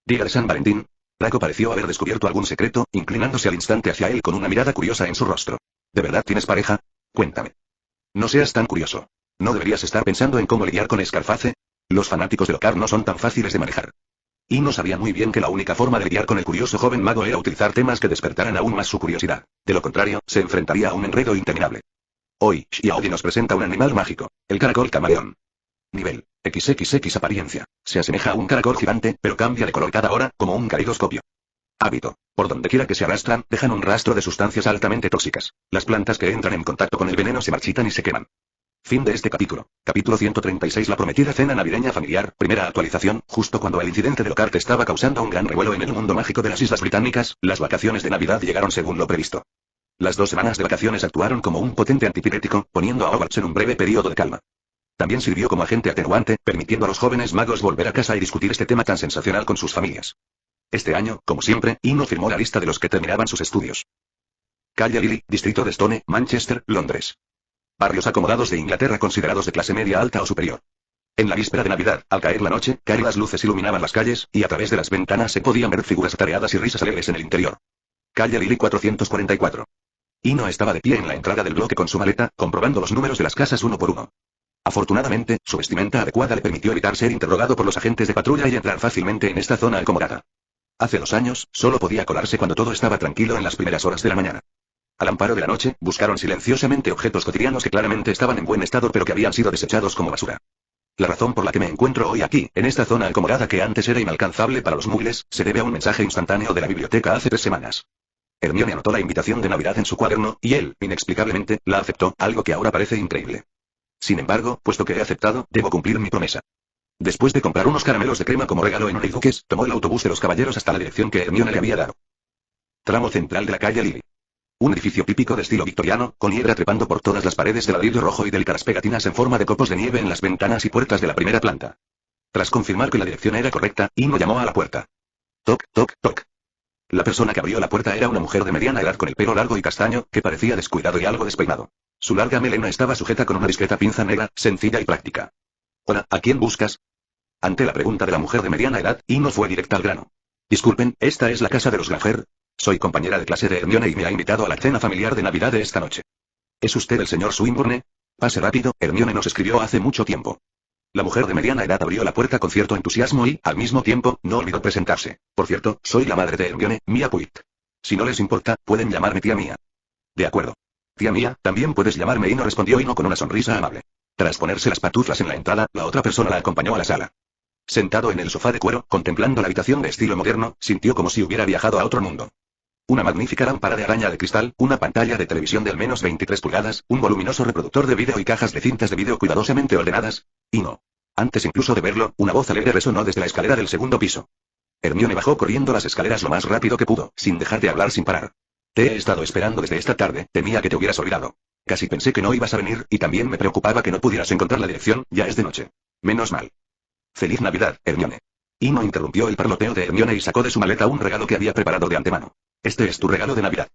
Día de San Valentín. Draco pareció haber descubierto algún secreto, inclinándose al instante hacia él con una mirada curiosa en su rostro. ¿De verdad tienes pareja? Cuéntame. No seas tan curioso. ¿No deberías estar pensando en cómo lidiar con Scarface? Los fanáticos de Lockhart no son tan fáciles de manejar. Ino sabía muy bien que la única forma de lidiar con el curioso joven mago era utilizar temas que despertaran aún más su curiosidad. De lo contrario, se enfrentaría a un enredo interminable. Hoy, Xiaodi nos presenta un animal mágico, el caracol camaleón. Nivel XXX apariencia. Se asemeja a un caracol gigante, pero cambia de color cada hora, como un caleidoscopio. Hábito. Por donde quiera que se arrastran, dejan un rastro de sustancias altamente tóxicas. Las plantas que entran en contacto con el veneno se marchitan y se queman. Fin de este capítulo. Capítulo 136. La prometida cena navideña familiar. Primera actualización. Justo cuando el incidente de Lockhart estaba causando un gran revuelo en el mundo mágico de las Islas Británicas, las vacaciones de Navidad llegaron según lo previsto. Las 2 semanas de vacaciones actuaron como un potente antipirético, poniendo a Hogwarts en un breve periodo de calma. También sirvió como agente atenuante, permitiendo a los jóvenes magos volver a casa y discutir este tema tan sensacional con sus familias. Este año, como siempre, Ino firmó la lista de los que terminaban sus estudios. Calle Lily, distrito de Stone, Manchester, Londres. Barrios acomodados de Inglaterra considerados de clase media alta o superior. En la víspera de Navidad, al caer la noche, cálidas luces iluminaban las calles, y a través de las ventanas se podían ver figuras atareadas y risas alegres en el interior. Calle Lily 444. Ino estaba de pie en la entrada del bloque con su maleta, comprobando los números de las casas uno por uno. Afortunadamente, su vestimenta adecuada le permitió evitar ser interrogado por los agentes de patrulla y entrar fácilmente en esta zona acomodada. Hace 2 años, solo podía colarse cuando todo estaba tranquilo en las primeras horas de la mañana. Al amparo de la noche, buscaron silenciosamente objetos cotidianos que claramente estaban en buen estado pero que habían sido desechados como basura. La razón por la que me encuentro hoy aquí, en esta zona acomodada que antes era inalcanzable para los muggles, se debe a un mensaje instantáneo de la biblioteca hace 3 semanas. Hermione anotó la invitación de Navidad en su cuaderno, y él, inexplicablemente, la aceptó, algo que ahora parece increíble. Sin embargo, puesto que he aceptado, debo cumplir mi promesa. Después de comprar unos caramelos de crema como regalo en Honeyduques, tomó el autobús de los caballeros hasta la dirección que Hermione le había dado. Tramo central de la calle Lily. Un edificio típico de estilo victoriano, con hiedra trepando por todas las paredes de ladrillo rojo y delicadas pegatinas en forma de copos de nieve en las ventanas y puertas de la primera planta. Tras confirmar que la dirección era correcta, Ino llamó a la puerta. Toc, toc, toc. La persona que abrió la puerta era una mujer de mediana edad con el pelo largo y castaño, que parecía descuidado y algo despeinado. Su larga melena estaba sujeta con una discreta pinza negra, sencilla y práctica. Hola, ¿a quién buscas? Ante la pregunta de la mujer de mediana edad, Ino fue directa al grano. Disculpen, ¿esta es la casa de los Granger? Soy compañera de clase de Hermione y me ha invitado a la cena familiar de Navidad de esta noche. ¿Es usted el señor Swinburne? Pase rápido, Hermione nos escribió hace mucho tiempo. La mujer de mediana edad abrió la puerta con cierto entusiasmo y, al mismo tiempo, no olvidó presentarse. Por cierto, soy la madre de Hermione, Mia Puit. Si no les importa, pueden llamarme tía Mia. De acuerdo. Tía Mia, también puedes llamarme Ino, respondió Ino con una sonrisa amable. Tras ponerse las pantuflas en la entrada, la otra persona la acompañó a la sala. Sentado en el sofá de cuero, contemplando la habitación de estilo moderno, sintió como si hubiera viajado a otro mundo. Una magnífica lámpara de araña de cristal, una pantalla de televisión de al menos 23 pulgadas, un voluminoso reproductor de vídeo y cajas de cintas de vídeo cuidadosamente ordenadas. Y no. Antes incluso de verlo, una voz alegre resonó desde la escalera del segundo piso. Hermione bajó corriendo las escaleras lo más rápido que pudo, sin dejar de hablar sin parar. Te he estado esperando desde esta tarde, temía que te hubieras olvidado. Casi pensé que no ibas a venir, y también me preocupaba que no pudieras encontrar la dirección, ya es de noche. Menos mal. Feliz Navidad, Hermione. Ino interrumpió el parloteo de Hermione y sacó de su maleta un regalo que había preparado de antemano. Este es tu regalo de Navidad.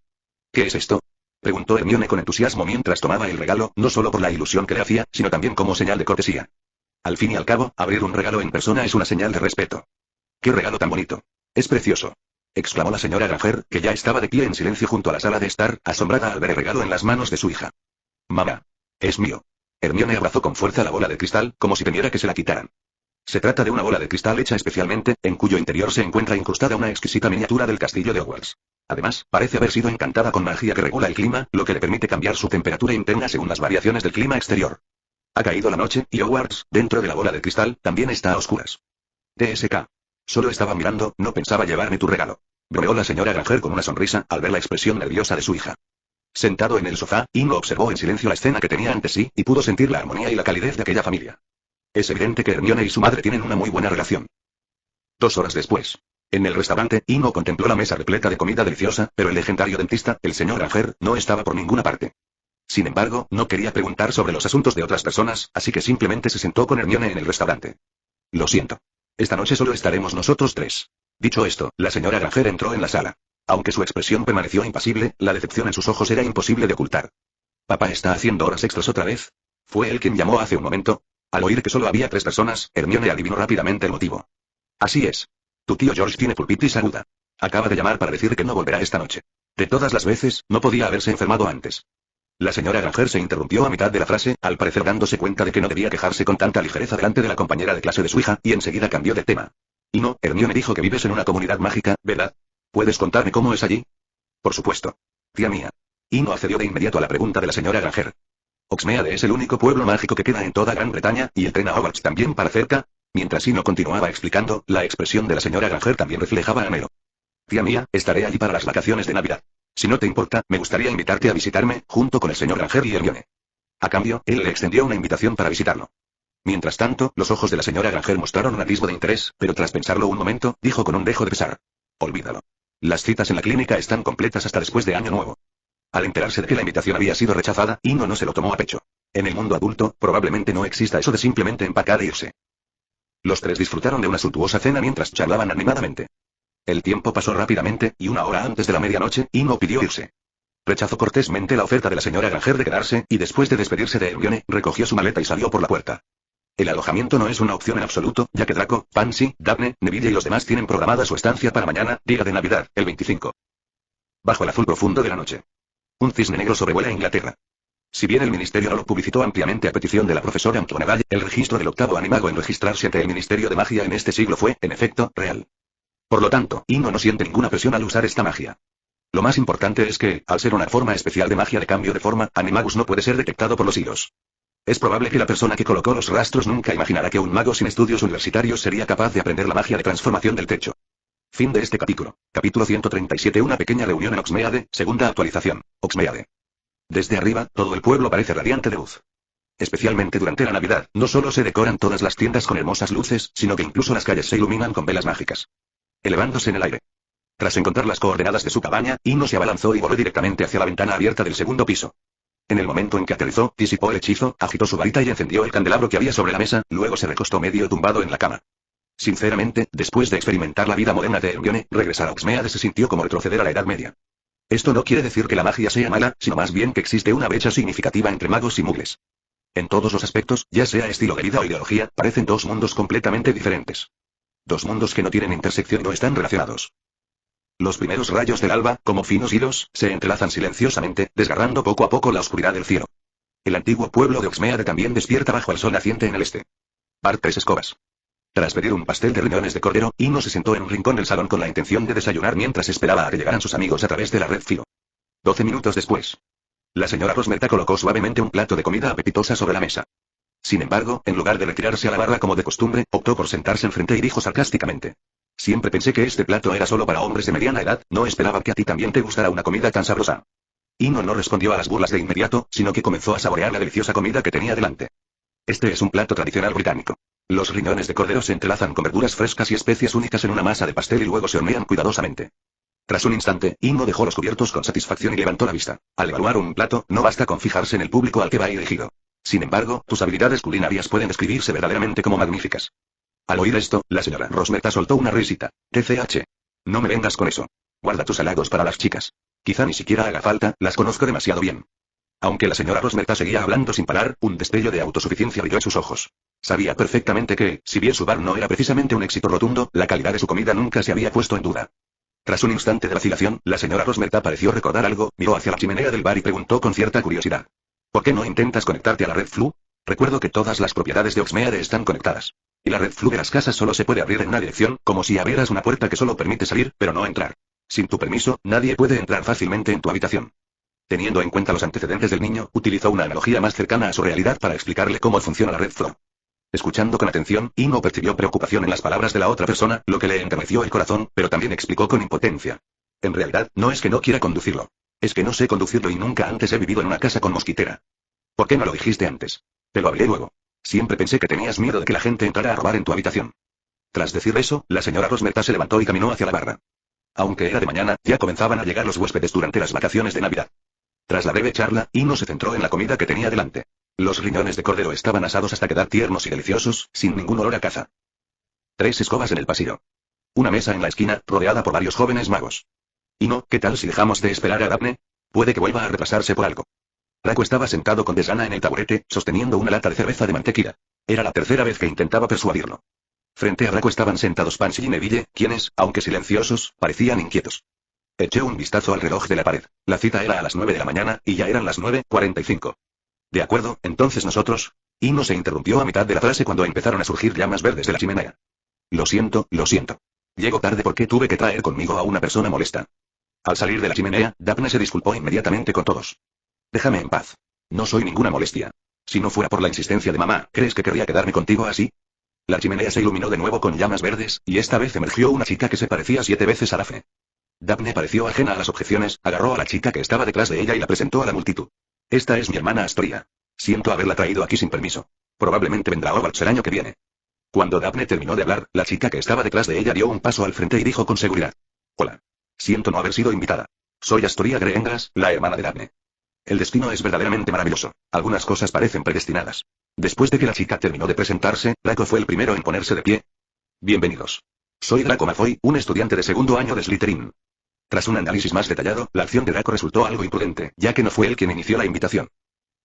¿Qué es esto? Preguntó Hermione con entusiasmo mientras tomaba el regalo, no solo por la ilusión que le hacía, sino también como señal de cortesía. Al fin y al cabo, abrir un regalo en persona es una señal de respeto. ¡Qué regalo tan bonito! Es precioso. Exclamó la señora Granger, que ya estaba de pie en silencio junto a la sala de estar, asombrada al ver el regalo en las manos de su hija. Mamá. Es mío. Hermione abrazó con fuerza la bola de cristal, como si temiera que se la quitaran. Se trata de una bola de cristal hecha especialmente, en cuyo interior se encuentra incrustada una exquisita miniatura del castillo de Hogwarts. Además, parece haber sido encantada con magia que regula el clima, lo que le permite cambiar su temperatura interna según las variaciones del clima exterior. Ha caído la noche, y Hogwarts, dentro de la bola de cristal, también está a oscuras. TSK. Solo estaba mirando, no pensaba llevarme tu regalo. Bromeó la señora Granger con una sonrisa, al ver la expresión nerviosa de su hija. Sentado en el sofá, Ino observó en silencio la escena que tenía ante sí, y pudo sentir la armonía y la calidez de aquella familia. Es evidente que Hermione y su madre tienen una muy buena relación. 2 horas después. En el restaurante, Ino contempló la mesa repleta de comida deliciosa, pero el legendario dentista, el señor Granger, no estaba por ninguna parte. Sin embargo, no quería preguntar sobre los asuntos de otras personas, así que simplemente se sentó con Hermione en el restaurante. Lo siento. Esta noche solo estaremos nosotros 3. Dicho esto, la señora Granger entró en la sala. Aunque su expresión permaneció impasible, la decepción en sus ojos era imposible de ocultar. ¿Papá está haciendo horas extras otra vez? Fue él quien llamó hace un momento. Al oír que solo había 3 personas, Hermione adivinó rápidamente el motivo. Así es. Tu tío George tiene pulpitis aguda. Acaba de llamar para decir que no volverá esta noche. De todas las veces, no podía haberse enfermado antes. La señora Granger se interrumpió a mitad de la frase, al parecer dándose cuenta de que no debía quejarse con tanta ligereza delante de la compañera de clase de su hija, y enseguida cambió de tema. Y no, Hermione dijo que vives en una comunidad mágica, ¿verdad? ¿Puedes contarme cómo es allí? Por supuesto. Tía mía. Y no accedió de inmediato a la pregunta de la señora Granger. Hogsmeade es el único pueblo mágico que queda en toda Gran Bretaña, y el tren a Hogwarts también para cerca. Mientras Ino continuaba explicando, la expresión de la señora Granger también reflejaba anhelo. Tía mía, estaré allí para las vacaciones de Navidad. Si no te importa, me gustaría invitarte a visitarme, junto con el señor Granger y Hermione. A cambio, él le extendió una invitación para visitarlo. Mientras tanto, los ojos de la señora Granger mostraron un atisbo de interés, pero tras pensarlo un momento, dijo con un dejo de pesar. Olvídalo. Las citas en la clínica están completas hasta después de Año Nuevo. Al enterarse de que la invitación había sido rechazada, Ino no se lo tomó a pecho. En el mundo adulto, probablemente no exista eso de simplemente empacar e irse. Los tres disfrutaron de una suntuosa cena mientras charlaban animadamente. El tiempo pasó rápidamente, y una hora antes de la medianoche, Ino pidió irse. Rechazó cortésmente la oferta de la señora Granger de quedarse, y después de despedirse de Hermione, recogió su maleta y salió por la puerta. El alojamiento no es una opción en absoluto, ya que Draco, Pansy, Daphne, Neville y los demás tienen programada su estancia para mañana, día de Navidad, el 25. Bajo el azul profundo de la noche. Un cisne negro sobrevuela Inglaterra. Si bien el ministerio no lo publicitó ampliamente a petición de la profesora Antoine, el registro del octavo animago en registrarse ante el Ministerio de Magia en este siglo fue, en efecto, real. Por lo tanto, Ino no siente ninguna presión al usar esta magia. Lo más importante es que, al ser una forma especial de magia de cambio de forma, Animagus no puede ser detectado por los hilos. Es probable que la persona que colocó los rastros nunca imaginara que un mago sin estudios universitarios sería capaz de aprender la magia de transformación del techo. Fin de este capítulo. Capítulo 137. Una pequeña reunión en Hogsmeade, segunda actualización. Hogsmeade. Desde arriba, todo el pueblo parece radiante de luz. Especialmente durante la Navidad, no solo se decoran todas las tiendas con hermosas luces, sino que incluso las calles se iluminan con velas mágicas. Elevándose en el aire. Tras encontrar las coordenadas de su cabaña, Ino se abalanzó y voló directamente hacia la ventana abierta del segundo piso. En el momento en que aterrizó, disipó el hechizo, agitó su varita y encendió el candelabro que había sobre la mesa, luego se recostó medio tumbado en la cama. Sinceramente, después de experimentar la vida moderna de Hermione, regresar a Hogsmeade se sintió como retroceder a la Edad Media. Esto no quiere decir que la magia sea mala, sino más bien que existe una brecha significativa entre magos y muggles. En todos los aspectos, ya sea estilo de vida o ideología, parecen dos mundos completamente diferentes. Dos mundos que no tienen intersección y no están relacionados. Los primeros rayos del alba, como finos hilos, se entrelazan silenciosamente, desgarrando poco a poco la oscuridad del cielo. El antiguo pueblo de Hogsmeade también despierta bajo el sol naciente en el este. Bart 3 escobas. Tras pedir un pastel de riñones de cordero, Ino se sentó en un rincón del salón con la intención de desayunar mientras esperaba a que llegaran sus amigos a través de la red Filo. 12 minutos después. La señora Rosmerta colocó suavemente un plato de comida apetitosa sobre la mesa. Sin embargo, en lugar de retirarse a la barra como de costumbre, optó por sentarse enfrente y dijo sarcásticamente. Siempre pensé que este plato era solo para hombres de mediana edad, no esperaba que a ti también te gustara una comida tan sabrosa. Ino no respondió a las burlas de inmediato, sino que comenzó a saborear la deliciosa comida que tenía delante. Este es un plato tradicional británico. Los riñones de cordero se entrelazan con verduras frescas y especias únicas en una masa de pastel y luego se hornean cuidadosamente. Tras un instante, Ino dejó los cubiertos con satisfacción y levantó la vista. Al evaluar un plato, no basta con fijarse en el público al que va dirigido. Sin embargo, tus habilidades culinarias pueden describirse verdaderamente como magníficas. Al oír esto, la señora Rosmerta soltó una risita. TCH. No me vengas con eso. Guarda tus halagos para las chicas. Quizá ni siquiera haga falta, las conozco demasiado bien. Aunque la señora Rosmerta seguía hablando sin parar, un destello de autosuficiencia brilló en sus ojos. Sabía perfectamente que, si bien su bar no era precisamente un éxito rotundo, la calidad de su comida nunca se había puesto en duda. Tras un instante de vacilación, la señora Rosmerta pareció recordar algo, miró hacia la chimenea del bar y preguntó con cierta curiosidad. ¿Por qué no intentas conectarte a la red Flu? Recuerdo que todas las propiedades de Hogsmeade están conectadas. Y la red Flu de las casas solo se puede abrir en una dirección, como si abrieras una puerta que solo permite salir, pero no entrar. Sin tu permiso, nadie puede entrar fácilmente en tu habitación. Teniendo en cuenta los antecedentes del niño, utilizó una analogía más cercana a su realidad para explicarle cómo funciona la red Flu. Escuchando con atención, Ino percibió preocupación en las palabras de la otra persona, lo que le enterneció el corazón, pero también explicó con impotencia. En realidad, no es que no quiera conducirlo. Es que no sé conducirlo y nunca antes he vivido en una casa con mosquitera. ¿Por qué no lo dijiste antes? Te lo hablé luego. Siempre pensé que tenías miedo de que la gente entrara a robar en tu habitación. Tras decir eso, la señora Rosmerta se levantó y caminó hacia la barra. Aunque era de mañana, ya comenzaban a llegar los huéspedes durante las vacaciones de Navidad. Tras la breve charla, Ino se centró en la comida que tenía delante. Los riñones de cordero estaban asados hasta quedar tiernos y deliciosos, sin ningún olor a caza. 3 escobas en el pasillo. Una mesa en la esquina, rodeada por varios jóvenes magos. Ino, ¿qué tal si dejamos de esperar a Daphne? Puede que vuelva a retrasarse por algo. Draco estaba sentado con desgana en el taburete, sosteniendo una lata de cerveza de mantequilla. Era la tercera vez que intentaba persuadirlo. Frente a Draco estaban sentados Pansy y Neville, quienes, aunque silenciosos, parecían inquietos. Eché un vistazo al reloj de la pared. La cita era a las 9 de la mañana, y ya eran las 9:45. De acuerdo, entonces nosotros... Ino se interrumpió a mitad de la frase cuando empezaron a surgir llamas verdes de la chimenea. Lo siento, lo siento. Llego tarde porque tuve que traer conmigo a una persona molesta. Al salir de la chimenea, Daphne se disculpó inmediatamente con todos. Déjame en paz. No soy ninguna molestia. Si no fuera por la insistencia de mamá, ¿crees que querría quedarme contigo así? La chimenea se iluminó de nuevo con llamas verdes, y esta vez emergió una chica que se parecía 7 veces a Daphne. Daphne pareció ajena a las objeciones, agarró a la chica que estaba detrás de ella y la presentó a la multitud. Esta es mi hermana Astoria. Siento haberla traído aquí sin permiso. Probablemente vendrá a Hogwarts el año que viene. Cuando Daphne terminó de hablar, la chica que estaba detrás de ella dio un paso al frente y dijo con seguridad. Hola. Siento no haber sido invitada. Soy Astoria Greengrass, la hermana de Daphne. El destino es verdaderamente maravilloso. Algunas cosas parecen predestinadas. Después de que la chica terminó de presentarse, Draco fue el primero en ponerse de pie. Bienvenidos. Soy Draco Malfoy, un estudiante de segundo año de Slytherin. Tras un análisis más detallado, la acción de Draco resultó algo imprudente, ya que no fue él quien inició la invitación.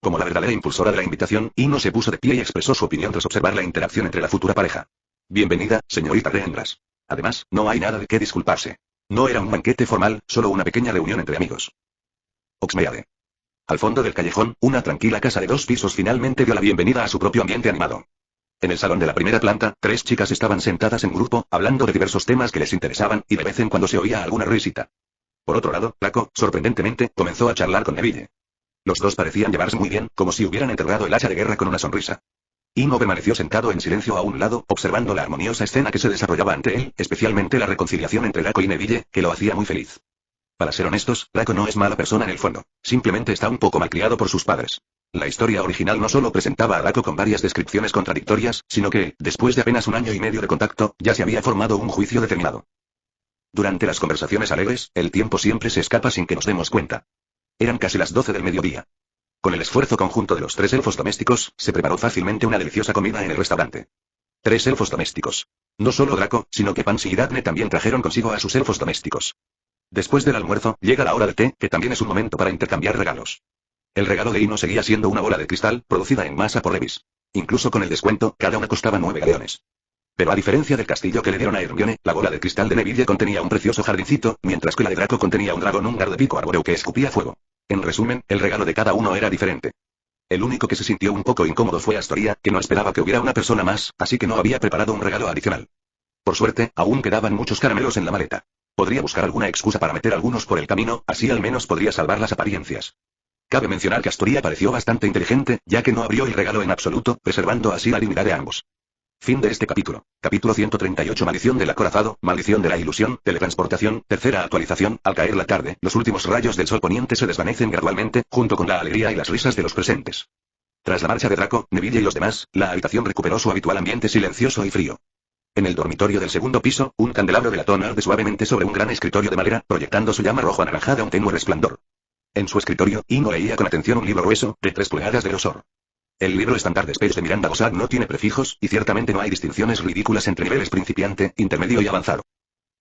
Como la verdadera impulsora de la invitación, Ino se puso de pie y expresó su opinión tras observar la interacción entre la futura pareja. Bienvenida, señorita Greengrass. Además, no hay nada de qué disculparse. No era un banquete formal, solo una pequeña reunión entre amigos. Oxmeade. Al fondo del callejón, una tranquila casa de 2 pisos finalmente dio la bienvenida a su propio ambiente animado. En el salón de la primera planta, 3 chicas estaban sentadas en grupo, hablando de diversos temas que les interesaban, y de vez en cuando se oía alguna risita. Por otro lado, Draco, sorprendentemente, comenzó a charlar con Neville. Los dos parecían llevarse muy bien, como si hubieran enterrado el hacha de guerra con una sonrisa. Ino permaneció sentado en silencio a un lado, observando la armoniosa escena que se desarrollaba ante él, especialmente la reconciliación entre Draco y Neville, que lo hacía muy feliz. Para ser honestos, Draco no es mala persona en el fondo, simplemente está un poco malcriado por sus padres. La historia original no solo presentaba a Draco con varias descripciones contradictorias, sino que, después de apenas 1 año y medio de contacto, ya se había formado un juicio determinado. Durante las conversaciones alegres, el tiempo siempre se escapa sin que nos demos cuenta. Eran casi las 12 del mediodía. Con el esfuerzo conjunto de los 3 elfos domésticos, se preparó fácilmente una deliciosa comida en el restaurante. 3 elfos domésticos. No solo Draco, sino que Pansy y Daphne también trajeron consigo a sus elfos domésticos. Después del almuerzo, llega la hora del té, que también es un momento para intercambiar regalos. El regalo de Ino seguía siendo una bola de cristal, producida en masa por Levis. Incluso con el descuento, cada una costaba 9 galeones. Pero a diferencia del castillo que le dieron a Hermione, la bola de cristal de Neville contenía un precioso jardincito, mientras que la de Draco contenía un dragón húngaro de pico arbóreo que escupía fuego. En resumen, el regalo de cada uno era diferente. El único que se sintió un poco incómodo fue Astoria, que no esperaba que hubiera una persona más, así que no había preparado un regalo adicional. Por suerte, aún quedaban muchos caramelos en la maleta. Podría buscar alguna excusa para meter algunos por el camino, así al menos podría salvar las apariencias. Cabe mencionar que Astoria pareció bastante inteligente, ya que no abrió el regalo en absoluto, preservando así la dignidad de ambos. Fin de este capítulo. Capítulo 138. Maldición del acorazado, maldición de la ilusión, teletransportación, tercera actualización. Al caer la tarde, los últimos rayos del sol poniente se desvanecen gradualmente, junto con la alegría y las risas de los presentes. Tras la marcha de Draco, Neville y los demás, la habitación recuperó su habitual ambiente silencioso y frío. En el dormitorio del segundo piso, un candelabro de latón arde suavemente sobre un gran escritorio de madera, proyectando su llama rojo-anaranjada a un tenue resplandor. En su escritorio, Ino leía con atención un libro grueso, de 3 pulgadas de grosor. El libro estándar de Spells de Miranda Gossard no tiene prefijos, y ciertamente no hay distinciones ridículas entre niveles principiante, intermedio y avanzado.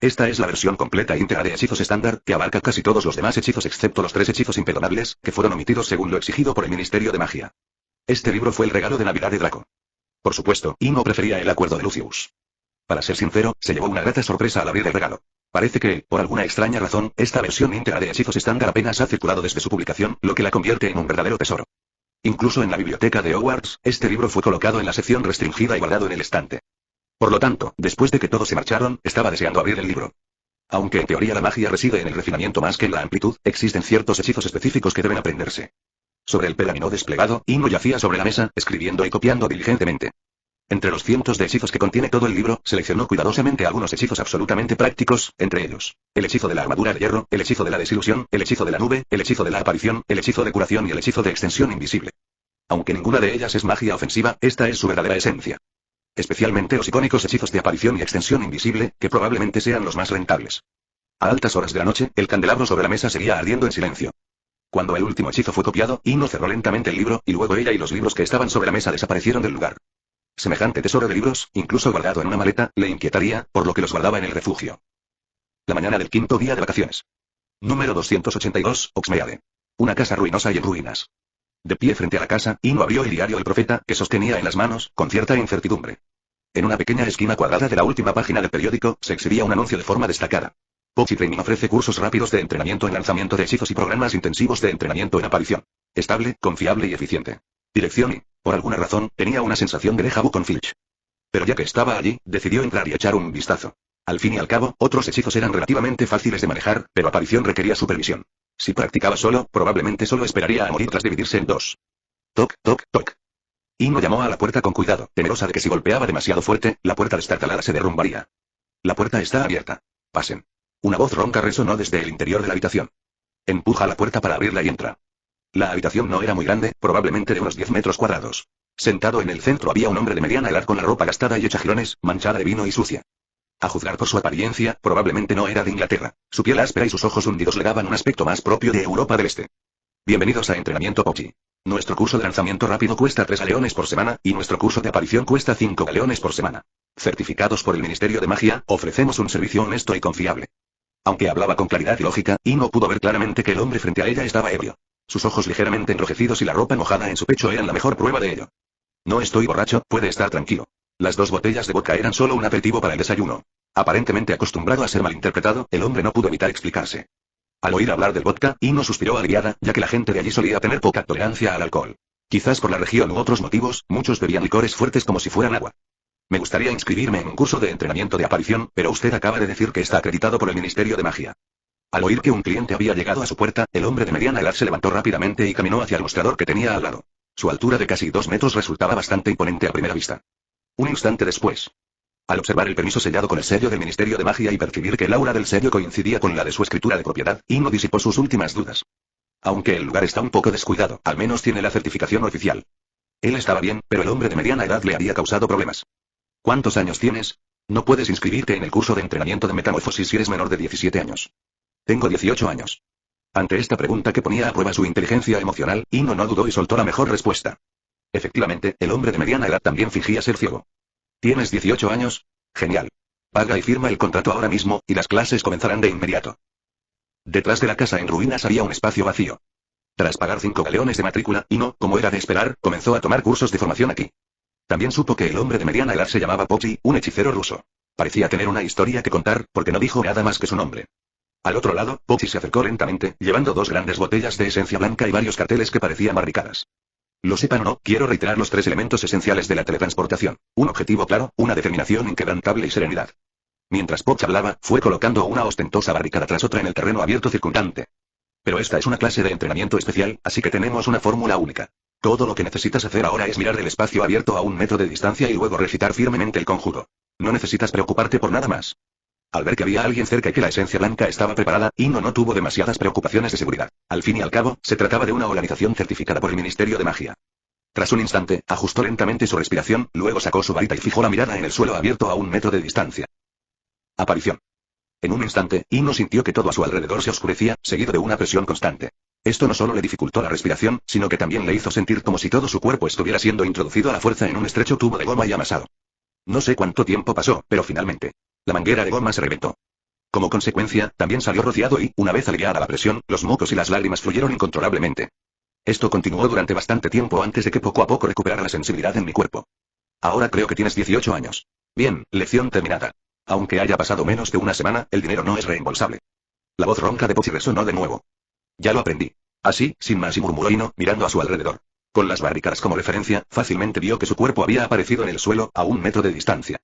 Esta es la versión completa íntegra de hechizos estándar, que abarca casi todos los demás hechizos excepto los 3 hechizos imperdonables, que fueron omitidos según lo exigido por el Ministerio de Magia. Este libro fue el regalo de Navidad de Draco. Por supuesto, Ino prefería el acuerdo de Lucius. Para ser sincero, se llevó una grata sorpresa al abrir el regalo. Parece que, por alguna extraña razón, esta versión íntegra de hechizos estándar apenas ha circulado desde su publicación, lo que la convierte en un verdadero tesoro. Incluso en la biblioteca de Hogwarts, este libro fue colocado en la sección restringida y guardado en el estante. Por lo tanto, después de que todos se marcharon, estaba deseando abrir el libro. Aunque en teoría la magia reside en el refinamiento más que en la amplitud, existen ciertos hechizos específicos que deben aprenderse. Sobre el pergamino desplegado, Ino yacía sobre la mesa, escribiendo y copiando diligentemente. Entre los cientos de hechizos que contiene todo el libro, seleccionó cuidadosamente algunos hechizos absolutamente prácticos, entre ellos, el hechizo de la armadura de hierro, el hechizo de la desilusión, el hechizo de la nube, el hechizo de la aparición, el hechizo de curación y el hechizo de extensión invisible. Aunque ninguna de ellas es magia ofensiva, esta es su verdadera esencia. Especialmente los icónicos hechizos de aparición y extensión invisible, que probablemente sean los más rentables. A altas horas de la noche, el candelabro sobre la mesa seguía ardiendo en silencio. Cuando el último hechizo fue copiado, Ino cerró lentamente el libro, y luego ella y los libros que estaban sobre la mesa desaparecieron del lugar. Semejante tesoro de libros, incluso guardado en una maleta, le inquietaría, por lo que los guardaba en el refugio. La mañana del 5.º día de vacaciones. Número 282, Oxmeade. Una casa ruinosa y en ruinas. De pie frente a la casa, Ino abrió el diario El Profeta, que sostenía en las manos, con cierta incertidumbre. En una pequeña esquina cuadrada de la última página del periódico, se exhibía un anuncio de forma destacada. Pochi Training ofrece cursos rápidos de entrenamiento en lanzamiento de hechizos y programas intensivos de entrenamiento en aparición. Estable, confiable y eficiente. Dirección y, por alguna razón, tenía una sensación de déjà vu con Filch. Pero ya que estaba allí, decidió entrar y echar un vistazo. Al fin y al cabo, otros hechizos eran relativamente fáciles de manejar, pero aparición requería supervisión. Si practicaba solo, probablemente solo esperaría a morir tras dividirse en dos. Toc, toc, toc. Ino llamó a la puerta con cuidado, temerosa de que si golpeaba demasiado fuerte, la puerta destartalada se derrumbaría. La puerta está abierta. Pasen. Una voz ronca resonó desde el interior de la habitación. Empuja la puerta para abrirla y entra. La habitación no era muy grande, probablemente de unos 10 metros cuadrados. Sentado en el centro había un hombre de mediana edad con la ropa gastada y hecha jirones, manchada de vino y sucia. A juzgar por su apariencia, probablemente no era de Inglaterra. Su piel áspera y sus ojos hundidos le daban un aspecto más propio de Europa del Este. Bienvenidos a Entrenamiento Pochi. Nuestro curso de lanzamiento rápido cuesta 3 galeones por semana, y nuestro curso de aparición cuesta 5 galeones por semana. Certificados por el Ministerio de Magia, ofrecemos un servicio honesto y confiable. Aunque hablaba con claridad y lógica, Ino pudo ver claramente que el hombre frente a ella estaba ebrio. Sus ojos ligeramente enrojecidos y la ropa mojada en su pecho eran la mejor prueba de ello. No estoy borracho, puede estar tranquilo. Las 2 botellas de vodka eran solo un aperitivo para el desayuno. Aparentemente acostumbrado a ser malinterpretado, el hombre no pudo evitar explicarse. Al oír hablar del vodka, Ino suspiró aliviada, ya que la gente de allí solía tener poca tolerancia al alcohol. Quizás por la región u otros motivos, muchos bebían licores fuertes como si fueran agua. Me gustaría inscribirme en un curso de entrenamiento de aparición, pero usted acaba de decir que está acreditado por el Ministerio de Magia. Al oír que un cliente había llegado a su puerta, el hombre de mediana edad se levantó rápidamente y caminó hacia el mostrador que tenía al lado. Su altura de casi 2 metros resultaba bastante imponente a primera vista. Un instante después. Al observar el permiso sellado con el sello del Ministerio de Magia y percibir que el aura del sello coincidía con la de su escritura de propiedad, Ino disipó sus últimas dudas. Aunque el lugar está un poco descuidado, al menos tiene la certificación oficial. Él estaba bien, pero el hombre de mediana edad le había causado problemas. ¿Cuántos años tienes? No puedes inscribirte en el curso de entrenamiento de metamorfosis si eres menor de 17 años. Tengo 18 años. Ante esta pregunta que ponía a prueba su inteligencia emocional, Ino no dudó y soltó la mejor respuesta. Efectivamente, el hombre de mediana edad también fingía ser ciego. ¿Tienes 18 años? Genial. Paga y firma el contrato ahora mismo, y las clases comenzarán de inmediato. Detrás de la casa en ruinas había un espacio vacío. Tras pagar 5 galeones de matrícula, Ino, como era de esperar, comenzó a tomar cursos de formación aquí. También supo que el hombre de mediana edad se llamaba Pochi, un hechicero ruso. Parecía tener una historia que contar, porque no dijo nada más que su nombre. Al otro lado, Pochi se acercó lentamente, llevando 2 grandes botellas de esencia blanca y varios carteles que parecían barricadas. Lo sepan o no, quiero reiterar los 3 elementos esenciales de la teletransportación. Un objetivo claro, una determinación inquebrantable y serenidad. Mientras Pochi hablaba, fue colocando una ostentosa barricada tras otra en el terreno abierto circundante. Pero esta es una clase de entrenamiento especial, así que tenemos una fórmula única. Todo lo que necesitas hacer ahora es mirar el espacio abierto a 1 metro de distancia y luego recitar firmemente el conjuro. No necesitas preocuparte por nada más. Al ver que había alguien cerca y que la esencia blanca estaba preparada, Ino no tuvo demasiadas preocupaciones de seguridad. Al fin y al cabo, se trataba de una organización certificada por el Ministerio de Magia. Tras un instante, ajustó lentamente su respiración, luego sacó su varita y fijó la mirada en el suelo abierto a 1 metro de distancia. Aparición. En un instante, Ino sintió que todo a su alrededor se oscurecía, seguido de una presión constante. Esto no solo le dificultó la respiración, sino que también le hizo sentir como si todo su cuerpo estuviera siendo introducido a la fuerza en un estrecho tubo de goma y amasado. No sé cuánto tiempo pasó, pero finalmente, la manguera de goma se reventó. Como consecuencia, también salió rociado y, una vez aliviada la presión, los mocos y las lágrimas fluyeron incontrolablemente. Esto continuó durante bastante tiempo antes de que poco a poco recuperara la sensibilidad en mi cuerpo. Ahora creo que tienes 18 años. Bien, lección terminada. Aunque haya pasado menos de una semana, el dinero no es reembolsable. La voz ronca de Pochi resonó de nuevo. Ya lo aprendí. Así, sin más, y murmuró Ino, mirando a su alrededor. Con las barricadas como referencia, fácilmente vio que su cuerpo había aparecido en el suelo, a 1 metro de distancia.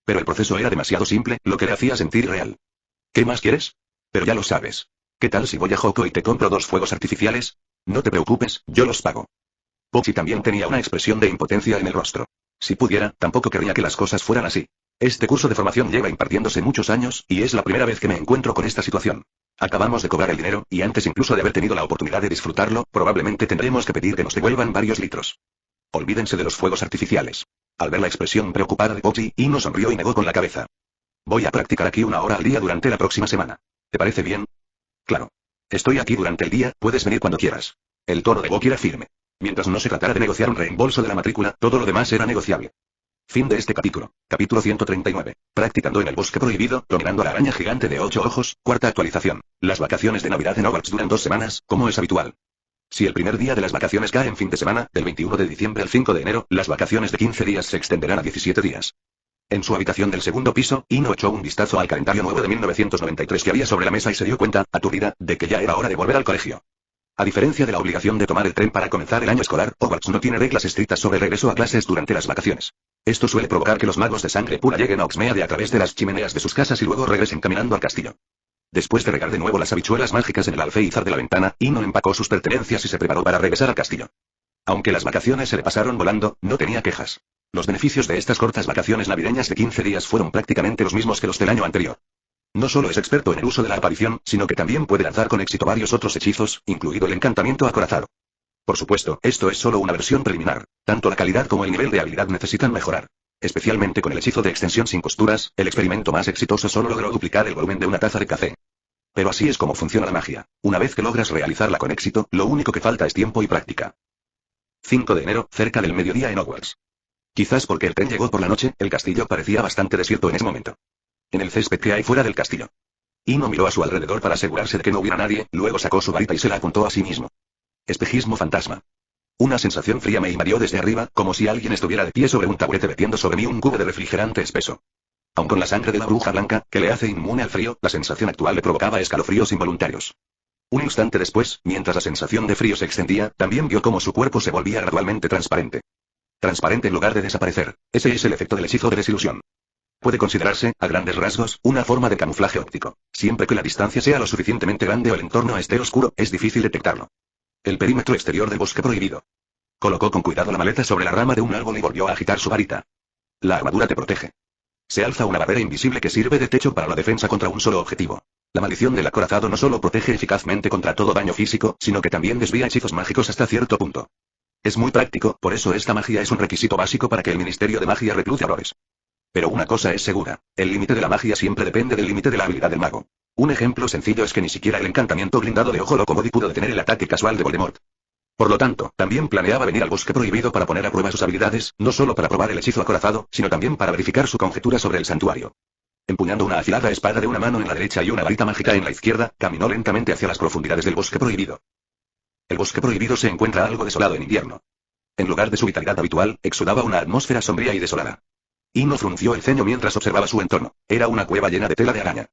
Pero el proceso era demasiado simple, lo que le hacía sentir irreal. ¿Qué más quieres? Pero ya lo sabes. ¿Qué tal si voy a Hoko y te compro 2 fuegos artificiales? No te preocupes, yo los pago. Pochi también tenía una expresión de impotencia en el rostro. Si pudiera, tampoco querría que las cosas fueran así. Este curso de formación lleva impartiéndose muchos años, y es la primera vez que me encuentro con esta situación. Acabamos de cobrar el dinero, y antes incluso de haber tenido la oportunidad de disfrutarlo, probablemente tendremos que pedir que nos devuelvan varios litros. Olvídense de los fuegos artificiales. Al ver la expresión preocupada de Pochi, Ino sonrió y negó con la cabeza. Voy a practicar aquí 1 hora al día durante la próxima semana. ¿Te parece bien? Claro. Estoy aquí durante el día, puedes venir cuando quieras. El tono de Pochi era firme. Mientras no se tratara de negociar un reembolso de la matrícula, todo lo demás era negociable. Fin de este capítulo. Capítulo 139. Practicando en el bosque prohibido, dominando a la araña gigante de 8 ojos, 4ª actualización. Las vacaciones de Navidad en Hogwarts duran 2 semanas, como es habitual. Si el primer día de las vacaciones cae en fin de semana, del 21 de diciembre al 5 de enero, las vacaciones de 15 días se extenderán a 17 días. En su habitación del segundo piso, Ino echó un vistazo al calendario nuevo de 1993 que había sobre la mesa y se dio cuenta, aturdida, de que ya era hora de volver al colegio. A diferencia de la obligación de tomar el tren para comenzar el año escolar, Hogwarts no tiene reglas estrictas sobre el regreso a clases durante las vacaciones. Esto suele provocar que los magos de sangre pura lleguen a Hogsmeade a través de las chimeneas de sus casas y luego regresen caminando al castillo. Después de regar de nuevo las habichuelas mágicas en el alféizar de la ventana, Ino empacó sus pertenencias y se preparó para regresar al castillo. Aunque las vacaciones se le pasaron volando, no tenía quejas. Los beneficios de estas cortas vacaciones navideñas de 15 días fueron prácticamente los mismos que los del año anterior. No solo es experto en el uso de la aparición, sino que también puede lanzar con éxito varios otros hechizos, incluido el encantamiento acorazado. Por supuesto, esto es solo una versión preliminar. Tanto la calidad como el nivel de habilidad necesitan mejorar. Especialmente con el hechizo de extensión sin costuras, el experimento más exitoso solo logró duplicar el volumen de una taza de café. Pero así es como funciona la magia. Una vez que logras realizarla con éxito, lo único que falta es tiempo y práctica. 5 de enero, cerca del mediodía en Hogwarts. Quizás porque el tren llegó por la noche, el castillo parecía bastante desierto en ese momento. En el césped que hay fuera del castillo. Ino miró a su alrededor para asegurarse de que no hubiera nadie, luego sacó su varita y se la apuntó a sí mismo. Espejismo fantasma. Una sensación fría me invadió desde arriba, como si alguien estuviera de pie sobre un taburete vertiendo sobre mí un cubo de refrigerante espeso. Aun con la sangre de la bruja blanca, que le hace inmune al frío, la sensación actual le provocaba escalofríos involuntarios. Un instante después, mientras la sensación de frío se extendía, también vio cómo su cuerpo se volvía gradualmente transparente. Transparente en lugar de desaparecer. Ese es el efecto del hechizo de desilusión. Puede considerarse, a grandes rasgos, una forma de camuflaje óptico. Siempre que la distancia sea lo suficientemente grande o el entorno esté oscuro, es difícil detectarlo. El perímetro exterior del bosque prohibido. Colocó con cuidado la maleta sobre la rama de un árbol y volvió a agitar su varita. La armadura te protege. Se alza una barrera invisible que sirve de techo para la defensa contra un solo objetivo. La maldición del acorazado no solo protege eficazmente contra todo daño físico, sino que también desvía hechizos mágicos hasta cierto punto. Es muy práctico, por eso esta magia es un requisito básico para que el Ministerio de Magia reclute aurores. Pero una cosa es segura, el límite de la magia siempre depende del límite de la habilidad del mago. Un ejemplo sencillo es que ni siquiera el encantamiento blindado de Ojo Loco Modi pudo detener el ataque casual de Voldemort. Por lo tanto, también planeaba venir al bosque prohibido para poner a prueba sus habilidades, no solo para probar el hechizo acorazado, sino también para verificar su conjetura sobre el santuario. Empuñando una afilada espada de una mano en la derecha y una varita mágica en la izquierda, caminó lentamente hacia las profundidades del bosque prohibido. El bosque prohibido se encuentra algo desolado en invierno. En lugar de su vitalidad habitual, exudaba una atmósfera sombría y desolada. Ino frunció el ceño mientras observaba su entorno. Era una cueva llena de tela de araña.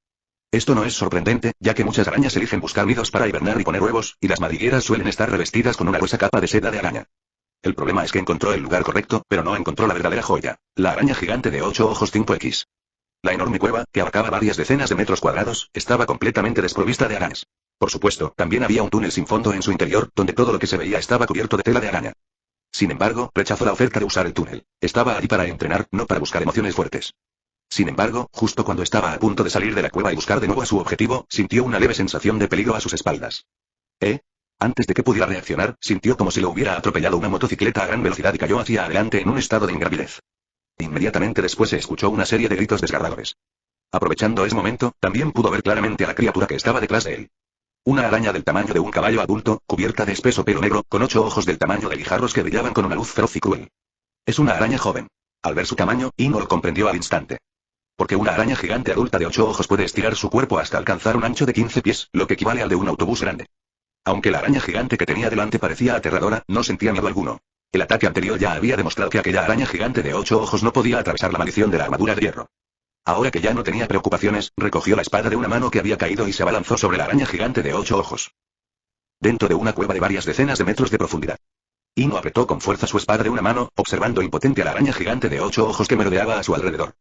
Esto no es sorprendente, ya que muchas arañas eligen buscar nidos para hibernar y poner huevos, y las madrigueras suelen estar revestidas con una gruesa capa de seda de araña. El problema es que encontró el lugar correcto, pero no encontró la verdadera joya, la araña gigante de 8 ojos 5X. La enorme cueva, que abarcaba varias decenas de metros cuadrados, estaba completamente desprovista de arañas. Por supuesto, también había un túnel sin fondo en su interior, donde todo lo que se veía estaba cubierto de tela de araña. Sin embargo, rechazó la oferta de usar el túnel. Estaba allí para entrenar, no para buscar emociones fuertes. Sin embargo, justo cuando estaba a punto de salir de la cueva y buscar de nuevo a su objetivo, sintió una leve sensación de peligro a sus espaldas. Antes de que pudiera reaccionar, sintió como si lo hubiera atropellado una motocicleta a gran velocidad y cayó hacia adelante en un estado de ingravidez. Inmediatamente después se escuchó una serie de gritos desgarradores. Aprovechando ese momento, también pudo ver claramente a la criatura que estaba detrás de él. Una araña del tamaño de un caballo adulto, cubierta de espeso pelo negro, con 8 ojos del tamaño de guijarros que brillaban con una luz feroz y cruel. Es una araña joven. Al ver su tamaño, Ino lo comprendió al instante. Porque una araña gigante adulta de 8 ojos puede estirar su cuerpo hasta alcanzar un ancho de 15 pies, lo que equivale al de un autobús grande. Aunque la araña gigante que tenía delante parecía aterradora, no sentía miedo alguno. El ataque anterior ya había demostrado que aquella araña gigante de 8 ojos no podía atravesar la maldición de la armadura de hierro. Ahora que ya no tenía preocupaciones, recogió la espada de una mano que había caído y se abalanzó sobre la araña gigante de 8 ojos. Dentro de una cueva de varias decenas de metros de profundidad. Ino apretó con fuerza su espada de una mano, observando impotente a la araña gigante de 8 ojos que merodeaba a su alrededor.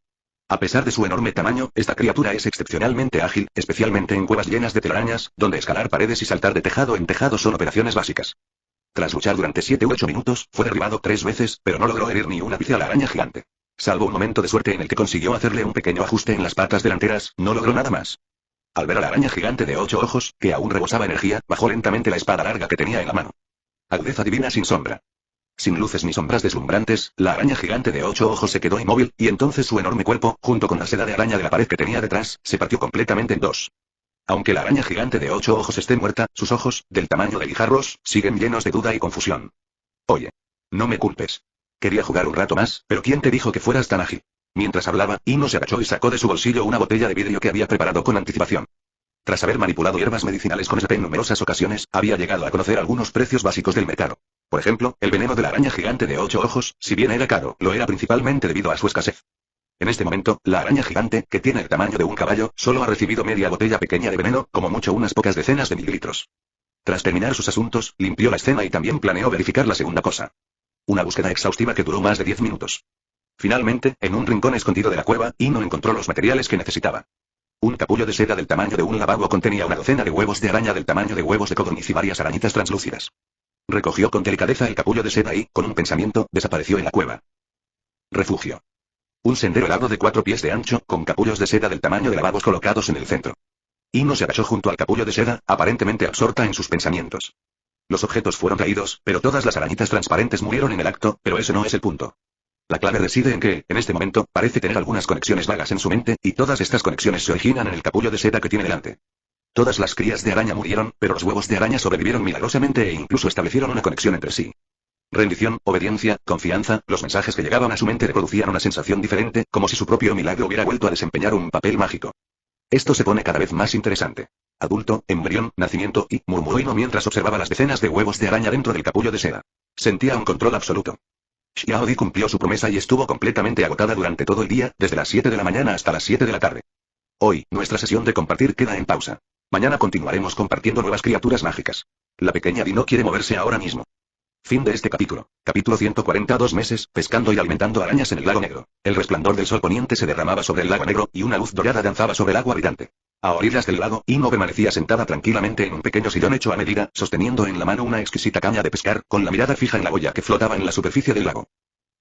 A pesar de su enorme tamaño, esta criatura es excepcionalmente ágil, especialmente en cuevas llenas de telarañas, donde escalar paredes y saltar de tejado en tejado son operaciones básicas. Tras luchar durante 7 u 8 minutos, fue derribado 3 veces, pero no logró herir ni una ápice a la araña gigante. Salvo un momento de suerte en el que consiguió hacerle un pequeño ajuste en las patas delanteras, no logró nada más. Al ver a la araña gigante de 8 ojos, que aún rebosaba energía, bajó lentamente la espada larga que tenía en la mano. Agudeza divina sin sombra. Sin luces ni sombras deslumbrantes, la araña gigante de 8 ojos se quedó inmóvil, y entonces su enorme cuerpo, junto con la seda de araña de la pared que tenía detrás, se partió completamente en dos. Aunque la araña gigante de 8 ojos esté muerta, sus ojos, del tamaño de guijarros, siguen llenos de duda y confusión. Oye. No me culpes. Quería jugar un rato más, pero ¿quién te dijo que fueras tan ágil? Mientras hablaba, Ino se agachó y sacó de su bolsillo una botella de vidrio que había preparado con anticipación. Tras haber manipulado hierbas medicinales con SP en numerosas ocasiones, había llegado a conocer algunos precios básicos del mercado. Por ejemplo, el veneno de la araña gigante de 8 ojos, si bien era caro, lo era principalmente debido a su escasez. En este momento, la araña gigante, que tiene el tamaño de un caballo, solo ha recibido media botella pequeña de veneno, como mucho unas pocas decenas de mililitros. Tras terminar sus asuntos, limpió la escena y también planeó verificar la segunda cosa. Una búsqueda exhaustiva que duró más de 10 minutos. Finalmente, en un rincón escondido de la cueva, Ino encontró los materiales que necesitaba. Un capullo de seda del tamaño de un lavabo contenía una docena de huevos de araña del tamaño de huevos de codorniz y varias arañitas translúcidas. Recogió con delicadeza el capullo de seda y, con un pensamiento, desapareció en la cueva. Refugio. Un sendero helado de 4 pies de ancho, con capullos de seda del tamaño de lavabos colocados en el centro. Ino se agachó junto al capullo de seda, aparentemente absorta en sus pensamientos. Los objetos fueron caídos, pero todas las arañitas transparentes murieron en el acto, pero ese no es el punto. La clave reside en que, en este momento, parece tener algunas conexiones vagas en su mente, y todas estas conexiones se originan en el capullo de seda que tiene delante. Todas las crías de araña murieron, pero los huevos de araña sobrevivieron milagrosamente e incluso establecieron una conexión entre sí. Rendición, obediencia, confianza, los mensajes que llegaban a su mente le producían una sensación diferente, como si su propio milagro hubiera vuelto a desempeñar un papel mágico. Esto se pone cada vez más interesante. Adulto, embrión, nacimiento y, murmuró Ino mientras observaba las decenas de huevos de araña dentro del capullo de seda. Sentía un control absoluto. Xiaodi cumplió su promesa y estuvo completamente agotada durante todo el día, desde las 7 de la mañana hasta las 7 de la tarde. Hoy, nuestra sesión de compartir queda en pausa. Mañana continuaremos compartiendo nuevas criaturas mágicas. La pequeña Di no quiere moverse ahora mismo. Fin de este capítulo. Capítulo 142 meses, pescando y alimentando arañas en el lago negro. El resplandor del sol poniente se derramaba sobre el lago negro, y una luz dorada danzaba sobre el agua brillante. A orillas del lago, Ino permanecía sentada tranquilamente en un pequeño sillón hecho a medida, sosteniendo en la mano una exquisita caña de pescar, con la mirada fija en la boya que flotaba en la superficie del lago.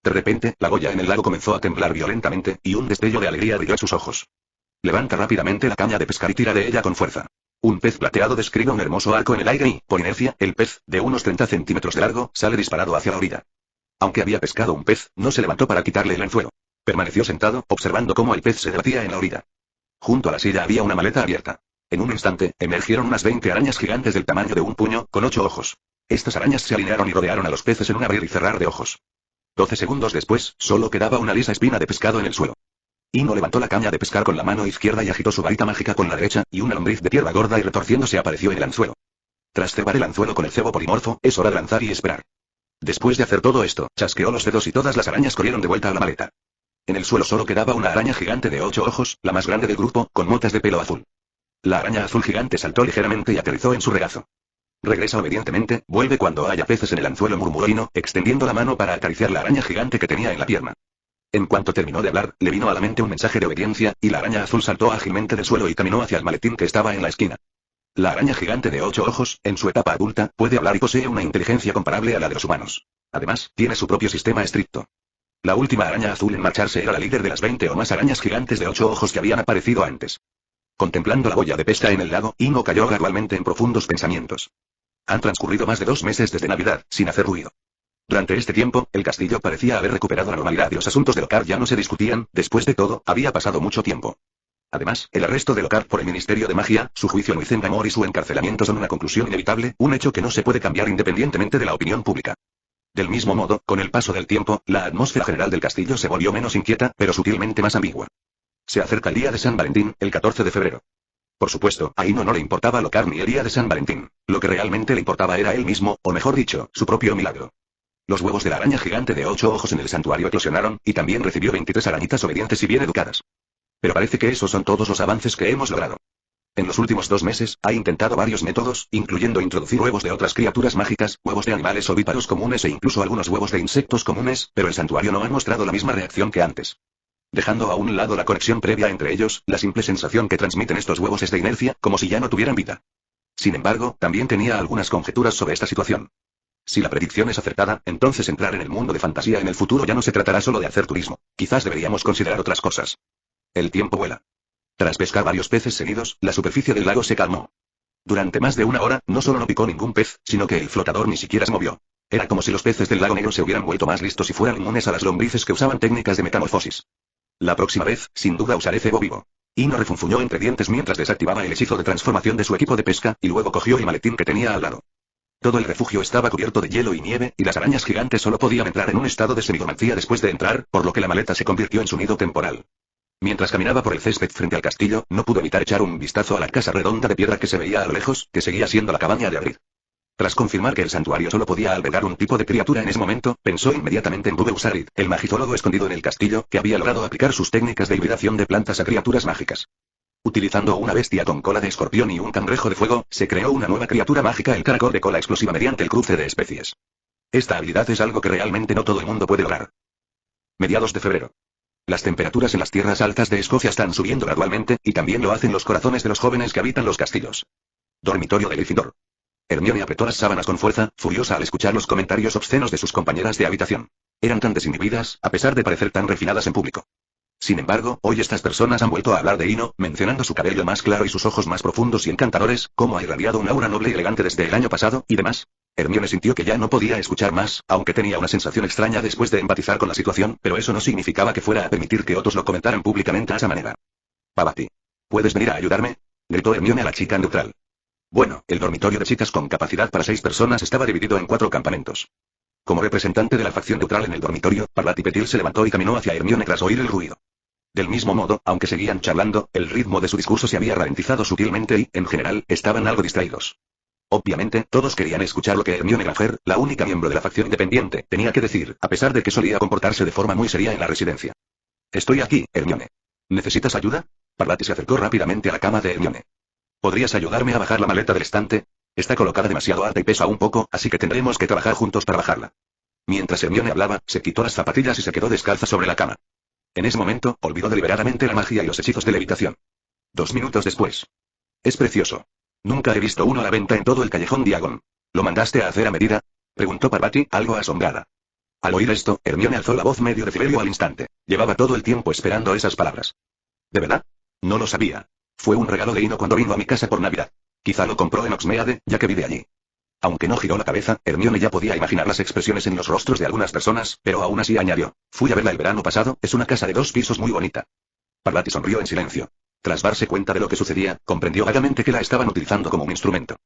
De repente, la boya en el lago comenzó a temblar violentamente, y un destello de alegría brilló en sus ojos. Levanta rápidamente la caña de pescar y tira de ella con fuerza. Un pez plateado describe un hermoso arco en el aire y, por inercia, el pez, de unos 30 centímetros de largo, sale disparado hacia la orilla. Aunque había pescado un pez, no se levantó para quitarle el anzuelo. Permaneció sentado, observando cómo el pez se debatía en la orilla. Junto a la silla había una maleta abierta. En un instante, emergieron unas 20 arañas gigantes del tamaño de un puño, con 8 ojos. Estas arañas se alinearon y rodearon a los peces en un abrir y cerrar de ojos. 12 segundos después, solo quedaba una lisa espina de pescado en el suelo. Ino levantó la caña de pescar con la mano izquierda y agitó su varita mágica con la derecha, y una lombriz de tierra gorda y retorciéndose apareció en el anzuelo. Tras cebar el anzuelo con el cebo polimorfo, es hora de lanzar y esperar. Después de hacer todo esto, chasqueó los dedos y todas las arañas corrieron de vuelta a la maleta. En el suelo solo quedaba una araña gigante de 8 ojos, la más grande del grupo, con motas de pelo azul. La araña azul gigante saltó ligeramente y aterrizó en su regazo. Regresa obedientemente, vuelve cuando haya peces en el anzuelo, murmuró Ino, extendiendo la mano para acariciar la araña gigante que tenía en la pierna. En cuanto terminó de hablar, le vino a la mente un mensaje de obediencia, y la araña azul saltó ágilmente del suelo y caminó hacia el maletín que estaba en la esquina. La araña gigante de 8 ojos, en su etapa adulta, puede hablar y posee una inteligencia comparable a la de los humanos. Además, tiene su propio sistema estricto. La última araña azul en marcharse era la líder de las 20 o más arañas gigantes de 8 ojos que habían aparecido antes. Contemplando la boya de pesca en el lago, Ino cayó gradualmente en profundos pensamientos. Han transcurrido más de 2 meses desde Navidad, sin hacer ruido. Durante este tiempo, el castillo parecía haber recuperado la normalidad y los asuntos de Lockhart ya no se discutían, después de todo, había pasado mucho tiempo. Además, el arresto de Lockhart por el Ministerio de Magia, su juicio en Wizengamot y su encarcelamiento son una conclusión inevitable, un hecho que no se puede cambiar independientemente de la opinión pública. Del mismo modo, con el paso del tiempo, la atmósfera general del castillo se volvió menos inquieta, pero sutilmente más ambigua. Se acerca el día de San Valentín, el 14 de febrero. Por supuesto, a Ino no le importaba Lockhart ni el día de San Valentín. Lo que realmente le importaba era él mismo, o mejor dicho, su propio milagro. Los huevos de la araña gigante de 8 ojos en el santuario eclosionaron, y también recibió 23 arañitas obedientes y bien educadas. Pero parece que esos son todos los avances que hemos logrado. En los últimos 2 meses, ha intentado varios métodos, incluyendo introducir huevos de otras criaturas mágicas, huevos de animales ovíparos comunes e incluso algunos huevos de insectos comunes, pero el santuario no ha mostrado la misma reacción que antes. Dejando a un lado la conexión previa entre ellos, la simple sensación que transmiten estos huevos es de inercia, como si ya no tuvieran vida. Sin embargo, también tenía algunas conjeturas sobre esta situación. Si la predicción es acertada, entonces entrar en el mundo de fantasía en el futuro ya no se tratará solo de hacer turismo. Quizás deberíamos considerar otras cosas. El tiempo vuela. Tras pescar varios peces seguidos, la superficie del lago se calmó. Durante más de 1 hora, no solo no picó ningún pez, sino que el flotador ni siquiera se movió. Era como si los peces del lago negro se hubieran vuelto más listos y fueran inmunes a las lombrices que usaban técnicas de metamorfosis. La próxima vez, sin duda usaré cebo vivo. Ino refunfuñó entre dientes mientras desactivaba el hechizo de transformación de su equipo de pesca, y luego cogió el maletín que tenía al lado. Todo el refugio estaba cubierto de hielo y nieve, y las arañas gigantes solo podían entrar en un estado de semidormancia después de entrar, por lo que la maleta se convirtió en su nido temporal. Mientras caminaba por el césped frente al castillo, no pudo evitar echar un vistazo a la casa redonda de piedra que se veía a lo lejos, que seguía siendo la cabaña de Abrid. Tras confirmar que el santuario solo podía albergar un tipo de criatura en ese momento, pensó inmediatamente en Bube Usarid, el magizólogo escondido en el castillo, que había logrado aplicar sus técnicas de hibridación de plantas a criaturas mágicas. Utilizando una bestia con cola de escorpión y un cangrejo de fuego, se creó una nueva criatura mágica, el caracol de cola explosiva, mediante el cruce de especies. Esta habilidad es algo que realmente no todo el mundo puede lograr. Mediados de febrero. Las temperaturas en las tierras altas de Escocia están subiendo gradualmente, y también lo hacen los corazones de los jóvenes que habitan los castillos. Dormitorio de Gryffindor. Hermione apretó las sábanas con fuerza, furiosa al escuchar los comentarios obscenos de sus compañeras de habitación. Eran tan desinhibidas, a pesar de parecer tan refinadas en público. Sin embargo, hoy estas personas han vuelto a hablar de Ino, mencionando su cabello más claro y sus ojos más profundos y encantadores, cómo ha irradiado un aura noble y elegante desde el año pasado, y demás. Hermione sintió que ya no podía escuchar más, aunque tenía una sensación extraña después de empatizar con la situación, pero eso no significaba que fuera a permitir que otros lo comentaran públicamente de esa manera. Pavati. ¿Puedes venir a ayudarme?, gritó Hermione a la chica neutral. Bueno, el dormitorio de chicas con capacidad para 6 personas estaba dividido en 4 campamentos. Como representante de la facción neutral en el dormitorio, Parvati Petil se levantó y caminó hacia Hermione tras oír el ruido. Del mismo modo, aunque seguían charlando, el ritmo de su discurso se había ralentizado sutilmente y, en general, estaban algo distraídos. Obviamente, todos querían escuchar lo que Hermione Granger, la única miembro de la facción independiente, tenía que decir, a pesar de que solía comportarse de forma muy seria en la residencia. Estoy aquí, Hermione. ¿Necesitas ayuda? Parvati se acercó rápidamente a la cama de Hermione. ¿Podrías ayudarme a bajar la maleta del estante? Está colocada demasiado alta y pesa un poco, así que tendremos que trabajar juntos para bajarla. Mientras Hermione hablaba, se quitó las zapatillas y se quedó descalza sobre la cama. En ese momento, olvidó deliberadamente la magia y los hechizos de levitación. 2 minutos después. Es precioso. Nunca he visto uno a la venta en todo el callejón Diagon. ¿Lo mandaste a hacer a medida?, preguntó Parvati, algo asombrada. Al oír esto, Hermione alzó la voz medio decibelio al instante. Llevaba todo el tiempo esperando esas palabras. ¿De verdad? No lo sabía. Fue un regalo de Ino cuando vino a mi casa por Navidad. Quizá lo compró en Oxmeade, ya que vive allí. Aunque no giró la cabeza, Hermione ya podía imaginar las expresiones en los rostros de algunas personas, pero aún así añadió. Fui a verla el verano pasado, es una casa de 2 pisos muy bonita. Parvati sonrió en silencio. Tras darse cuenta de lo que sucedía, comprendió vagamente que la estaban utilizando como un instrumento.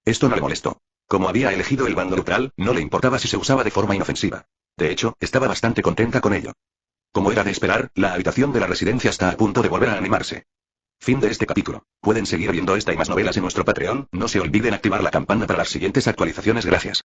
Esto no le molestó. Como había elegido el bando neutral, no le importaba si se usaba de forma inofensiva. De hecho, estaba bastante contenta con ello. Como era de esperar, la habitación de la residencia está a punto de volver a animarse. Fin de este capítulo. Pueden seguir viendo esta y más novelas en nuestro Patreon, no se olviden activar la campana para las siguientes actualizaciones. Gracias.